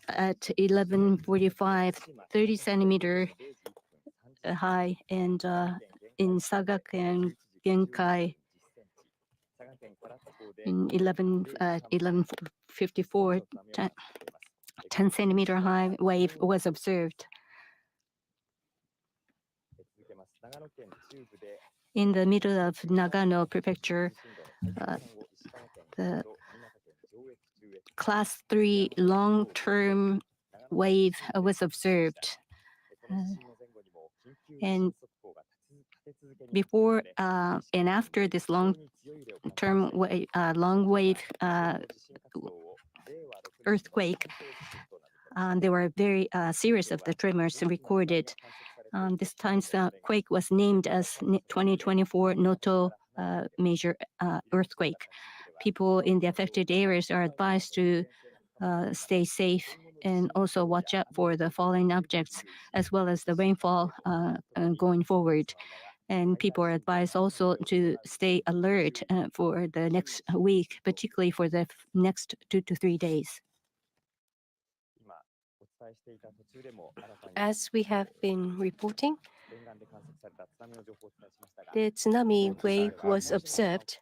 at 11:45, 30 centimeter high, and in Sagaken Genkai in 11:54, 10 centimeter high wave was observed. In the middle of Nagano Prefecture, the class 3 long-term wave was observed. And before and after this long-term long wave earthquake, there were very series of the tremors recorded. This time's quake was named as 2024 Noto major earthquake. People in the affected areas are advised to stay safe and also watch out for the falling objects as well as the rainfall going forward. And people are advised also to stay alert for the next week, particularly for the next 2 to 3 days. As we have been reporting, the tsunami wave was observed,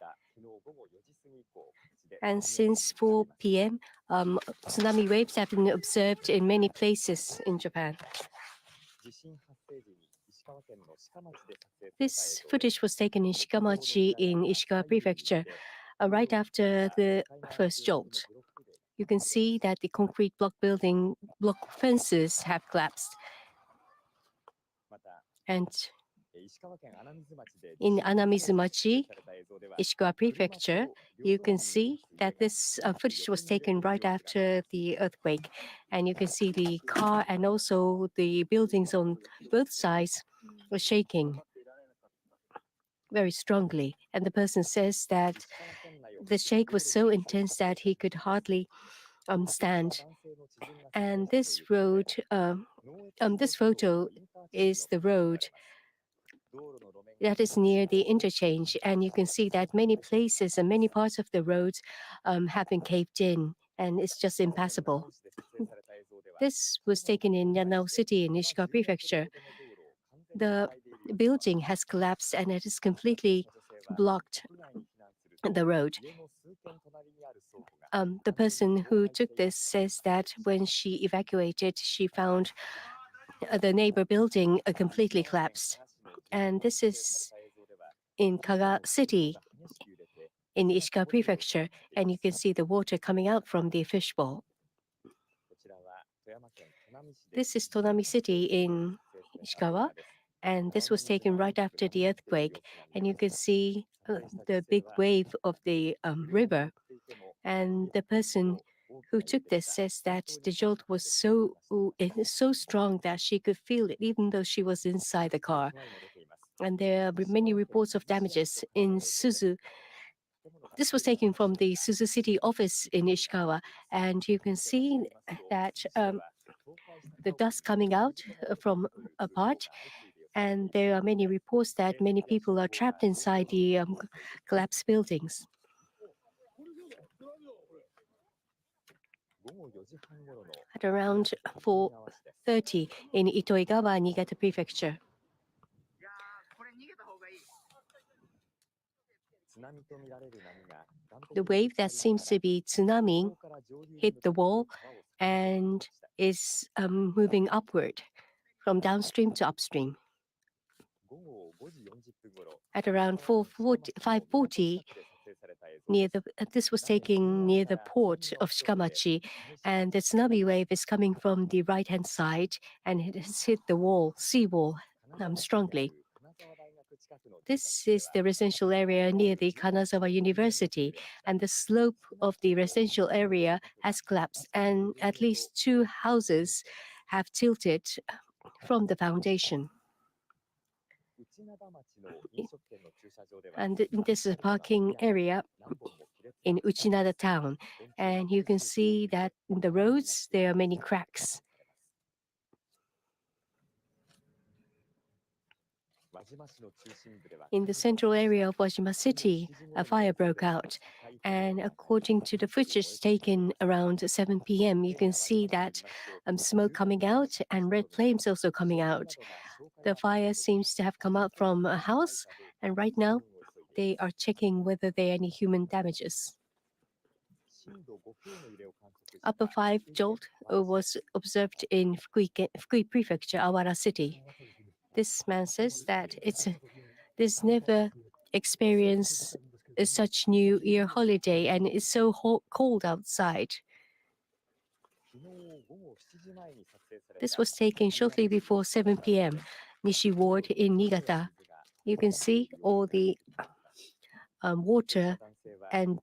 and since 4 p.m., tsunami waves have been observed in many places in Japan. This footage was taken in Shikamachi in Ishikawa Prefecture right after the first jolt. You can see that the concrete block fences have collapsed. And in Anamizumachi, Ishikawa Prefecture, you can see that this footage was taken right after the earthquake. And you can see the car and also the buildings on both sides were shaking very strongly. And the person says that the shake was so intense that he could hardly stand. And this road, this photo is the road that is near the interchange, and you can see that many places and many parts of the roads have been caved in, and it's just impassable. This was taken in Yanao City in Ishikawa Prefecture. The building has collapsed and it has completely blocked the road. The person who took this says that when she evacuated, she found the neighbor building completely collapsed. And this is in Kaga City in Ishikawa Prefecture, and you can see the water coming out from the fishbowl. This is Tonami City in Ishikawa, and this was taken right after the earthquake. And you can see the big wave of the river. And the person who took this says that the jolt was so strong that she could feel it even though she was inside the car. And there are many reports of damages in Suzu. This was taken from the Suzu City office in Ishikawa, and you can see that the dust coming out from a part, and there are many reports that many people are trapped inside the collapsed buildings. At around 4:30 in Itoigawa, Niigata Prefecture. The wave that seems to be tsunami hit the wall and is moving upward from downstream to upstream. At around 5:40, this was taken near the port of Shikamachi, and the tsunami wave is coming from the right-hand side, and it has hit the seawall strongly. This is the residential area near the Kanazawa University, and the slope of the residential area has collapsed, and at least 2 houses have tilted from the foundation. And this is a parking area in Uchinada town, and you can see that in the roads there are many cracks. In the central area of Wajima City, a fire broke out. And according to the footage taken around 7 p.m., you can see that smoke coming out and red flames also coming out. The fire seems to have come out from a house, and right now they are checking whether there are any human damages. Upper 5 jolt was observed in Fukui Prefecture, Awara City. This man says that there's never experienced such New Year holiday, and it's so cold outside. This was taken shortly before 7 p.m. Nishi Ward in Niigata. You can see all the water and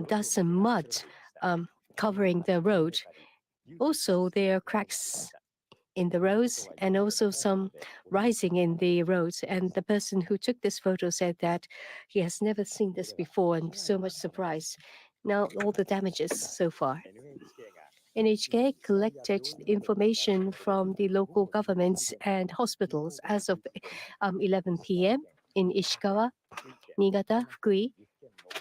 dust and mud covering the road. Also, there are cracks in the roads and also some rising in the roads. And the person who took this photo said that he has never seen this before and so much surprise. Now, all the damages so far. NHK collected information from the local governments and hospitals as of 11 p.m. in Ishikawa, Niigata, Fukui,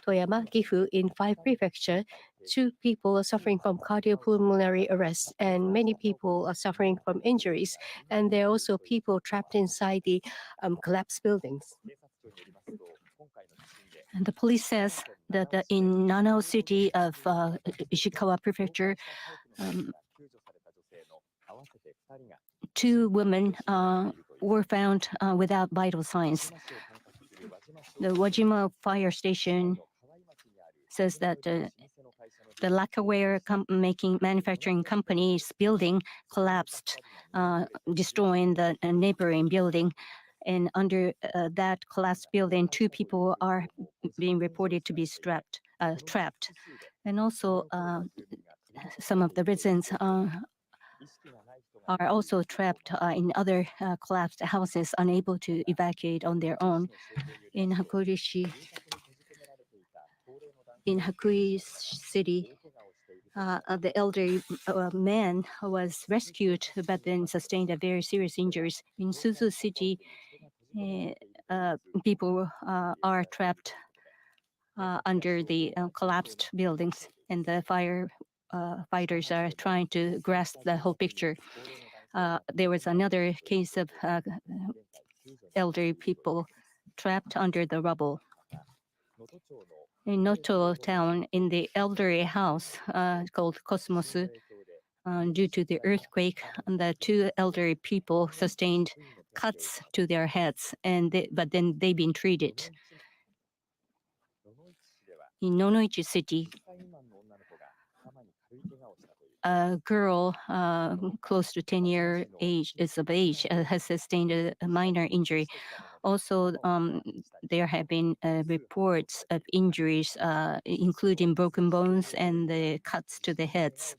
Toyama, Gifu in 5 prefectures. 2 people are suffering from cardiopulmonary arrest, and many people are suffering from injuries. And there are also people trapped inside the collapsed buildings. And the police says that in Nanao City of Ishikawa Prefecture, 2 women were found without vital signs. The Wajima fire station says that the lacquerware manufacturing company's building collapsed, destroying the neighboring building. And under that collapsed building, 2 people are being reported to be trapped. And also, some of the residents are also trapped in other collapsed houses, unable to evacuate on their own. In Hakui City, the elderly man was rescued, but then sustained a very serious injuries. In Suzu City, people are trapped under the collapsed buildings, and the fighters are trying to grasp the whole picture. There was another case of elderly people trapped under the rubble. In Noto town, in the elderly house called Cosmos, due to the earthquake, the 2 elderly people sustained cuts to their heads, but then they've been treated. In Nonoichi City, a girl close to 10 years of age has sustained a minor injury. Also, there have been reports of injuries, including broken bones and the cuts to the heads.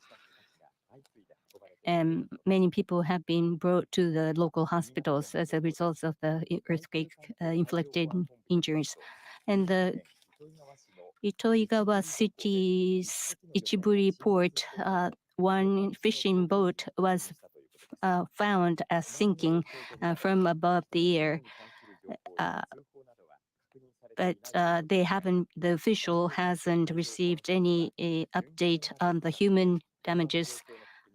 And many people have been brought to the local hospitals as a result of the earthquake-inflicted injuries. And the Itoigawa City's Ichiburi port, 1 fishing boat was found as sinking from above the air. But the official hasn't received any update on the human damages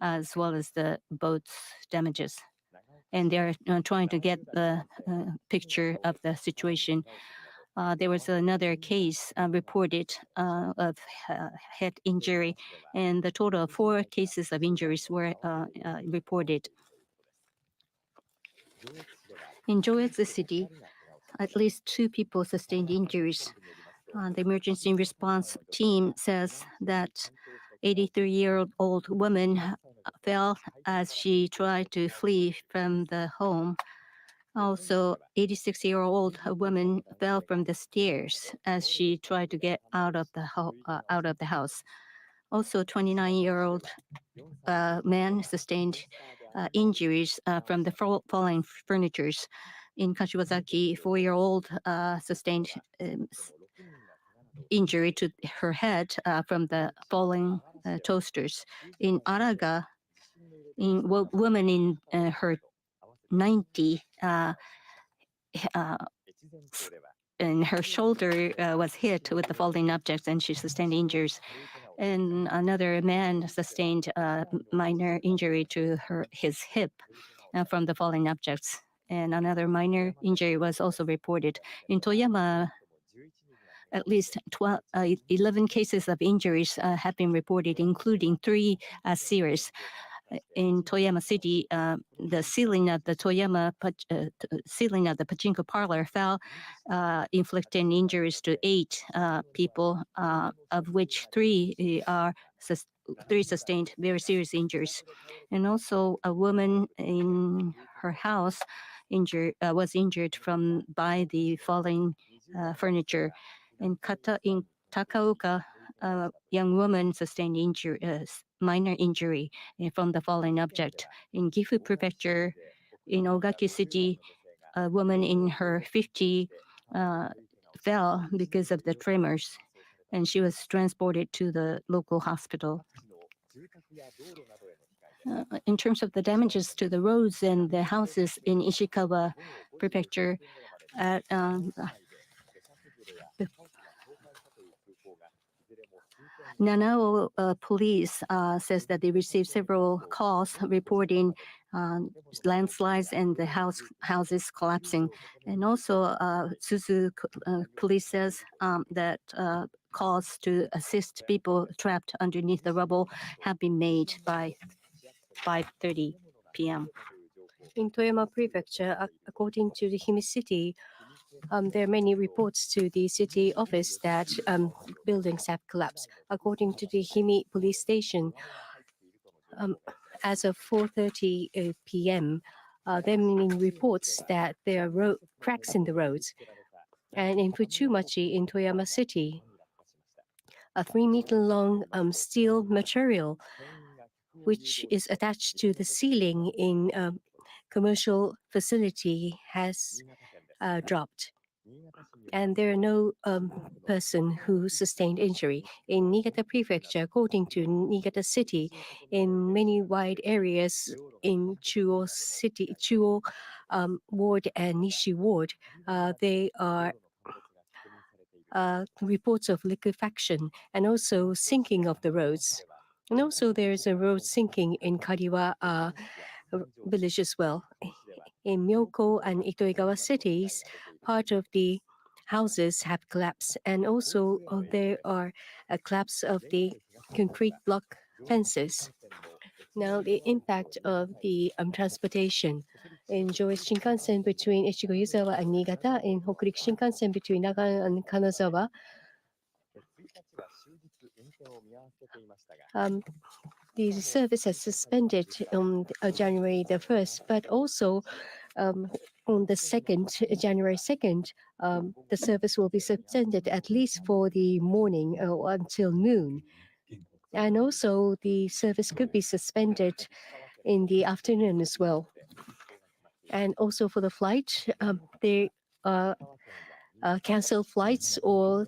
as well as the boat's damages. And they're trying to get the picture of the situation. There was another case reported of head injury, and the total of 4 cases of injuries were reported. In Joetsu City, at least 2 people sustained injuries. The emergency response team says that 83-year-old woman fell as she tried to flee from the home. Also, 86-year-old woman fell from the stairs as she tried to get out of the house. Also, 29-year-old man sustained injuries from the falling furnitures. In Kashiwazaki, 4-year-old sustained injury to her head from the falling toasters. In Araga, woman in her 90. And her shoulder was hit with the falling objects, and she sustained injuries. And another man sustained a minor injury to his hip from the falling objects. And another minor injury was also reported. In Toyama, at least 11 cases of injuries have been reported, including 3 serious. In Toyama City, the ceiling of the ceiling of the pachinko parlor fell, inflicting injuries to 8 people, of which 3 sustained very serious injuries. And also, a woman in her house was injured by the falling furniture. In Takaoka, a young woman sustained minor injury from the falling object. In Gifu Prefecture, in Ogaki City, a woman in her 50 fell because of the tremors, and she was transported to the local hospital. In terms of the damages to the roads and the houses in Ishikawa Prefecture, Nanao police says that they received several calls reporting landslides and the houses collapsing. And also, Suzu police says that calls to assist people trapped underneath the rubble have been made by 5:30 p.m. In Toyama Prefecture, according to the Himi City, there are many reports to the city office that buildings have collapsed. According to the Himi police station, as of 4:30 p.m., there are many reports that there are cracks in the roads. And in Futsumachi in Toyama City, a 3-meter-long steel material, which is attached to the ceiling in a commercial facility, has dropped. And there are no person who sustained injury. In Niigata Prefecture, according to Niigata City, in many wide areas in Chuo City, Chuo Ward and Nishi Ward, they are reports of liquefaction and also sinking of the roads. And also there is a road sinking in Kariwa village as well. In Myoko and Itoigawa cities, part of the houses have collapsed, and also there are a collapse of the concrete block fences. Now, the impact of the transportation in Joe Shinkansen between Ichigo-Yuzawa and Niigata, in Hokuriku Shinkansen between Nagano and Kanazawa, the service has suspended on January the 1st, but also on the 2nd, January 2nd, the service will be suspended at least for the morning or until noon. And also the service could be suspended in the afternoon as well. And also for the flight, they cancel flights or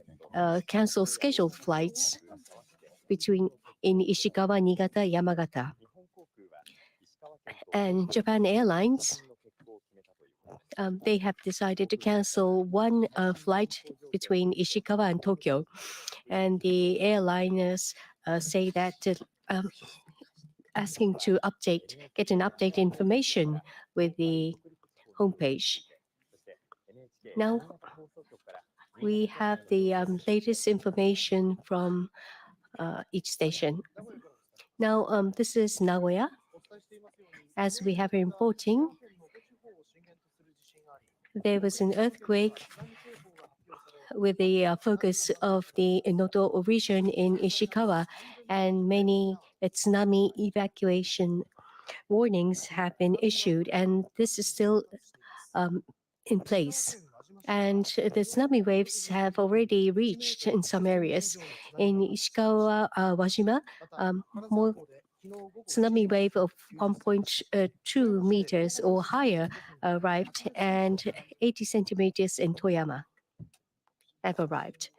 cancel scheduled flights in Ishikawa, Niigata, Yamagata. And Japan Airlines, they have decided to cancel one flight between Ishikawa and Tokyo. And the airliners say that asking to get an update information with the homepage. Now, we have the latest information from each station. Now, this is Nagoya. As we have been reporting, there was an earthquake with the focus of the Noto region in Ishikawa, and many tsunami evacuation warnings have been issued, and this is still in place. And the tsunami waves have already reached in some areas. In Ishikawa, Wajima, more tsunami wave of 1.2 meters or higher arrived, and 80 centimeters in Toyama have arrived.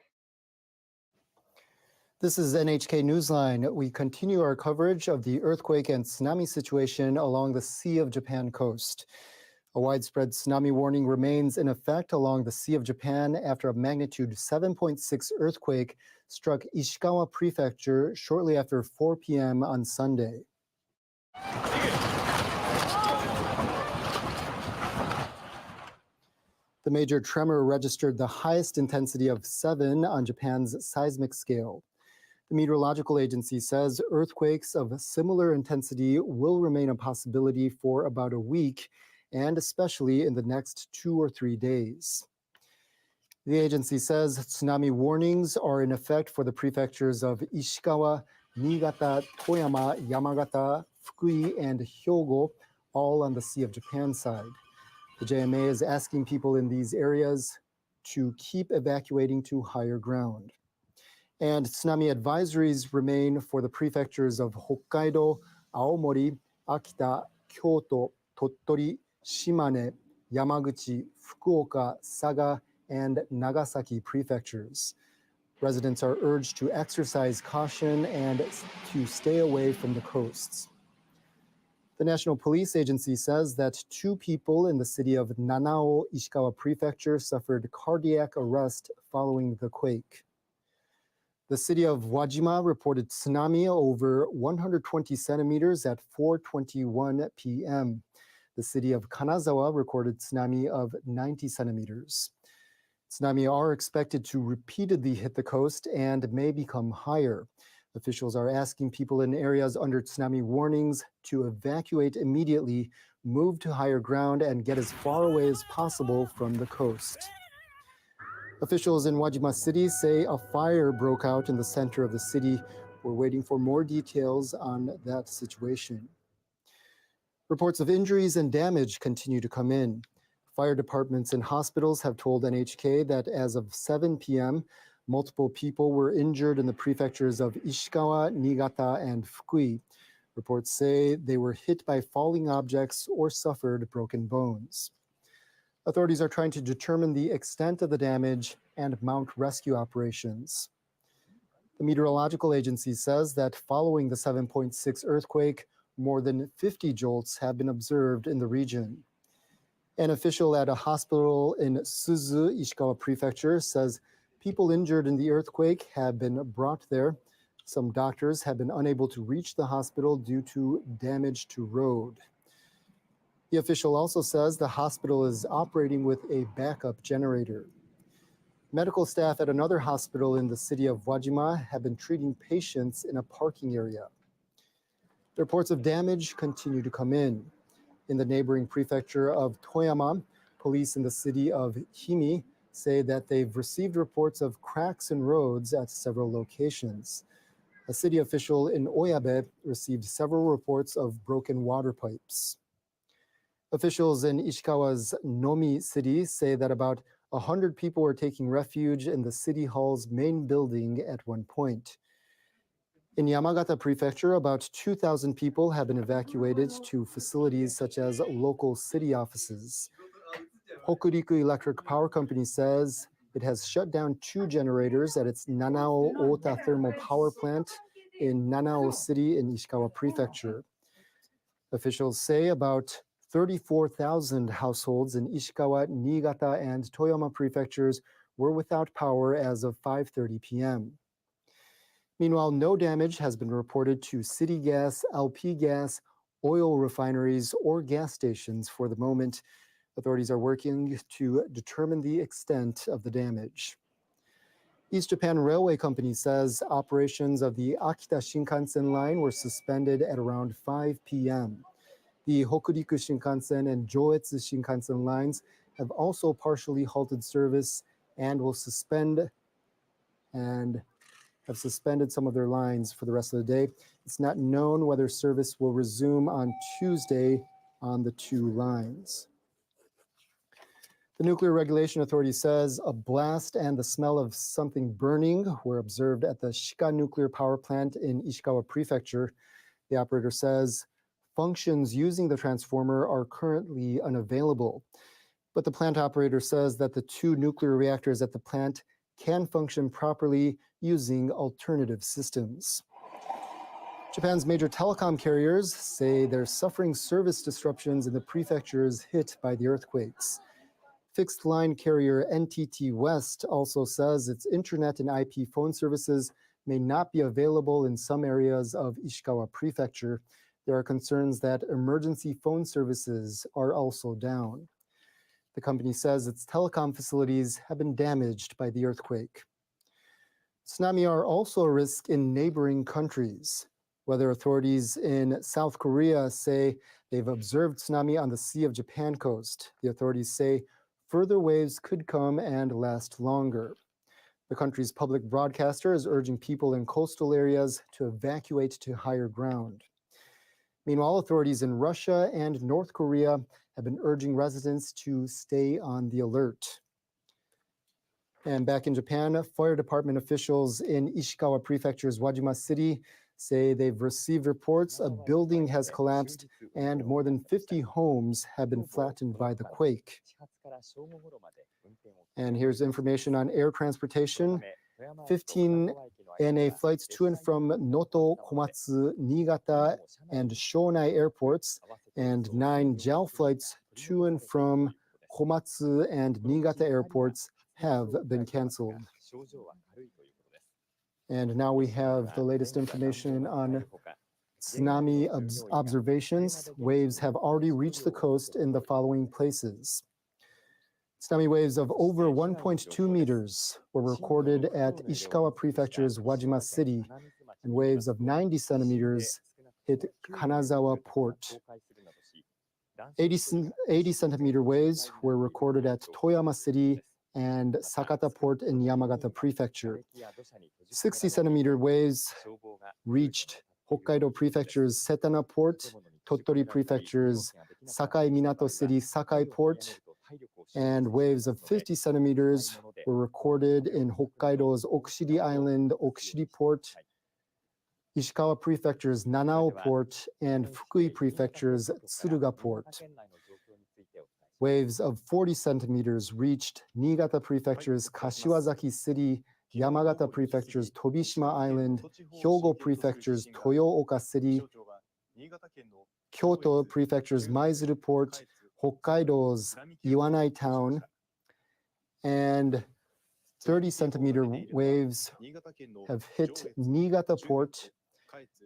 This is NHK Newsline. We continue our coverage of the earthquake and tsunami situation along the Sea of Japan coast. A widespread tsunami warning remains in effect along the Sea of Japan after a magnitude 7.6 earthquake struck Ishikawa Prefecture shortly after 4 p.m. on Sunday. The major tremor registered the highest intensity of 7 on Japan's seismic scale. The meteorological agency says earthquakes of similar intensity will remain a possibility for about a week, and especially in the next 2 or 3 days. The agency says tsunami warnings are in effect for the prefectures of Ishikawa, Niigata, Toyama, Yamagata, Fukui, and Hyogo, all on the Sea of Japan side. The JMA is asking people in these areas to keep evacuating to higher ground. And tsunami advisories remain for the prefectures of Hokkaido, Aomori, Akita, Kyoto, Tottori, Shimane, Yamaguchi, Fukuoka, Saga, and Nagasaki prefectures. Residents are urged to exercise caution and to stay away from the coasts. The National Police Agency says that 2 people in the city of Nanao, Ishikawa Prefecture, suffered cardiac arrest following the quake. The city of Wajima reported tsunami over 120 centimeters at 4:21 p.m. The city of Kanazawa recorded tsunami of 90 centimeters. Tsunami are expected to repeatedly hit the coast and may become higher. Officials are asking people in areas under tsunami warnings to evacuate immediately, move to higher ground, and get as far away as possible from the coast. Officials in Wajima City say a fire broke out in the center of the city. We're waiting for more details on that situation. Reports of injuries and damage continue to come in. Fire departments and hospitals have told NHK that as of 7 p.m., multiple people were injured in the prefectures of Ishikawa, Niigata, and Fukui. Reports say they were hit by falling objects or suffered broken bones. Authorities are trying to determine the extent of the damage and mount rescue operations. The meteorological agency says that following the 7.6 earthquake, more than 50 jolts have been observed in the region. An official at a hospital in Suzu, Ishikawa Prefecture, says people injured in the earthquake have been brought there. Some doctors have been unable to reach the hospital due to damage to road. The official also says the hospital is operating with a backup generator. Medical staff at another hospital in the city of Wajima have been treating patients in a parking area. Reports of damage continue to come in. In the neighboring prefecture of Toyama, police in the city of Himi say that they've received reports of cracks in roads at several locations. A city official in Oyabe received several reports of broken water pipes. Officials in Ishikawa's Nomi city say that about 100 people were taking refuge in the city hall's main building at one point. In Yamagata Prefecture, about 2,000 people have been evacuated to facilities such as local city offices. Hokuriku Electric Power Company says it has shut down 2 generators at its Nanao Ota Thermal Power Plant in Nanao City in Ishikawa Prefecture. Officials say about 34,000 households in Ishikawa, Niigata, and Toyama prefectures were without power as of 5:30 p.m. Meanwhile, no damage has been reported to city gas, LP gas, oil refineries, or gas stations for the moment. Authorities are working to determine the extent of the damage. East Japan Railway Company says operations of the Akita Shinkansen line were suspended at around 5 p.m. The Hokuriku Shinkansen and Joetsu Shinkansen lines have also partially halted service and will suspend and have suspended some of their lines for the rest of the day. It's not known whether service will resume on Tuesday on the 2 lines. The Nuclear Regulation Authority says a blast and the smell of something burning were observed at the Shika nuclear power plant in Ishikawa Prefecture. The operator says functions using the transformer are currently unavailable. But the plant operator says that the 2 nuclear reactors at the plant can function properly using alternative systems. Japan's major telecom carriers say they're suffering service disruptions in the prefectures hit by the earthquakes. Fixed line carrier NTT West also says its internet and IP phone services may not be available in some areas of Ishikawa Prefecture. There are concerns that emergency phone services are also down. The company says its telecom facilities have been damaged by the earthquake. Tsunami are also a risk in neighboring countries. Weather authorities in South Korea say they've observed tsunami on the Sea of Japan coast. The authorities say further waves could come and last longer. The country's public broadcaster is urging people in coastal areas to evacuate to higher ground. Meanwhile, authorities in Russia and North Korea have been urging residents to stay on the alert. And back in Japan, fire department officials in Ishikawa Prefecture's Wajima City say they've received reports a building has collapsed and more than 50 homes have been flattened by the quake. And here's information on air transportation. 15 ANA flights to and from Noto, Komatsu, Niigata, and Shonai airports, and 9 JAL flights to and from Komatsu and Niigata airports have been canceled. And now we have the latest information on tsunami observations. Waves have already reached the coast in the following places. Tsunami waves of over 1.2 meters were recorded at Ishikawa Prefecture's Wajima City, and waves of 90 centimeters hit Kanazawa Port. 80 centimeter waves were recorded at Toyama City and Sakata Port in Yamagata Prefecture. 60 centimeter waves reached Hokkaido Prefecture's Setana Port, Tottori Prefecture's Sakai Minato City Sakai Port, and waves of 50 centimeters were recorded in Hokkaido's Okushiri Island, Okushiri Port, Ishikawa Prefecture's Nanao Port, and Fukui Prefecture's Tsuruga Port. Waves of 40 centimeters reached Niigata Prefecture's Kashiwazaki City, Yamagata Prefecture's Tobishima Island, Hyogo Prefecture's Toyooka City, Kyoto Prefecture's Maizuru Port, Hokkaido's Iwanai Town, and 30 centimeter waves have hit Niigata Port,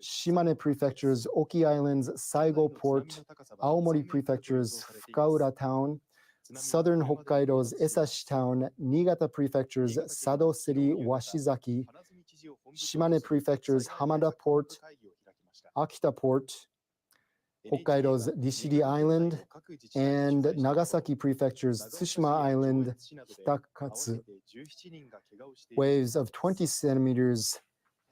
Shimane Prefecture's Oki Islands, Saigo Port, Aomori Prefecture's Fukaura Town, southern Hokkaido's Esashi Town, Niigata Prefecture's Sado City, Washizaki, Shimane Prefecture's Hamada Port, Akita Port, Hokkaido's Nishiri Island, and Nagasaki Prefecture's Tsushima Island, Hitakatsu. Waves of 20 centimeters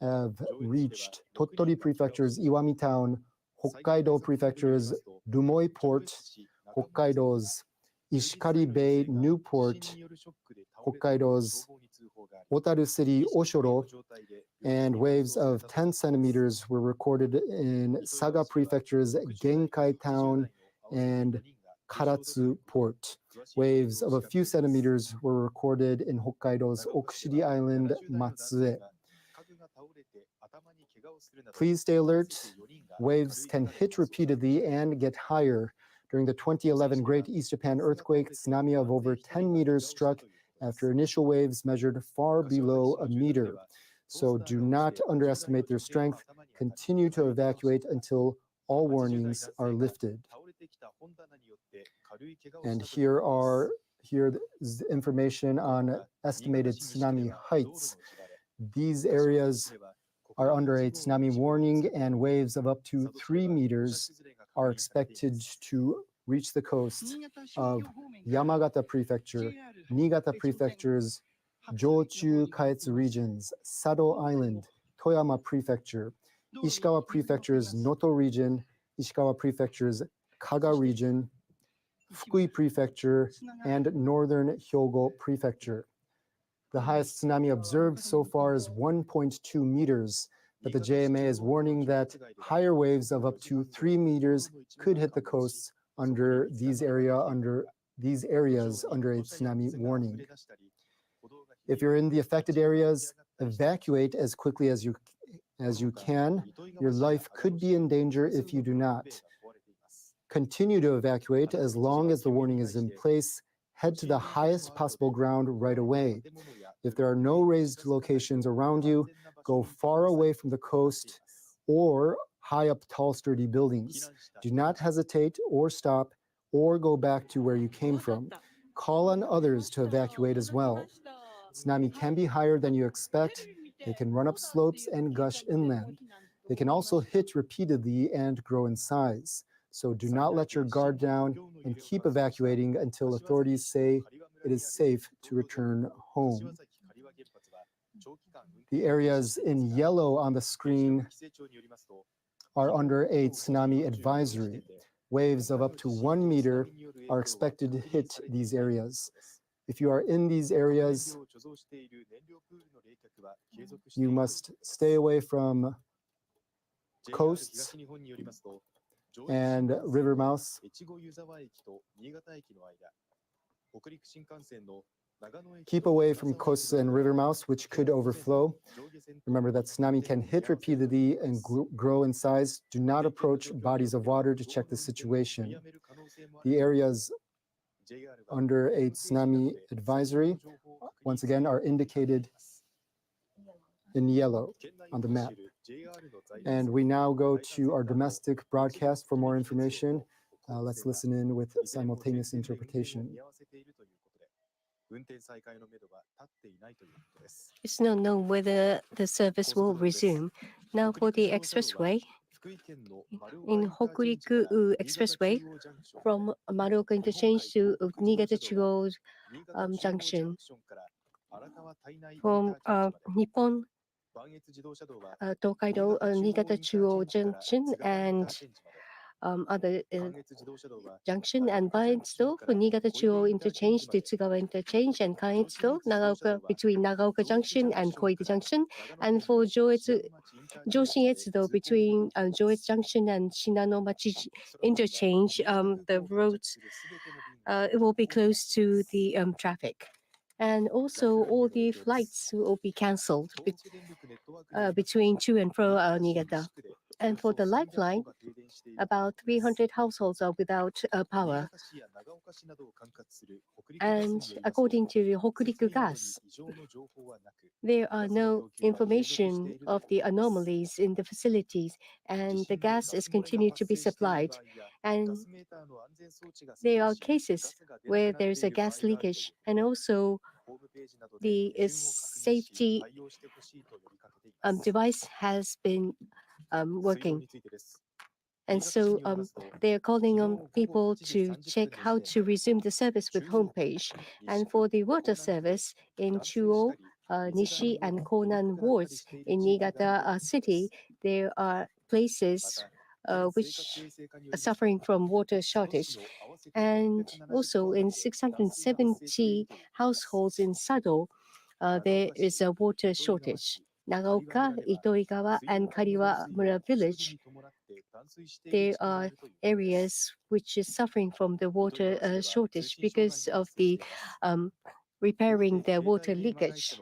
have reached Tottori Prefecture's Iwami Town, Hokkaido Prefecture's Rumoi Port, Hokkaido's Ishikari Bay Newport, Hokkaido's Otaru City Oshoro, and waves of 10 centimeters were recorded in Saga Prefecture's Genkai Town and Karatsu Port. Waves of a few centimeters were recorded in Hokkaido's Okushiri Island, Matsue. Please stay alert. Waves can hit repeatedly and get higher. During the 2011 Great East Japan earthquake, tsunami of over 10 meters struck after initial waves measured far below a meter. So do not underestimate their strength. Continue to evacuate until all warnings are lifted. And here is information on estimated tsunami heights. These areas are under a tsunami warning, and waves of up to 3 meters are expected to reach the coast of Yamagata Prefecture, Niigata Prefecture's Jochu Kaetsu regions, Sado Island, Toyama Prefecture, Ishikawa Prefecture's Noto region, Ishikawa Prefecture's Kaga region, Fukui Prefecture, and northern Hyogo Prefecture. The highest tsunami observed so far is 1.2 meters, but the JMA is warning that higher waves of up to 3 meters could hit the coasts under these areas under a tsunami warning. If you're in the affected areas, evacuate as quickly as you as you can. Your life could be in danger if you do not. Continue to evacuate as long as the warning is in place. Head to the highest possible ground right away. If there are no raised locations around you, go far away from the coast or high up tall sturdy buildings. Do not hesitate or stop or go back to where you came from. Call on others to evacuate as well. Tsunami can be higher than you expect. They can run up slopes and gush inland. They can also hit repeatedly and grow in size. So do not let your guard down and keep evacuating until authorities say it is safe to return home. The areas in yellow on the screen are under a tsunami advisory. Waves of up to 1 meter are expected to hit these areas. If you are in these areas, you must stay away from coasts and river mouths. Keep away from coasts and river mouths, which could overflow. Remember that tsunami can hit repeatedly and grow in size. Do not approach bodies of water to check the situation. The areas under a tsunami advisory, once again, are indicated in yellow on the map. And we now go to our domestic broadcast for more information. Let's listen in with simultaneous interpretation. It's not known whether the service will resume. Now for the expressway, in Hokuriku Expressway, from Maruoka Interchange to Niigata Chuo Junction, from Nippon Tokaido Niigata Chuo Junction and other junction and Baitsudo for Niigata Chuo Interchange to Tsugawa Interchange and Kaitsudo, Nagaoka between Nagaoka Junction and Koide Junction, and for Joshin Etsudo between Joetsu Junction and Shinano-machi Interchange, the roads it will be closed to the traffic. And also all the flights will be cancelled between to and fro Niigata. And for the lifeline, about 300 households are without power. And according to the Hokuriku Gas, there are no information of the anomalies in the facilities, and the gas is continued to be supplied. And there are cases where there is a gas leakage, and also the safety device has been working. And so they are calling on people to check how to resume the service with homepage. And for the water service in Chuo, Nishi, and Konan wards in Niigata City, there are places which are suffering from water shortage. And also in 670 households in Sado, there is a water shortage. Nagaoka, Itoigawa, and Kariwamura village, there are areas which is suffering from the water shortage because of the repairing the water leakage.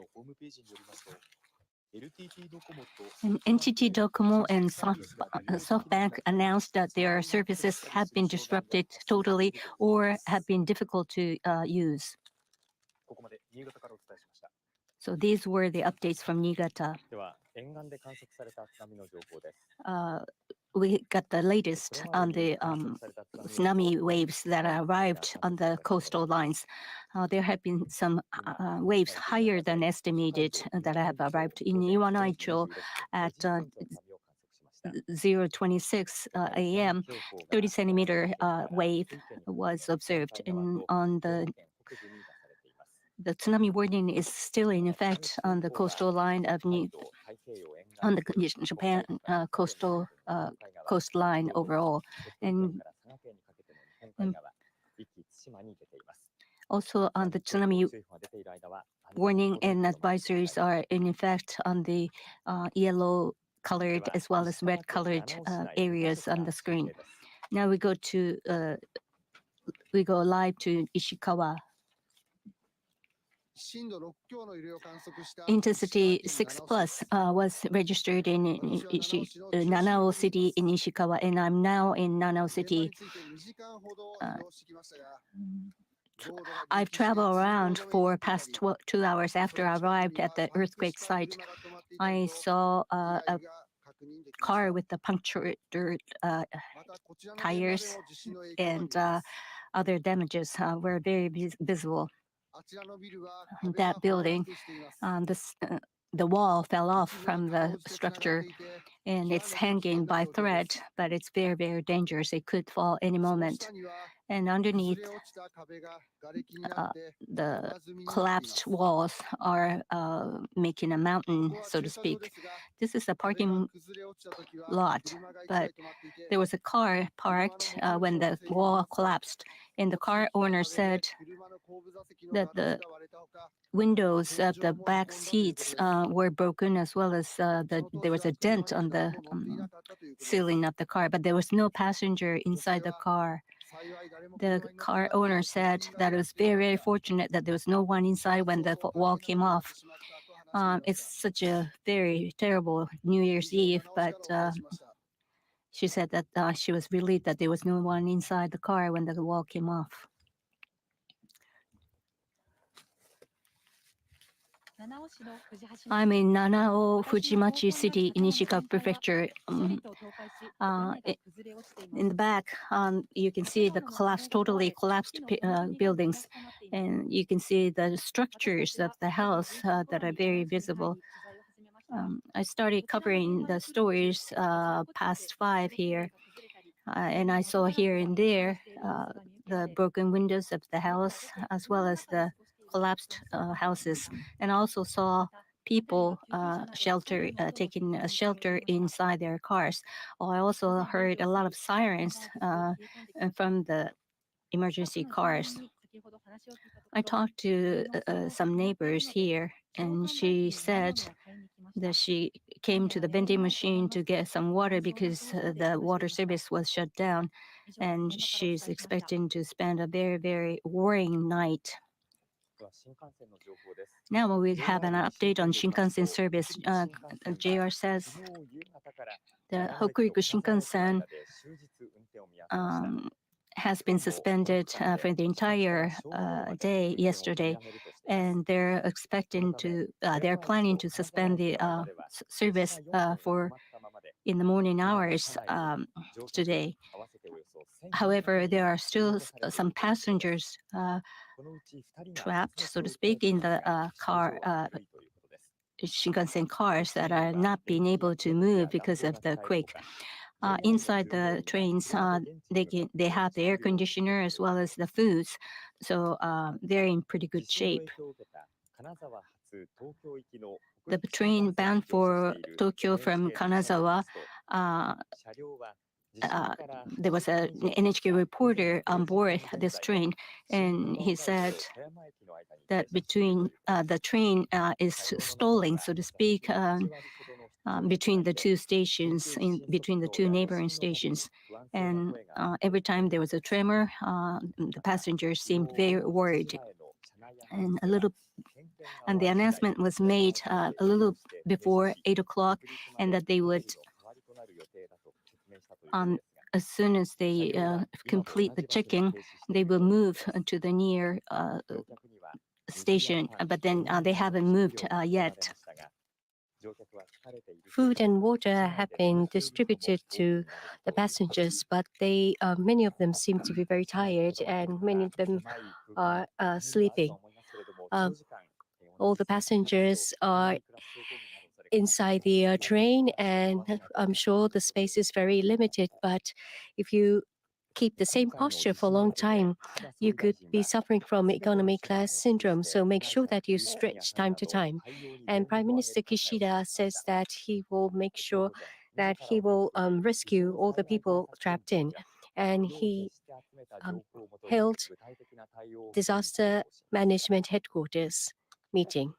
And NTT Docomo and SoftBank announced that their services have been disrupted totally or have been difficult to use. So these were the updates from Niigata. We got the latest on the tsunami waves that arrived on the coastal lines. There have been some waves higher than estimated that have arrived in Iwanaicho at 0:26 a.m. 30-centimeter wave was observed, and on the tsunami warning is still in effect on the coastal line of on the Japan coastline overall, and also on the tsunami warning and advisories are in effect on the yellow-colored as well as red-colored areas on the screen. Now we go live to Ishikawa. intensity 6 plus was registered in Nanao City in Ishikawa, and I'm now in Nanao City. I've traveled around for past 2 hours after I arrived at the earthquake site. I saw a car with the punctured tires, and other damages were very visible. That building, the wall fell off from the structure, and it's hanging by thread, but it's very, very dangerous. It could fall any moment. And underneath, the collapsed walls are making a mountain, so to speak. This is a parking lot, but there was a car parked when the wall collapsed, and the car owner said that the windows of the back seats were broken, as well as there was a dent on the ceiling of the car, but there was no passenger inside the car. The car owner said that it was very, very fortunate that there was no one inside when the wall came off. It's such a very terrible New Year's Eve, but she said that she was relieved that there was no one inside the car when the wall came off. I'm in Nanao Fujimachi City in Ishikawa Prefecture. In the back, you can see the totally collapsed buildings, and you can see the structures of the house that are very visible. I started covering the stories past 5 here, and I saw here and there the broken windows of the house, as well as the collapsed houses, and also saw people taking a shelter inside their cars. I also heard a lot of sirens from the emergency cars. I talked to some neighbors here, and she said that she came to the vending machine to get some water because the water service was shut down, and she's expecting to spend a very, very worrying night. Now we have an update on Shinkansen service. JR says the Hokuriku Shinkansen has been suspended for the entire day yesterday, and they're planning to suspend the service for in the morning hours today. However, there are still some passengers trapped, so to speak, in the Shinkansen cars that are not being able to move because of the quake. Inside the trains, they have the air conditioner as well as the foods, so they're in pretty good shape. The train bound for Tokyo from Kanazawa, there was an NHK reporter on board this train, and he said that the train is stalling, so to speak, between the two stations, between the two neighboring stations. And every time there was a tremor, the passengers seemed very worried. And the announcement was made a little before 8 o'clock, and that they would, as soon as they complete the checking, they will move to the near station, but then they haven't moved yet. Food and water have been distributed to the passengers, but many of them seem to be very tired, and many of them are sleeping. All the passengers are inside the train, and I'm sure the space is very limited, but if you keep the same posture for a long time, you could be suffering from economy class syndrome. So make sure that you stretch time to time. And Prime Minister Kishida says that he will make sure that he will rescue all the people trapped in. And he held disaster management headquarters meeting.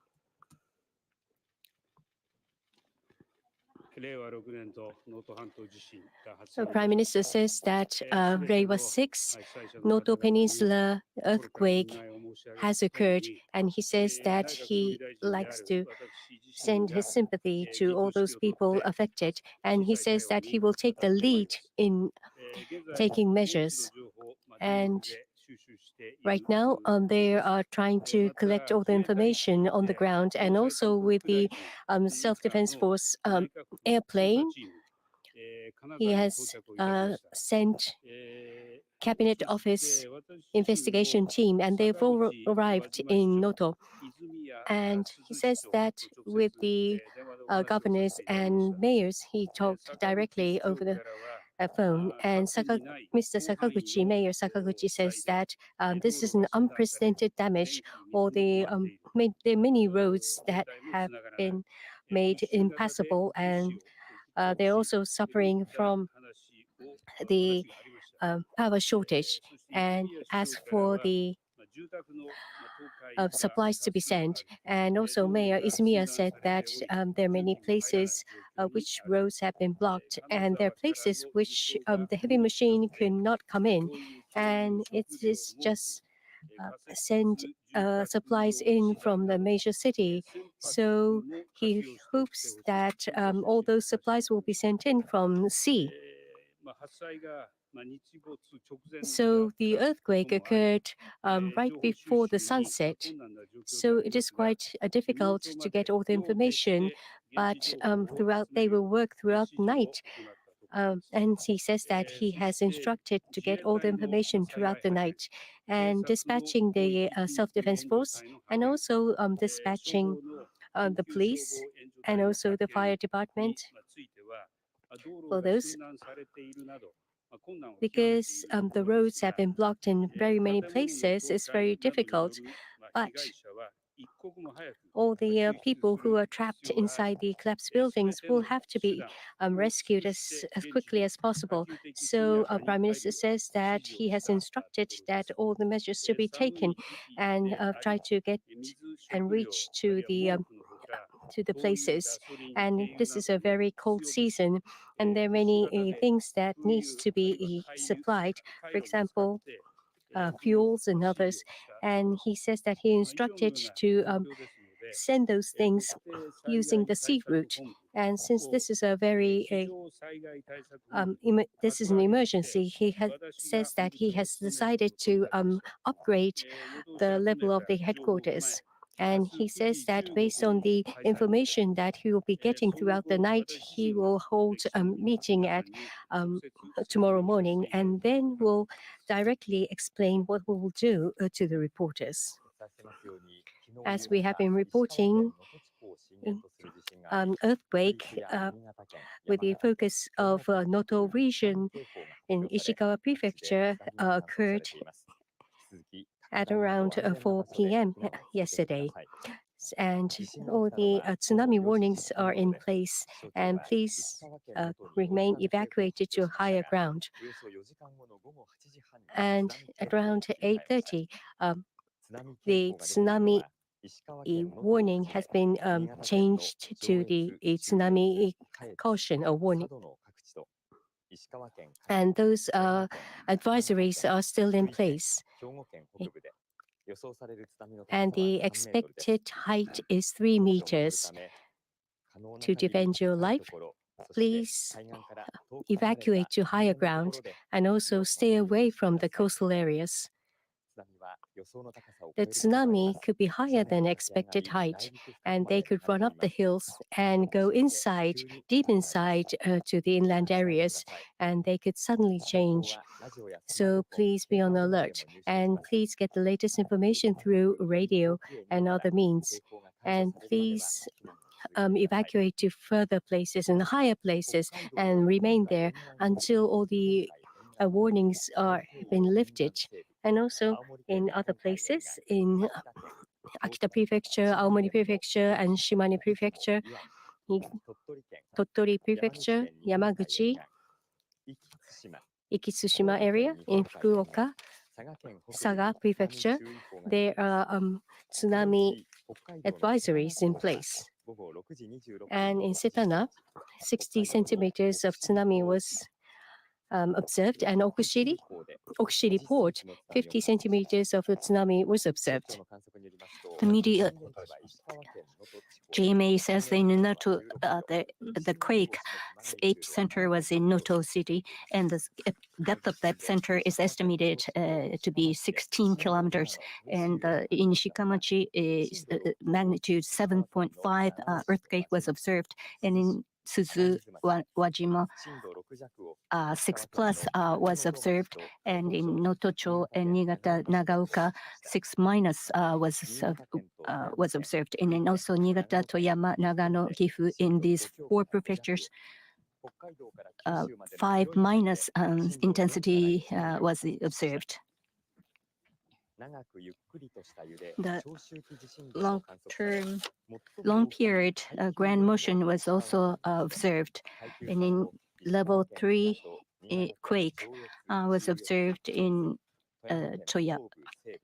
The Prime Minister says that Reiwa 6 Noto Peninsula earthquake has occurred, and he says that he likes to send his sympathy to all those people affected, and he says that he will take the lead in taking measures. And right now, they are trying to collect all the information on the ground, and also with the self-defense force airplane, he has sent Cabinet Office investigation team, and they've all arrived in Noto. And he says that with the governors and mayors, he talked directly over the phone. And Mr. Sakaguchi, Mayor Sakaguchi, says that this is an unprecedented damage, or there are many roads that have been made impassable, and they're also suffering from the power shortage. And as for the supplies to be sent, and also Mayor Izumiya said that there are many places which roads have been blocked, and there are places which the heavy machine could not come in, and it is just send supplies in from the major city. So he hopes that all those supplies will be sent in from sea. So the earthquake occurred right before the sunset. So it is quite difficult to get all the information, but they will work throughout the night. And he says that he has instructed to get all the information throughout the night, and dispatching the self-defense force, and also dispatching the police and also the fire department for those, because the roads have been blocked in very many places. It's very difficult, but all the people who are trapped inside the collapsed buildings will have to be rescued as quickly as possible. So Prime Minister says that he has instructed that all the measures to be taken, and try to get and reach to the places. And this is a very cold season, and there are many things that needs to be supplied. For example, fuels and others. And he says that he instructed to send those things using the sea route. And since this is a very this is an emergency, he says that he has decided to upgrade the level of the headquarters. And he says that based on the information that he will be getting throughout the night, he will hold a meeting at tomorrow morning, and then will directly explain what we will do to the reporters. As we have been reporting, earthquake with the focus of Noto region in Ishikawa Prefecture occurred at around 4 p.m. yesterday. And all the tsunami warnings are in place, and please remain evacuated to higher ground. And at around 8:30, the tsunami warning has been changed to the tsunami caution or warning. And those advisories are still in place. And the expected height is 3 meters. To defend your life, please evacuate to higher ground and also stay away from the coastal areas. The tsunami could be higher than expected height, and they could run up the hills and go inside, deep inside to the inland areas, and they could suddenly change. So please be on alert, and please get the latest information through radio and other means. And please evacuate to further places and higher places and remain there until all the warnings are been lifted. And also in other places, in Akita Prefecture, Aomori Prefecture, and Shimane Prefecture, Tottori Prefecture, Yamaguchi, Ikitsushima area, in Fukuoka, Saga Prefecture, there are tsunami advisories in place. And in Setana, 60 centimeters of tsunami was observed, and Okushiri port, 50 centimeters of tsunami was observed. The media JMA says in Noto, the quake epicenter was in Noto City, and the depth of the epicenter is estimated to be 16 kilometers. And in Shikamachi, magnitude 7.5 earthquake was observed, and in Suzu-Wajima, 6 plus was observed, and in Notocho and Niigata, Nagaoka, 6 minus was observed, and then also Niigata, Toyama, Nagano, Gifu, in these 4 prefectures, 5 minus intensity was observed. The long period grand motion was also observed, and in level 3 quake was observed in Toya,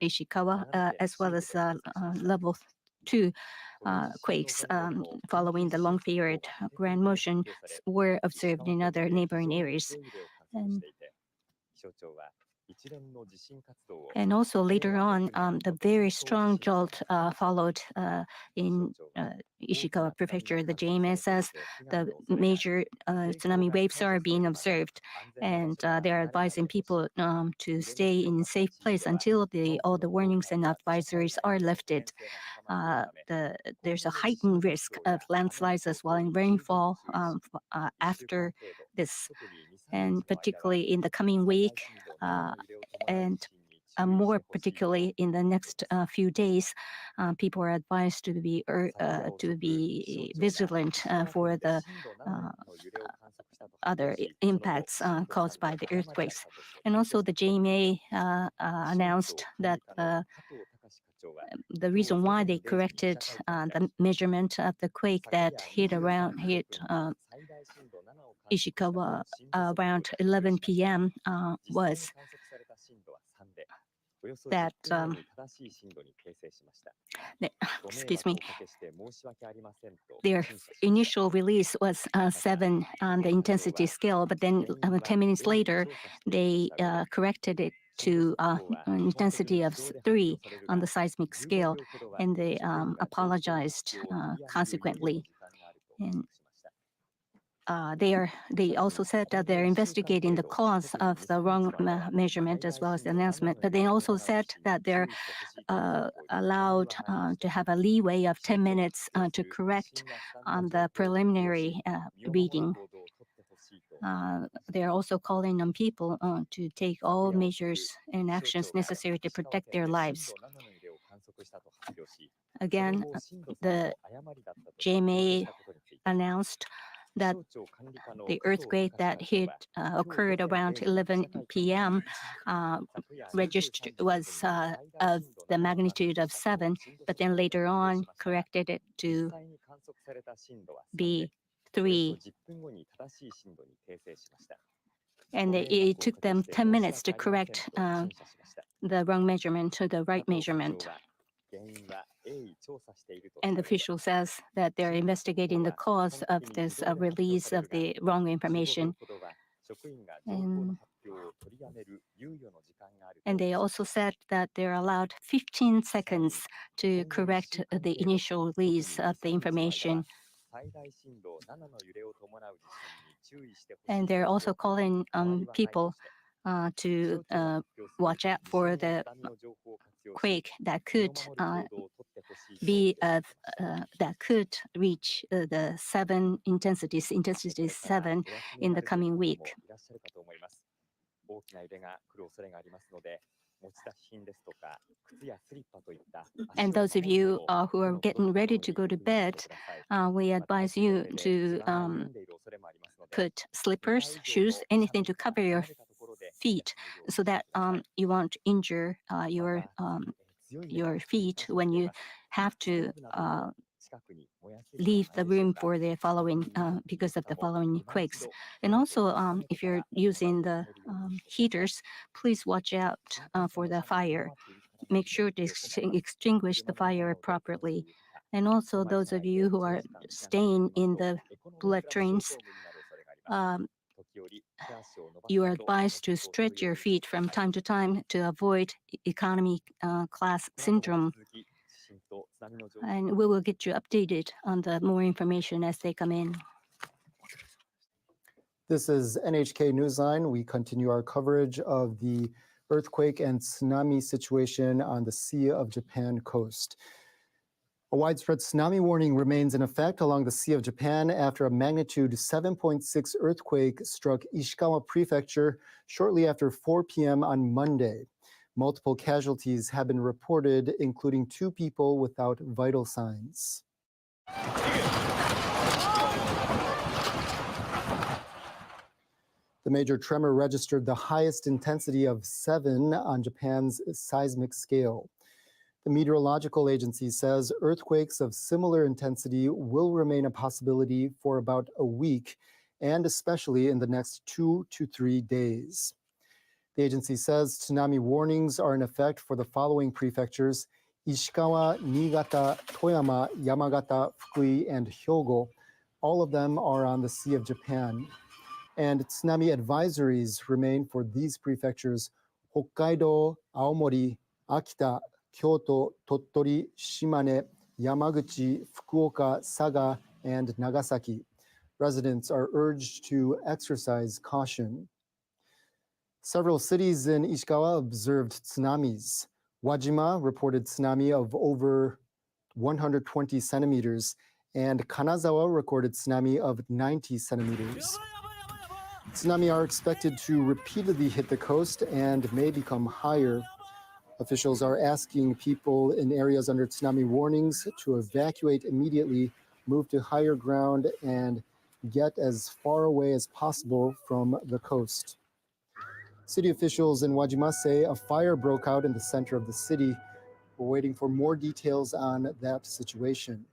Ishikawa, as well as level 2 quakes following the long period grand motion were observed in other neighboring areas. And also later on, the very strong jolt followed in Ishikawa Prefecture. The JMS says the major tsunami waves are being observed, and they are advising people to stay in a safe place until all the warnings and advisories are lifted. There's a heightened risk of landslides as well in rainfall after this, and particularly in the coming week, and more particularly in the next few days, people are advised to be vigilant for the other impacts caused by the earthquakes. And also the JMA announced that the reason why they corrected the measurement of the quake that hit Ishikawa around 11 p.m. Was that excuse me, their initial release was 7 on the intensity scale, but then 10 minutes later they corrected it to an intensity of 3 on the seismic scale, and they apologized consequently. And they also said that they're investigating the cause of the wrong measurement as well as the announcement, but they also said that they're allowed to have a leeway of 10 minutes to correct on the preliminary reading. They're also calling on people to take all measures and actions necessary to protect their lives. Again, the JMA announced that the earthquake that occurred around 11 p.m. Registered was of the magnitude of 7, but then later on corrected it to be 3. And it took them 10 minutes to correct the wrong measurement to the right measurement. And the official says that they're investigating the cause of this release of the wrong information. And they also said that they're allowed 15 seconds to correct the initial release of the information. And they're also calling on people to watch out for the quake that could that could reach the 7 intensity 7 in the coming week. And those of you who are getting ready to go to bed, we advise you to put slippers, shoes, anything to cover your feet so that you won't injure your feet when you have to leave the room for the following because of the following quakes. And also, if you're using the heaters, please watch out for the fire. Make sure to extinguish the fire properly. And also, those of you who are staying in the bullet trains, you are advised to stretch your feet from time to time to avoid economy class syndrome. And we will get you updated on the more information as they come in. This is NHK Newsline. We continue our coverage of the earthquake and tsunami situation on the Sea of Japan coast. A widespread tsunami warning remains in effect along the Sea of Japan after a magnitude 7.6 earthquake struck Ishikawa Prefecture shortly after 4 p.m. on Monday. Multiple casualties have been reported, including 2 people without vital signs. The major tremor registered the highest intensity of 7 on Japan's seismic scale. The meteorological agency says earthquakes of similar intensity will remain a possibility for about a week, and especially in the next 2 to 3 days. The agency says tsunami warnings are in effect for the following prefectures: Ishikawa, Niigata, Toyama, Yamagata, Fukui, and Hyogo. All of them are on the Sea of Japan. And tsunami advisories remain for these prefectures: Hokkaido, Aomori, Akita, Kyoto, Tottori, Shimane, Yamaguchi, Fukuoka, Saga, and Nagasaki. Residents are urged to exercise caution. Several cities in Ishikawa observed tsunamis. Wajima reported tsunami of over 120 centimeters, and Kanazawa recorded tsunami of 90 centimeters. Tsunami are expected to repeatedly hit the coast and may become higher. Officials are asking people in areas under tsunami warnings to evacuate immediately, move to higher ground, and get as far away as possible from the coast. City officials in Wajima say a fire broke out in the center of the city. We're waiting for more details on that situation.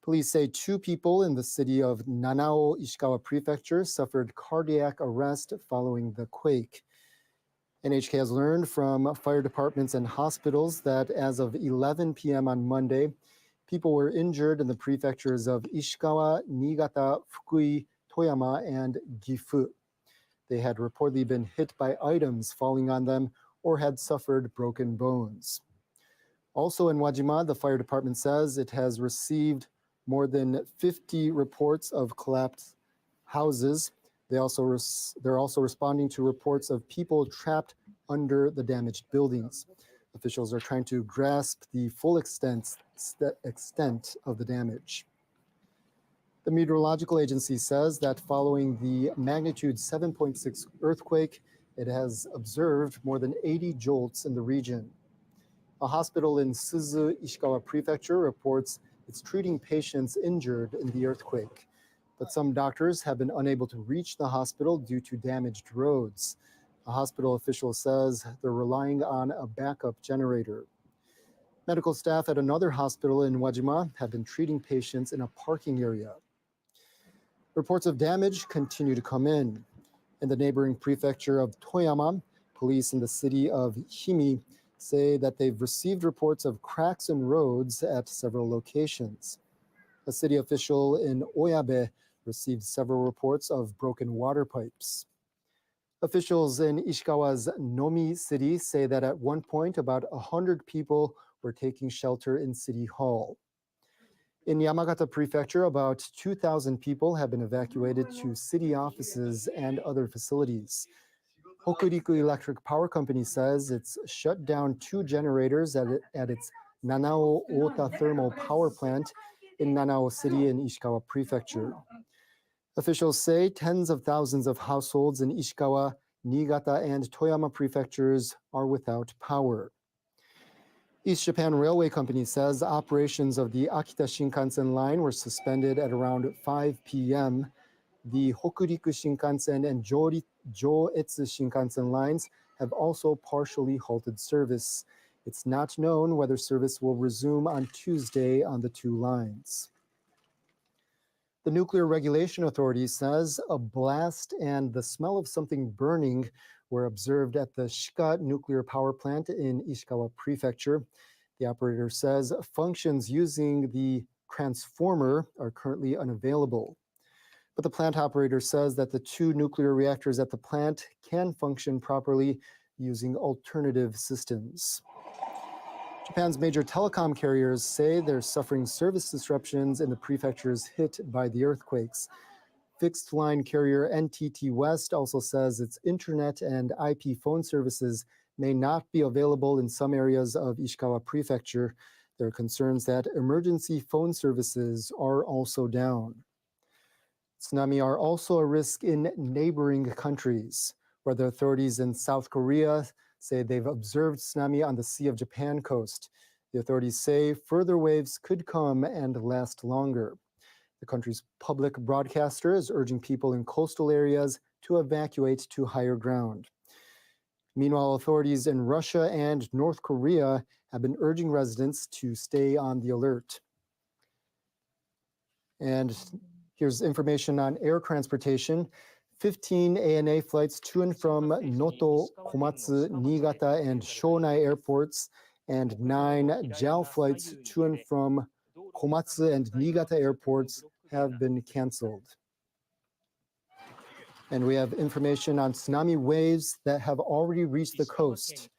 Police say 2 people in the city of Nanao, Ishikawa Prefecture, suffered cardiac arrest following the quake. NHK has learned from fire departments and hospitals that as of 11 p.m. on Monday, people were injured in the prefectures of Ishikawa, Niigata, Fukui, Toyama, and Gifu. They had reportedly been hit by items falling on them or had suffered broken bones. Also in Wajima, the fire department says it has received more than 50 reports of collapsed houses. They're also responding to reports of people trapped under the damaged buildings. Officials are trying to grasp the full extent of the damage. The meteorological agency says that following the magnitude 7.6 earthquake, it has observed more than 80 jolts in the region. A hospital in Suzu, Ishikawa Prefecture, reports it's treating patients injured in the earthquake. But some doctors have been unable to reach the hospital due to damaged roads. A hospital official says they're relying on a backup generator. Medical staff at another hospital in Wajima have been treating patients in a parking area. Reports of damage continue to come in. In the neighboring prefecture of Toyama, police in the city of Himi say that they've received reports of cracks in roads at several locations. A city official in Oyabe received several reports of broken water pipes. Officials in Ishikawa's Nomi city say that at one point about 100 people were taking shelter in City Hall. In Yamagata Prefecture, about 2,000 people have been evacuated to city offices and other facilities. Hokuriku Electric Power Company says it's shut down 2 generators at its Nanao Ota Thermal Power Plant in Nanao City in Ishikawa Prefecture. Officials say tens of thousands of households in Ishikawa, Niigata, and Toyama prefectures are without power. East Japan Railway Company says operations of the Akita Shinkansen line were suspended at around 5 p.m. The Hokuriku Shinkansen and Joetsu Shinkansen lines have also partially halted service. It's not known whether service will resume on Tuesday on the 2 lines. The Nuclear Regulation Authority says a blast and the smell of something burning were observed at the Shika nuclear power plant in Ishikawa Prefecture. The operator says functions using the transformer are currently unavailable. But the plant operator says that the 2 nuclear reactors at the plant can function properly using alternative systems. Japan's major telecom carriers say they're suffering service disruptions in the prefectures hit by the earthquakes. Fixed line carrier NTT West also says its internet and IP phone services may not be available in some areas of Ishikawa Prefecture. There are concerns that emergency phone services are also down. Tsunami are also a risk in neighboring countries, where the authorities in South Korea say they've observed tsunami on the Sea of Japan coast. The authorities say further waves could come and last longer. The country's public broadcaster is urging people in coastal areas to evacuate to higher ground. Meanwhile, authorities in Russia and North Korea have been urging residents to stay on the alert. And here's information on air transportation. 15 ANA flights to and from Noto, Komatsu, Niigata, and Shonai airports, and 9 JAL flights to and from Komatsu and Niigata airports have been canceled. And we have information on tsunami waves that have already reached the coast.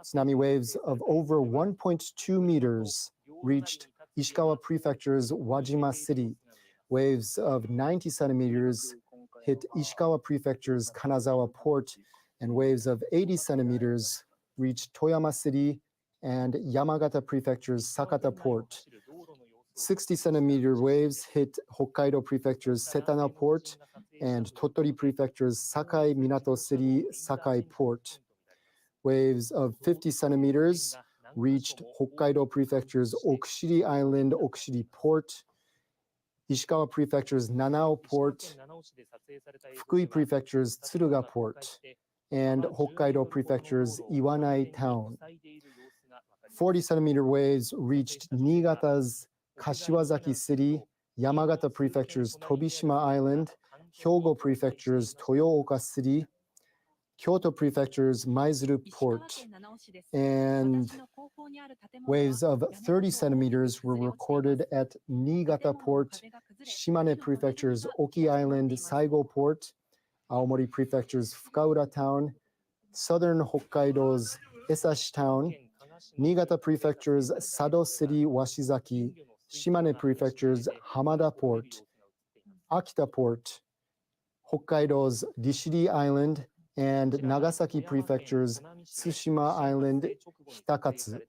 Tsunami waves of over 1.2 meters reached Ishikawa Prefecture's Wajima City. Waves of 90 centimeters hit Ishikawa Prefecture's Kanazawa Port, and waves of 80 centimeters reached Toyama City and Yamagata Prefecture's Sakata Port. 60-centimeter waves hit Hokkaido Prefecture's Setana Port and Tottori Prefecture's Sakai Minato City Sakai Port. Waves of 50 centimeters reached Hokkaido Prefecture's Okushiri Island Okushiri Port, Ishikawa Prefecture's Nanao Port, Fukui Prefecture's Tsuruga Port, and Hokkaido Prefecture's Iwanai Town. 40-centimeter waves reached Niigata's Kashiwazaki City, Yamagata Prefecture's Tobishima Island, Hyogo Prefecture's Toyooka City, Kyoto Prefecture's Maizuru Port, and waves of 30 centimeters were recorded at Niigata Port, Shimane Prefecture's Oki Island Saigo Port, Aomori Prefecture's Fukaura Town, southern Hokkaido's Esashi Town, Niigata Prefecture's Sado City Washizaki, Shimane Prefecture's Hamada Port, Akita Port, Hokkaido's Rishiri Island, and Nagasaki Prefecture's Tsushima Island Hitakatsu.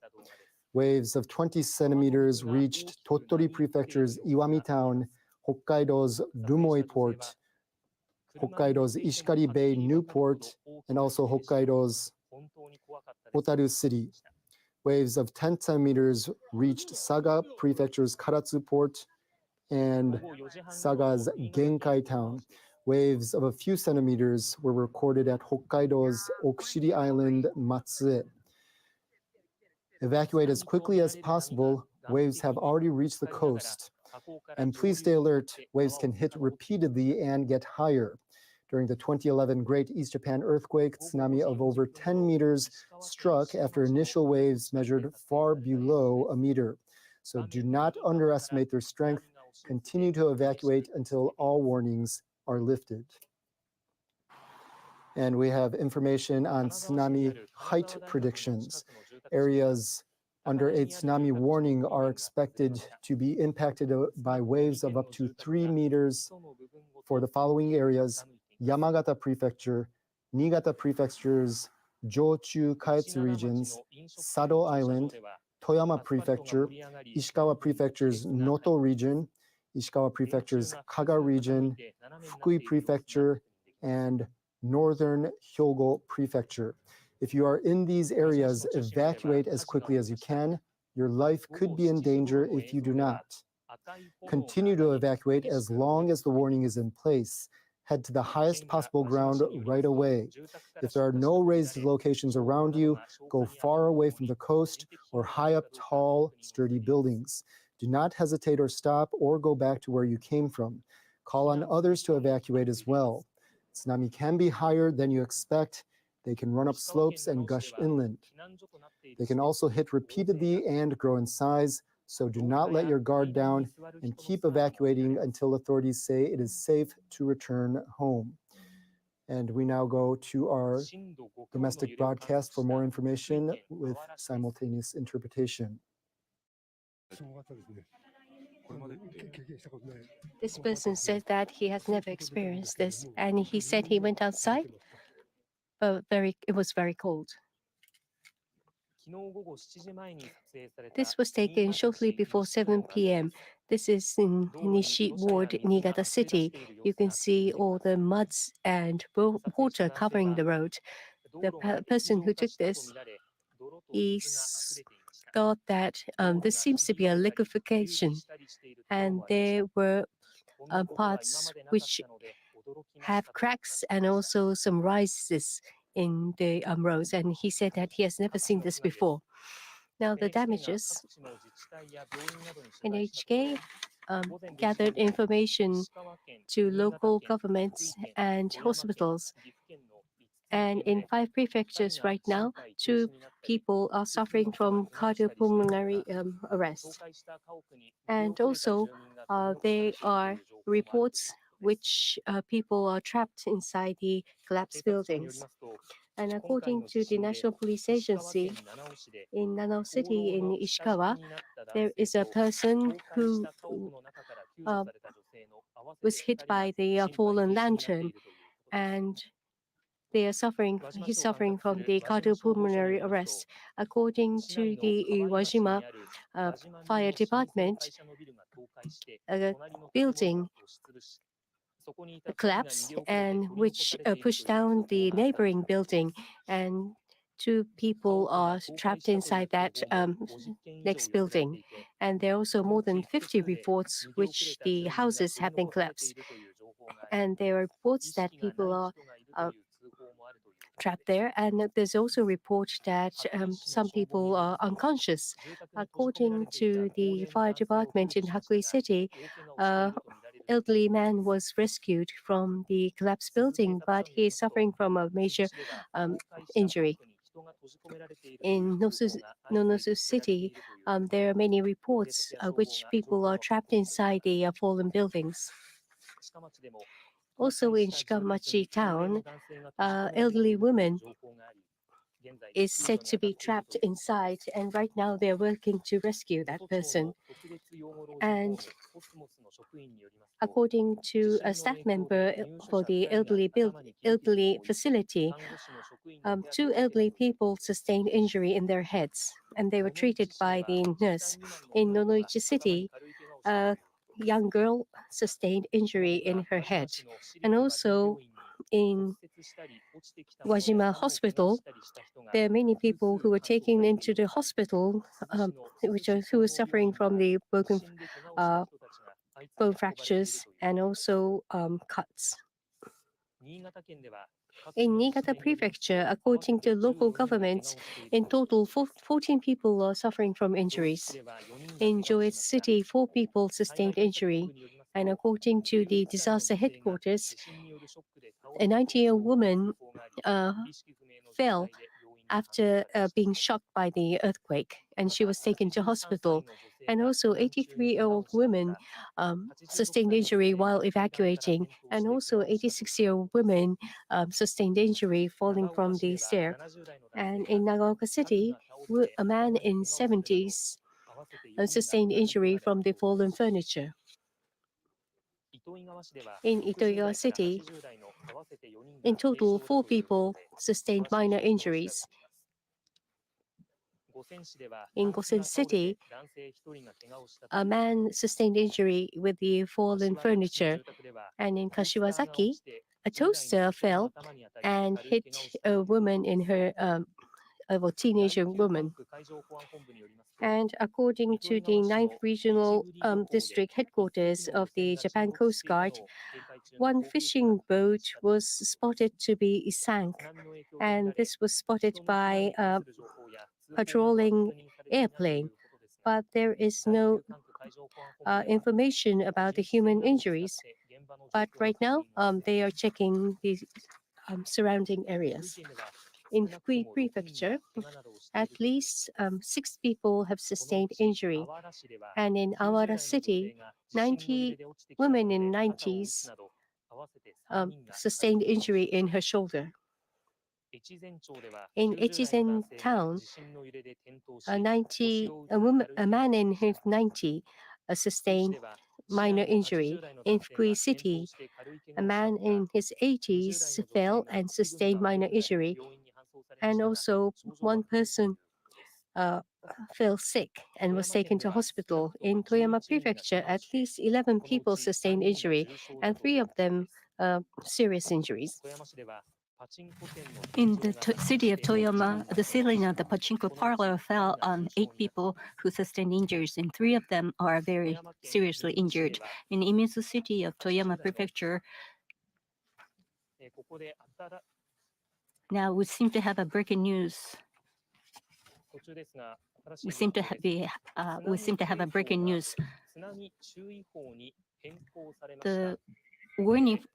Waves of 20 centimeters reached Tottori Prefecture's Iwami Town, Hokkaido's Rumoi Port, Hokkaido's Ishikari Bay Newport, and also Hokkaido's Otaru City. Waves of 10 centimeters reached Saga Prefecture's Karatsu Port and Saga's Genkai Town. Waves of a few centimeters were recorded at Hokkaido's Okushiri Island Matsue. Evacuate as quickly as possible. Waves have already reached the coast. And please stay alert. Waves can hit repeatedly and get higher. During the 2011 Great East Japan earthquake, tsunami of over 10 meters struck after initial waves measured far below a meter. So do not underestimate their strength. Continue to evacuate until all warnings are lifted. And we have information on tsunami height predictions. Areas under a tsunami warning are expected to be impacted by waves of up to 3 meters for the following areas: Yamagata Prefecture, Niigata Prefecture's Jochu Kaetsu regions, Sado Island, Toyama Prefecture, Ishikawa Prefecture's Noto region, Ishikawa Prefecture's Kaga region, Fukui Prefecture, and Northern Hyogo Prefecture. If you are in these areas, evacuate as quickly as you can. Your life could be in danger if you do not. Continue to evacuate as long as the warning is in place. Head to the highest possible ground right away. If there are no raised locations around you, go far away from the coast or high up tall, sturdy buildings. Do not hesitate or stop or go back to where you came from. Call on others to evacuate as well. Tsunami can be higher than you expect. They can run up slopes and gush inland. They can also hit repeatedly and grow in size, So do not let your guard down and keep evacuating until authorities say it is safe to return home. And we now go to our domestic broadcast for more information with simultaneous interpretation. This person said that he has never experienced this, and he said he went outside, but it was very cold. This was taken shortly before 7 p.m. This is in Nishi Ward, Niigata City. You can see all the muds and water covering the road. The person who took this, he thought that this seems to be a liquefaction, and there were parts which have cracks and also some rises in the roads, and he said that he has never seen this before. Now the damages, NHK gathered information to local governments and hospitals. And in 5 prefectures right now, 2 people are suffering from cardiopulmonary arrest. And also, there are reports which people are trapped inside the collapsed buildings. And according to the National Police Agency, in Nanao City in Ishikawa, there is a person who was hit by the fallen lantern, and he's suffering from the cardiopulmonary arrest. According to the Iwajima Fire Department, a building collapsed and which pushed down the neighboring building, and 2 people are trapped inside that next building. And there are also more than 50 reports which the houses have been collapsed. And there are reports that people are trapped there. And there's also a report that some people are unconscious. According to the fire department in Hakui City, elderly man was rescued from the collapsed building, but he is suffering from a major injury. In Nonosu City, there are many reports which people are trapped inside the fallen buildings. Also in Shikamachi town, elderly woman is said to be trapped inside, and right now they're working to rescue that person. And according to a staff member for the elderly facility, 2 elderly people sustained injury in their heads, and they were treated by the nurse. In Nonoichi City, a young girl sustained injury in her head, and also in Wajima Hospital, there are many people who were taken into the hospital, who were suffering from the broken bone fractures and also cuts. In Niigata Prefecture, according to local governments, in total 14 people are suffering from injuries. In Joetsu City, 4 people sustained injury. And according to the disaster headquarters, a 90-year-old woman fell after being shocked by the earthquake, and she was taken to hospital. And also 83-year-old woman sustained injury while evacuating, and also 86-year-old woman sustained injury falling from the stair. And in Nagaoka City, a man in 70s sustained injury from the fallen furniture. In Itoigawa City, in total, 4 people sustained minor injuries. In Gosen City, a man sustained injury with the fallen furniture. And in Kashiwazaki, a toaster fell and hit a woman in her, a teenager woman. And according to the 9th Regional District Headquarters of the Japan Coast Guard, 1 fishing boat was spotted to be sank, and this was spotted by a patrolling airplane. But there is no information about the human injuries. But right now, they are checking the surrounding areas. In Fukui Prefecture, at least 6 people have sustained injury. And in Awara City, 90 women in 90s sustained injury in her shoulder. In Echizen town, a man in his 90 sustained minor injury. In Fukui City, a man in his 80s fell and sustained minor injury. And also, one person fell sick and was taken to hospital. In Toyama Prefecture, at least 11 people sustained injury, and 3 of them serious injuries. In the city of Toyama, the ceiling of the pachinko parlor fell on 8 people who sustained injuries, and 3 of them are very seriously injured. In Imizu City of Toyama Prefecture, now we seem to have a breaking news. We seem to have a breaking news. The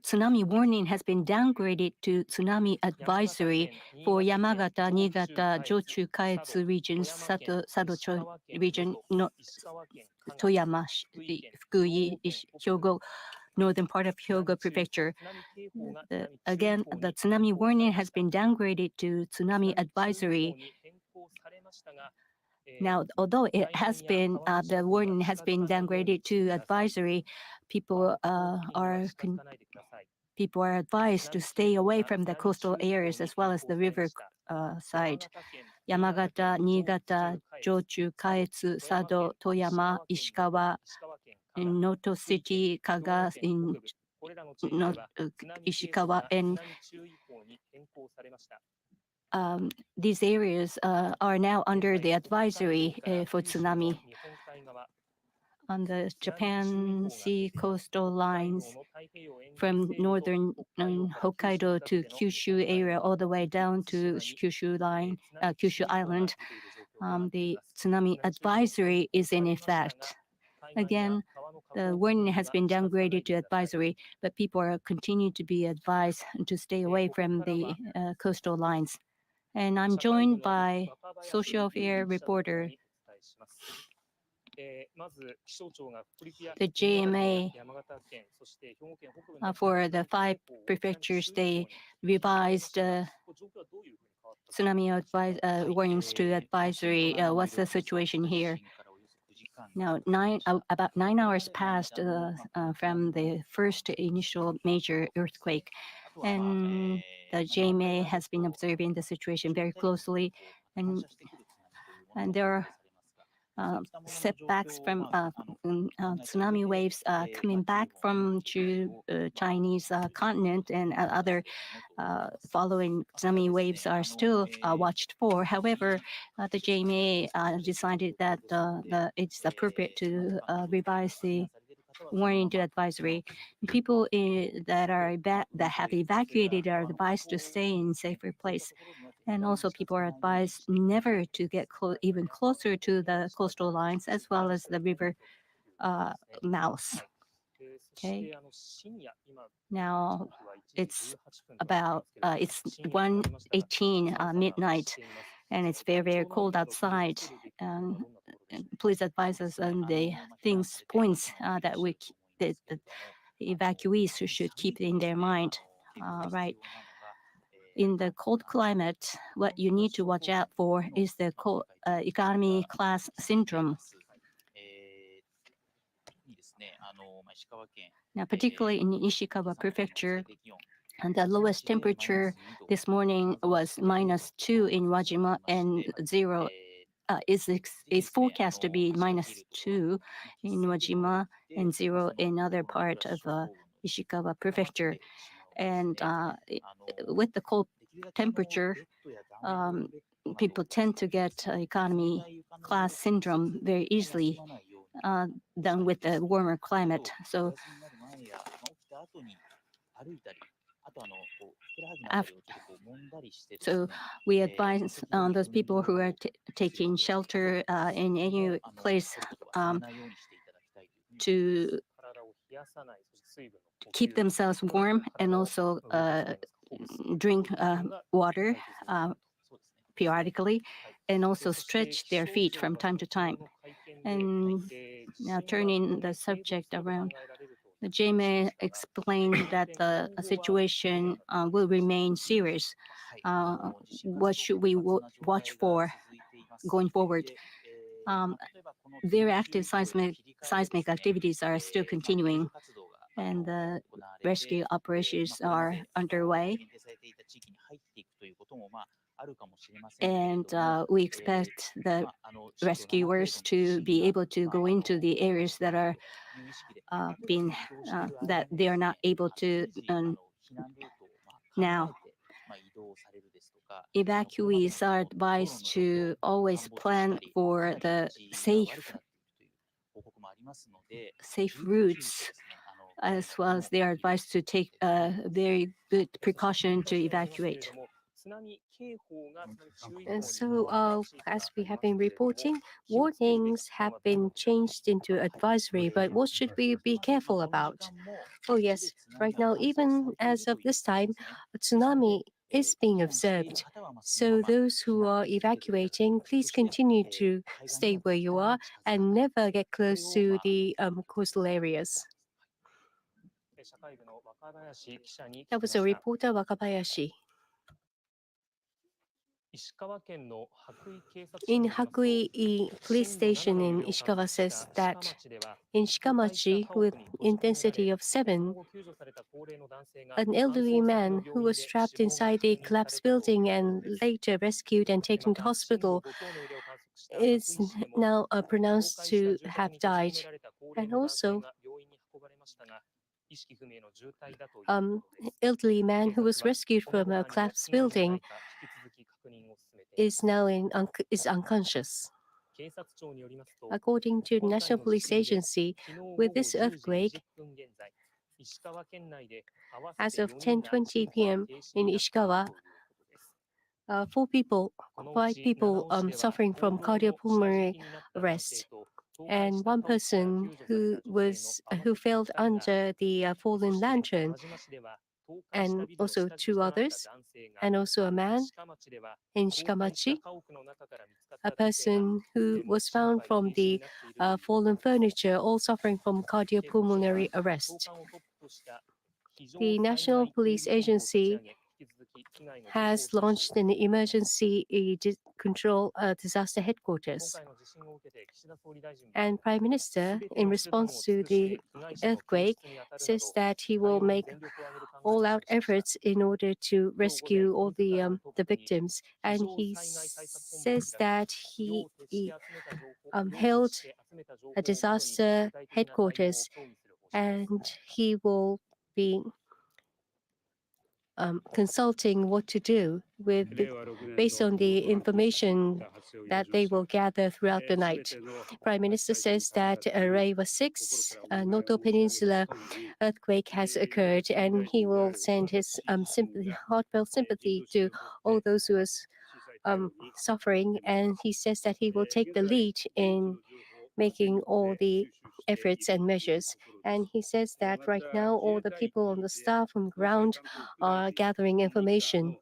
tsunami warning has been downgraded to tsunami advisory for Yamagata, Niigata, Jochu, Kaetsu regions, Sadocho region, Toyama, Fukui, Hyogo, northern part of Hyogo Prefecture. Again, the tsunami warning has been downgraded to tsunami advisory. Now, although it has been, the warning has been downgraded to advisory, people are advised to stay away from the coastal areas as well as the river side. Yamagata, Niigata, Jochu, Kaetsu, Sado, Toyama, Ishikawa, in Noto City, Kaga, in Ishikawa, and these areas are now under the advisory for tsunami. On the Japan Sea coastal lines from northern Hokkaido to Kyushu area all the way down to Kyushu Island, the tsunami advisory is in effect. Again, the warning has been downgraded to advisory, but people are continuing to be advised to stay away from the coastal lines. And I'm joined by social affair reporter. The JMA for the 5 prefectures, they revised tsunami warnings to advisory. What's the situation here? Now, about 9 hours passed from the first initial major earthquake, and the JMA has been observing the situation very closely, and there are setbacks from tsunami waves coming back from Chinese continent, and other following tsunami waves are still watched for. However, the JMA decided that it's appropriate to revise the warning to advisory. People that have evacuated are advised to stay in safer place. And also people are advised never to get even closer to the coastal lines as well as the river mouths. Okay. Now it's about 1:18 midnight, and it's very, very cold outside. And please advise us on the points that the evacuees should keep in their mind. Right. In the cold climate, what you need to watch out for is the economy class syndrome. Now, particularly in Ishikawa Prefecture, and the lowest temperature this morning was -2 in Wajima, and 0 is forecast to be -2 in Wajima and 0 in other part of Ishikawa Prefecture. And with the cold temperature, people tend to get economy class syndrome very easily than with the warmer climate. So we advise those people who are taking shelter in any place to keep themselves warm and also drink water periodically and also stretch their feet from time to time. And now turning the subject around, the JMA explained that the situation will remain serious. What should we watch for going forward? Very active seismic activities are still continuing, and the rescue operations are underway. And we expect the rescuers to be able to go into the areas that are that they are not able to now. Evacuees are advised to always plan for the safe routes, as well as they are advised to take very good precaution to evacuate. And so, as we have been reporting, warnings have been changed into advisory, but what should we be careful about? Oh, yes, right now, even as of this time, a tsunami is being observed. So, those who are evacuating, please continue to stay where you are and never get close to the coastal areas. That was a reporter, Wakabayashi. In Hakui police station in Ishikawa says that in Shikamachi, with intensity of 7, an elderly man who was trapped inside a collapsed building and later rescued and taken to hospital is now pronounced to have died. And also, elderly man who was rescued from a collapsed building is now is unconscious. According to the National Police Agency, with this earthquake, as of 10:20 p.m. in Ishikawa, 5 people suffering from cardiopulmonary arrest, and 1 person who fell under the fallen lantern, and also 2 others, and also a man in Shikamachi, a person who was found from the fallen furniture, all suffering from cardiopulmonary arrest. The National Police Agency has launched an emergency control disaster headquarters. And Prime Minister, in response to the earthquake, says that he will make all-out efforts in order to rescue all the victims. And he says that he held a disaster headquarters, and he will be consulting what to do based on the information that they will gather throughout the night. Prime Minister says that Reiwa 6, Noto Peninsula earthquake has occurred, and he will send his heartfelt sympathy to all those who are suffering. And he says that he will take the lead in making all the efforts and measures. And he says that right now all the people on the staff on ground are gathering information.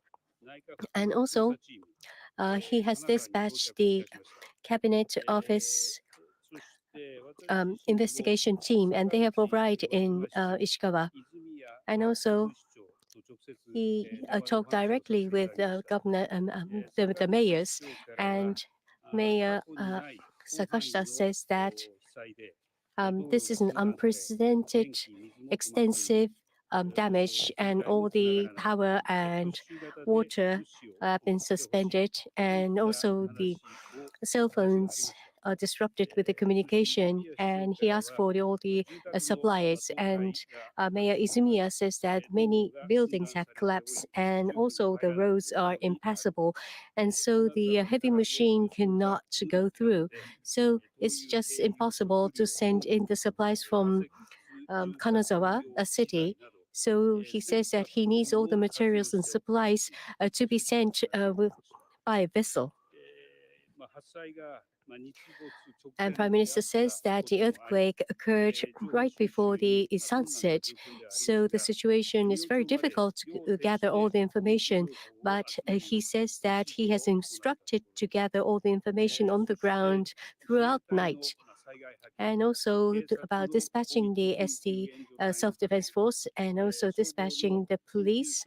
And also, he has dispatched the Cabinet Office investigation team, and they have arrived in Ishikawa. And also, he talked directly with governor, the mayors, and Mayor Sakashita says that this is an unprecedented, extensive damage, and all the power and water have been suspended, and also the cell phones are disrupted with the communication, and he asked for all the supplies. And Mayor Izumiya says that many buildings have collapsed, and also the roads are impassable, and so the heavy machine cannot go through. So it's just impossible to send in the supplies from Kanazawa, a city. So he says that he needs all the materials and supplies to be sent by vessel. And Prime Minister says that the earthquake occurred right before the sunset. So the situation is very difficult to gather all the information. But he says that he has instructed to gather all the information on the ground throughout night. And also about dispatching the self-defense force, and also dispatching the police,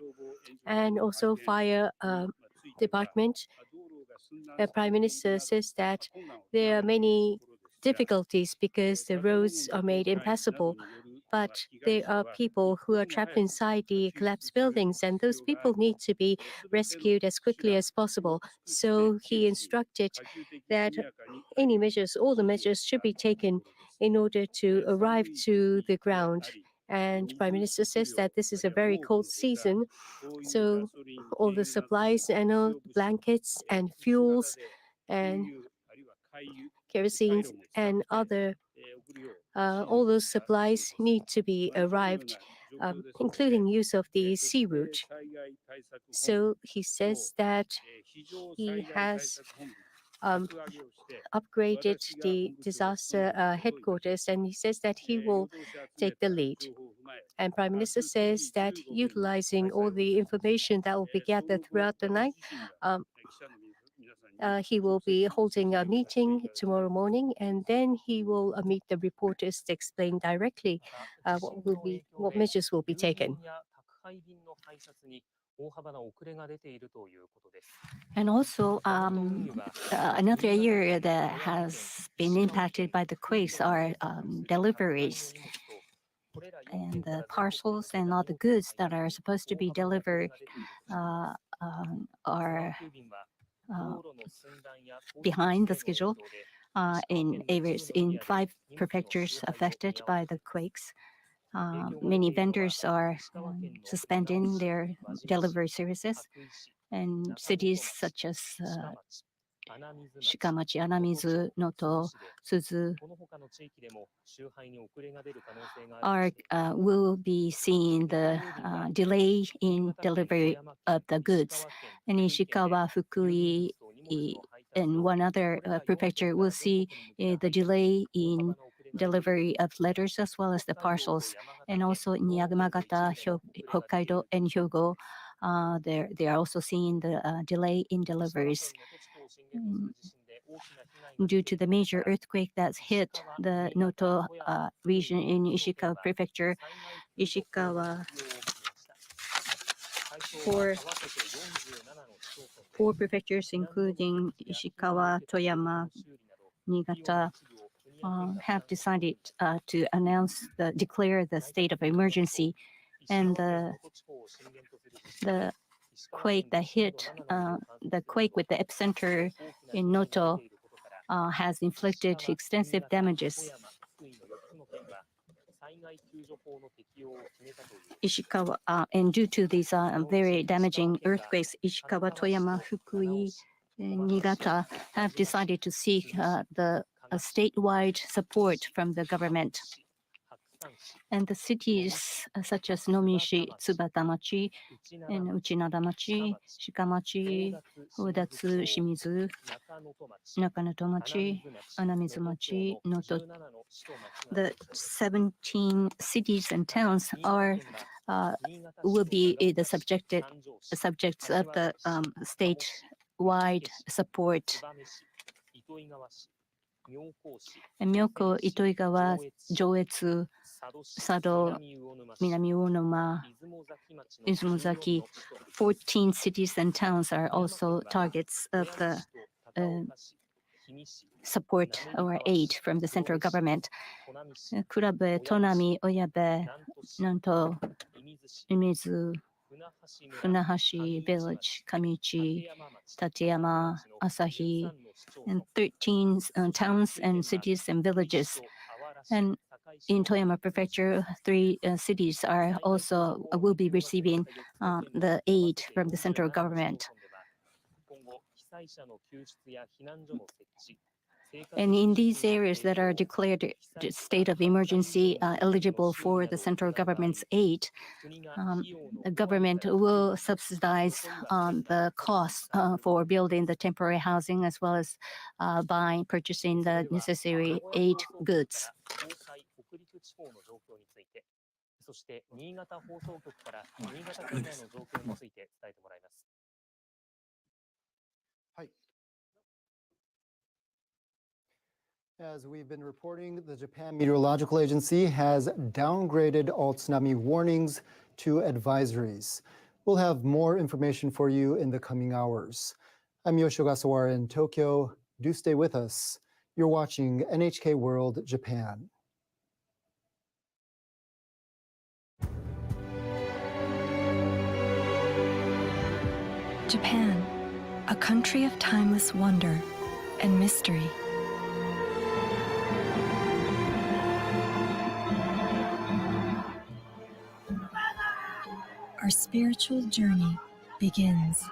and also fire department. The Prime Minister says that there are many difficulties because the roads are made impassable. But there are people who are trapped inside the collapsed buildings, and those people need to be rescued as quickly as possible. So he instructed that any measures, all the measures should be taken in order to arrive to the ground. And Prime Minister says that this is a very cold season, so all the supplies and blankets and fuels and kerosene and other all those supplies need to be arrived, including use of the sea route. So he says that he has upgraded the disaster headquarters, and he says that he will take the lead. And Prime Minister says that utilizing all the information that will be gathered throughout the night, he will be holding a meeting tomorrow morning, and then he will meet the reporters to explain directly what measures will be taken. And also, another area that has been impacted by the quakes are deliveries. And the parcels and all the goods that are supposed to be delivered are behind the schedule in areas in 5 prefectures affected by the quakes. Many vendors are suspending their delivery services, and cities such as Shikamachi, Anamizu, Noto, Suzu will be seeing the delay in delivery of the goods. And Ishikawa, Fukui, and one other prefecture will see the delay in delivery of letters as well as the parcels. And also in Yamagata, Hokkaido, and Hyogo, they are also seeing the delay in deliveries. Due to the major earthquake that's hit the Noto region in Ishikawa Prefecture, Ishikawa, four prefectures, including Ishikawa, Toyama, Niigata, have decided to declare the state of emergency. And the quake that hit, the quake with the epicenter in Noto has inflicted extensive damages. Ishikawa, and due to these very damaging earthquakes, Ishikawa, Toyama, Fukui, and Niigata have decided to seek the statewide support from the government. And the cities such as Nomishi, Tsubatamachi, and Uchinadamachi, Shikamachi, Uedatsu, Shimizu, Nakanotomachi, Anamizumachi, Noto. The 17 cities and towns will be the subjects of the statewide support. And Myoko, Itoigawa, Joetsu, Sado, Minami Uonuma, Izumozaki, 14 cities and towns are also targets of the support or aid from the central government. Kurabe, Tonami, Oyabe, Nanto, Imizu, Funahashi Village, Kamiuchi, Tateyama, Asahi, and 13 towns and cities and villages. And in Toyama Prefecture, 3 cities will be receiving the aid from the central government. And in these areas that are declared state of emergency eligible for the central government's aid, the government will subsidize the cost for building the temporary housing as well as by purchasing the necessary aid goods. そして新潟放送局から新潟県内の状況について伝えてもらいます。As we've been reporting, the Japan Meteorological Agency has downgraded all tsunami warnings to advisories. We'll have more information for you in the coming hours. I'm Yoshio Gasawara in Tokyo. Do stay with us. You're watching NHK World Japan. Japan, a country of timeless wonder and mystery. Our spiritual journey begins.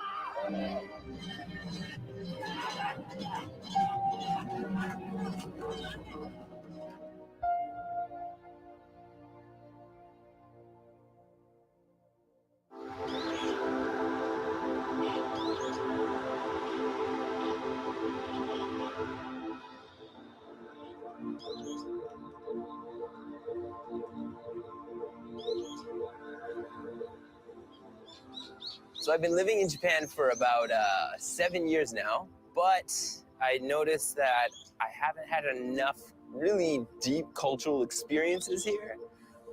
So I've been living in Japan for about 7 years now, but I noticed that I haven't had enough really deep cultural experiences here.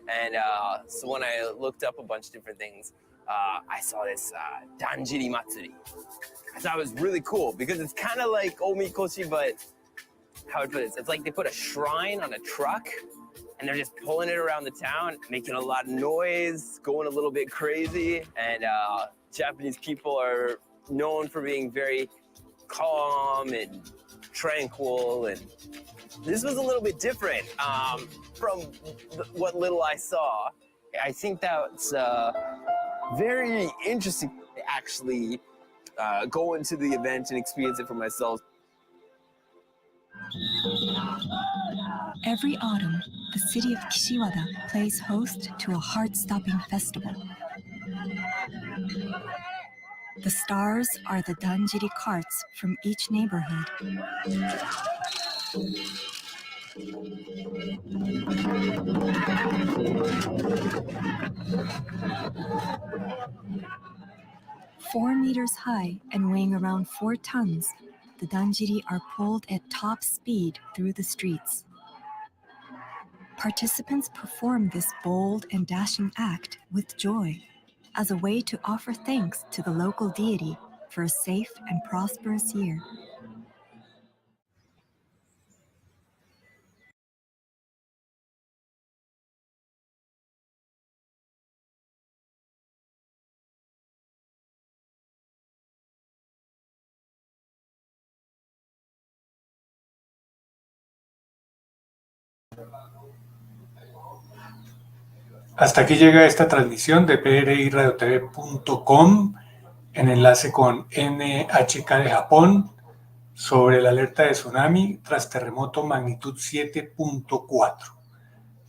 And so when I looked up a bunch of different things, I saw this Danjiri Matsuri. I thought it was really cool because it's kind of like Omikoshi, but how it is, it's like they put a shrine on a truck and they're just pulling it around the town, making a lot of noise, going a little bit crazy. And Japanese people are known for being very calm and tranquil, and this was a little bit different from what little I saw. I think that's very interesting to actually go into the event and experience it for myself. Every autumn, the city of Kishiwada plays host to a heart-stopping festival. The stars are the Danjiri carts from each neighborhood. Four meters high and weighing around 4 tons, the Danjiri are pulled at top speed through the streets. Participants perform this bold and dashing act with joy as a way to offer thanks to the local deity for a safe and prosperous year. Hasta aquí llega esta transmisión de PRIRadiotv.com en enlace con NHK de Japón sobre la alerta de tsunami tras terremoto magnitud 7.4.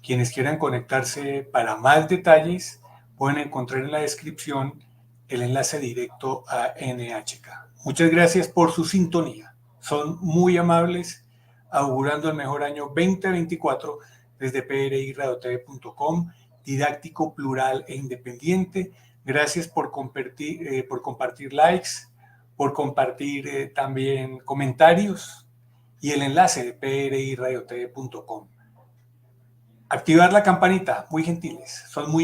Quienes quieran conectarse para más detalles pueden encontrar en la descripción el enlace directo a NHK. Muchas gracias por su sintonía. Son muy amables, augurando el mejor año 2024 desde PRIRadiotv.com, didáctico, plural e independiente. Gracias por compartir likes, por compartir también comentarios y el enlace de PRIRadiotv.com. Activar la campanita, muy gentiles, son muy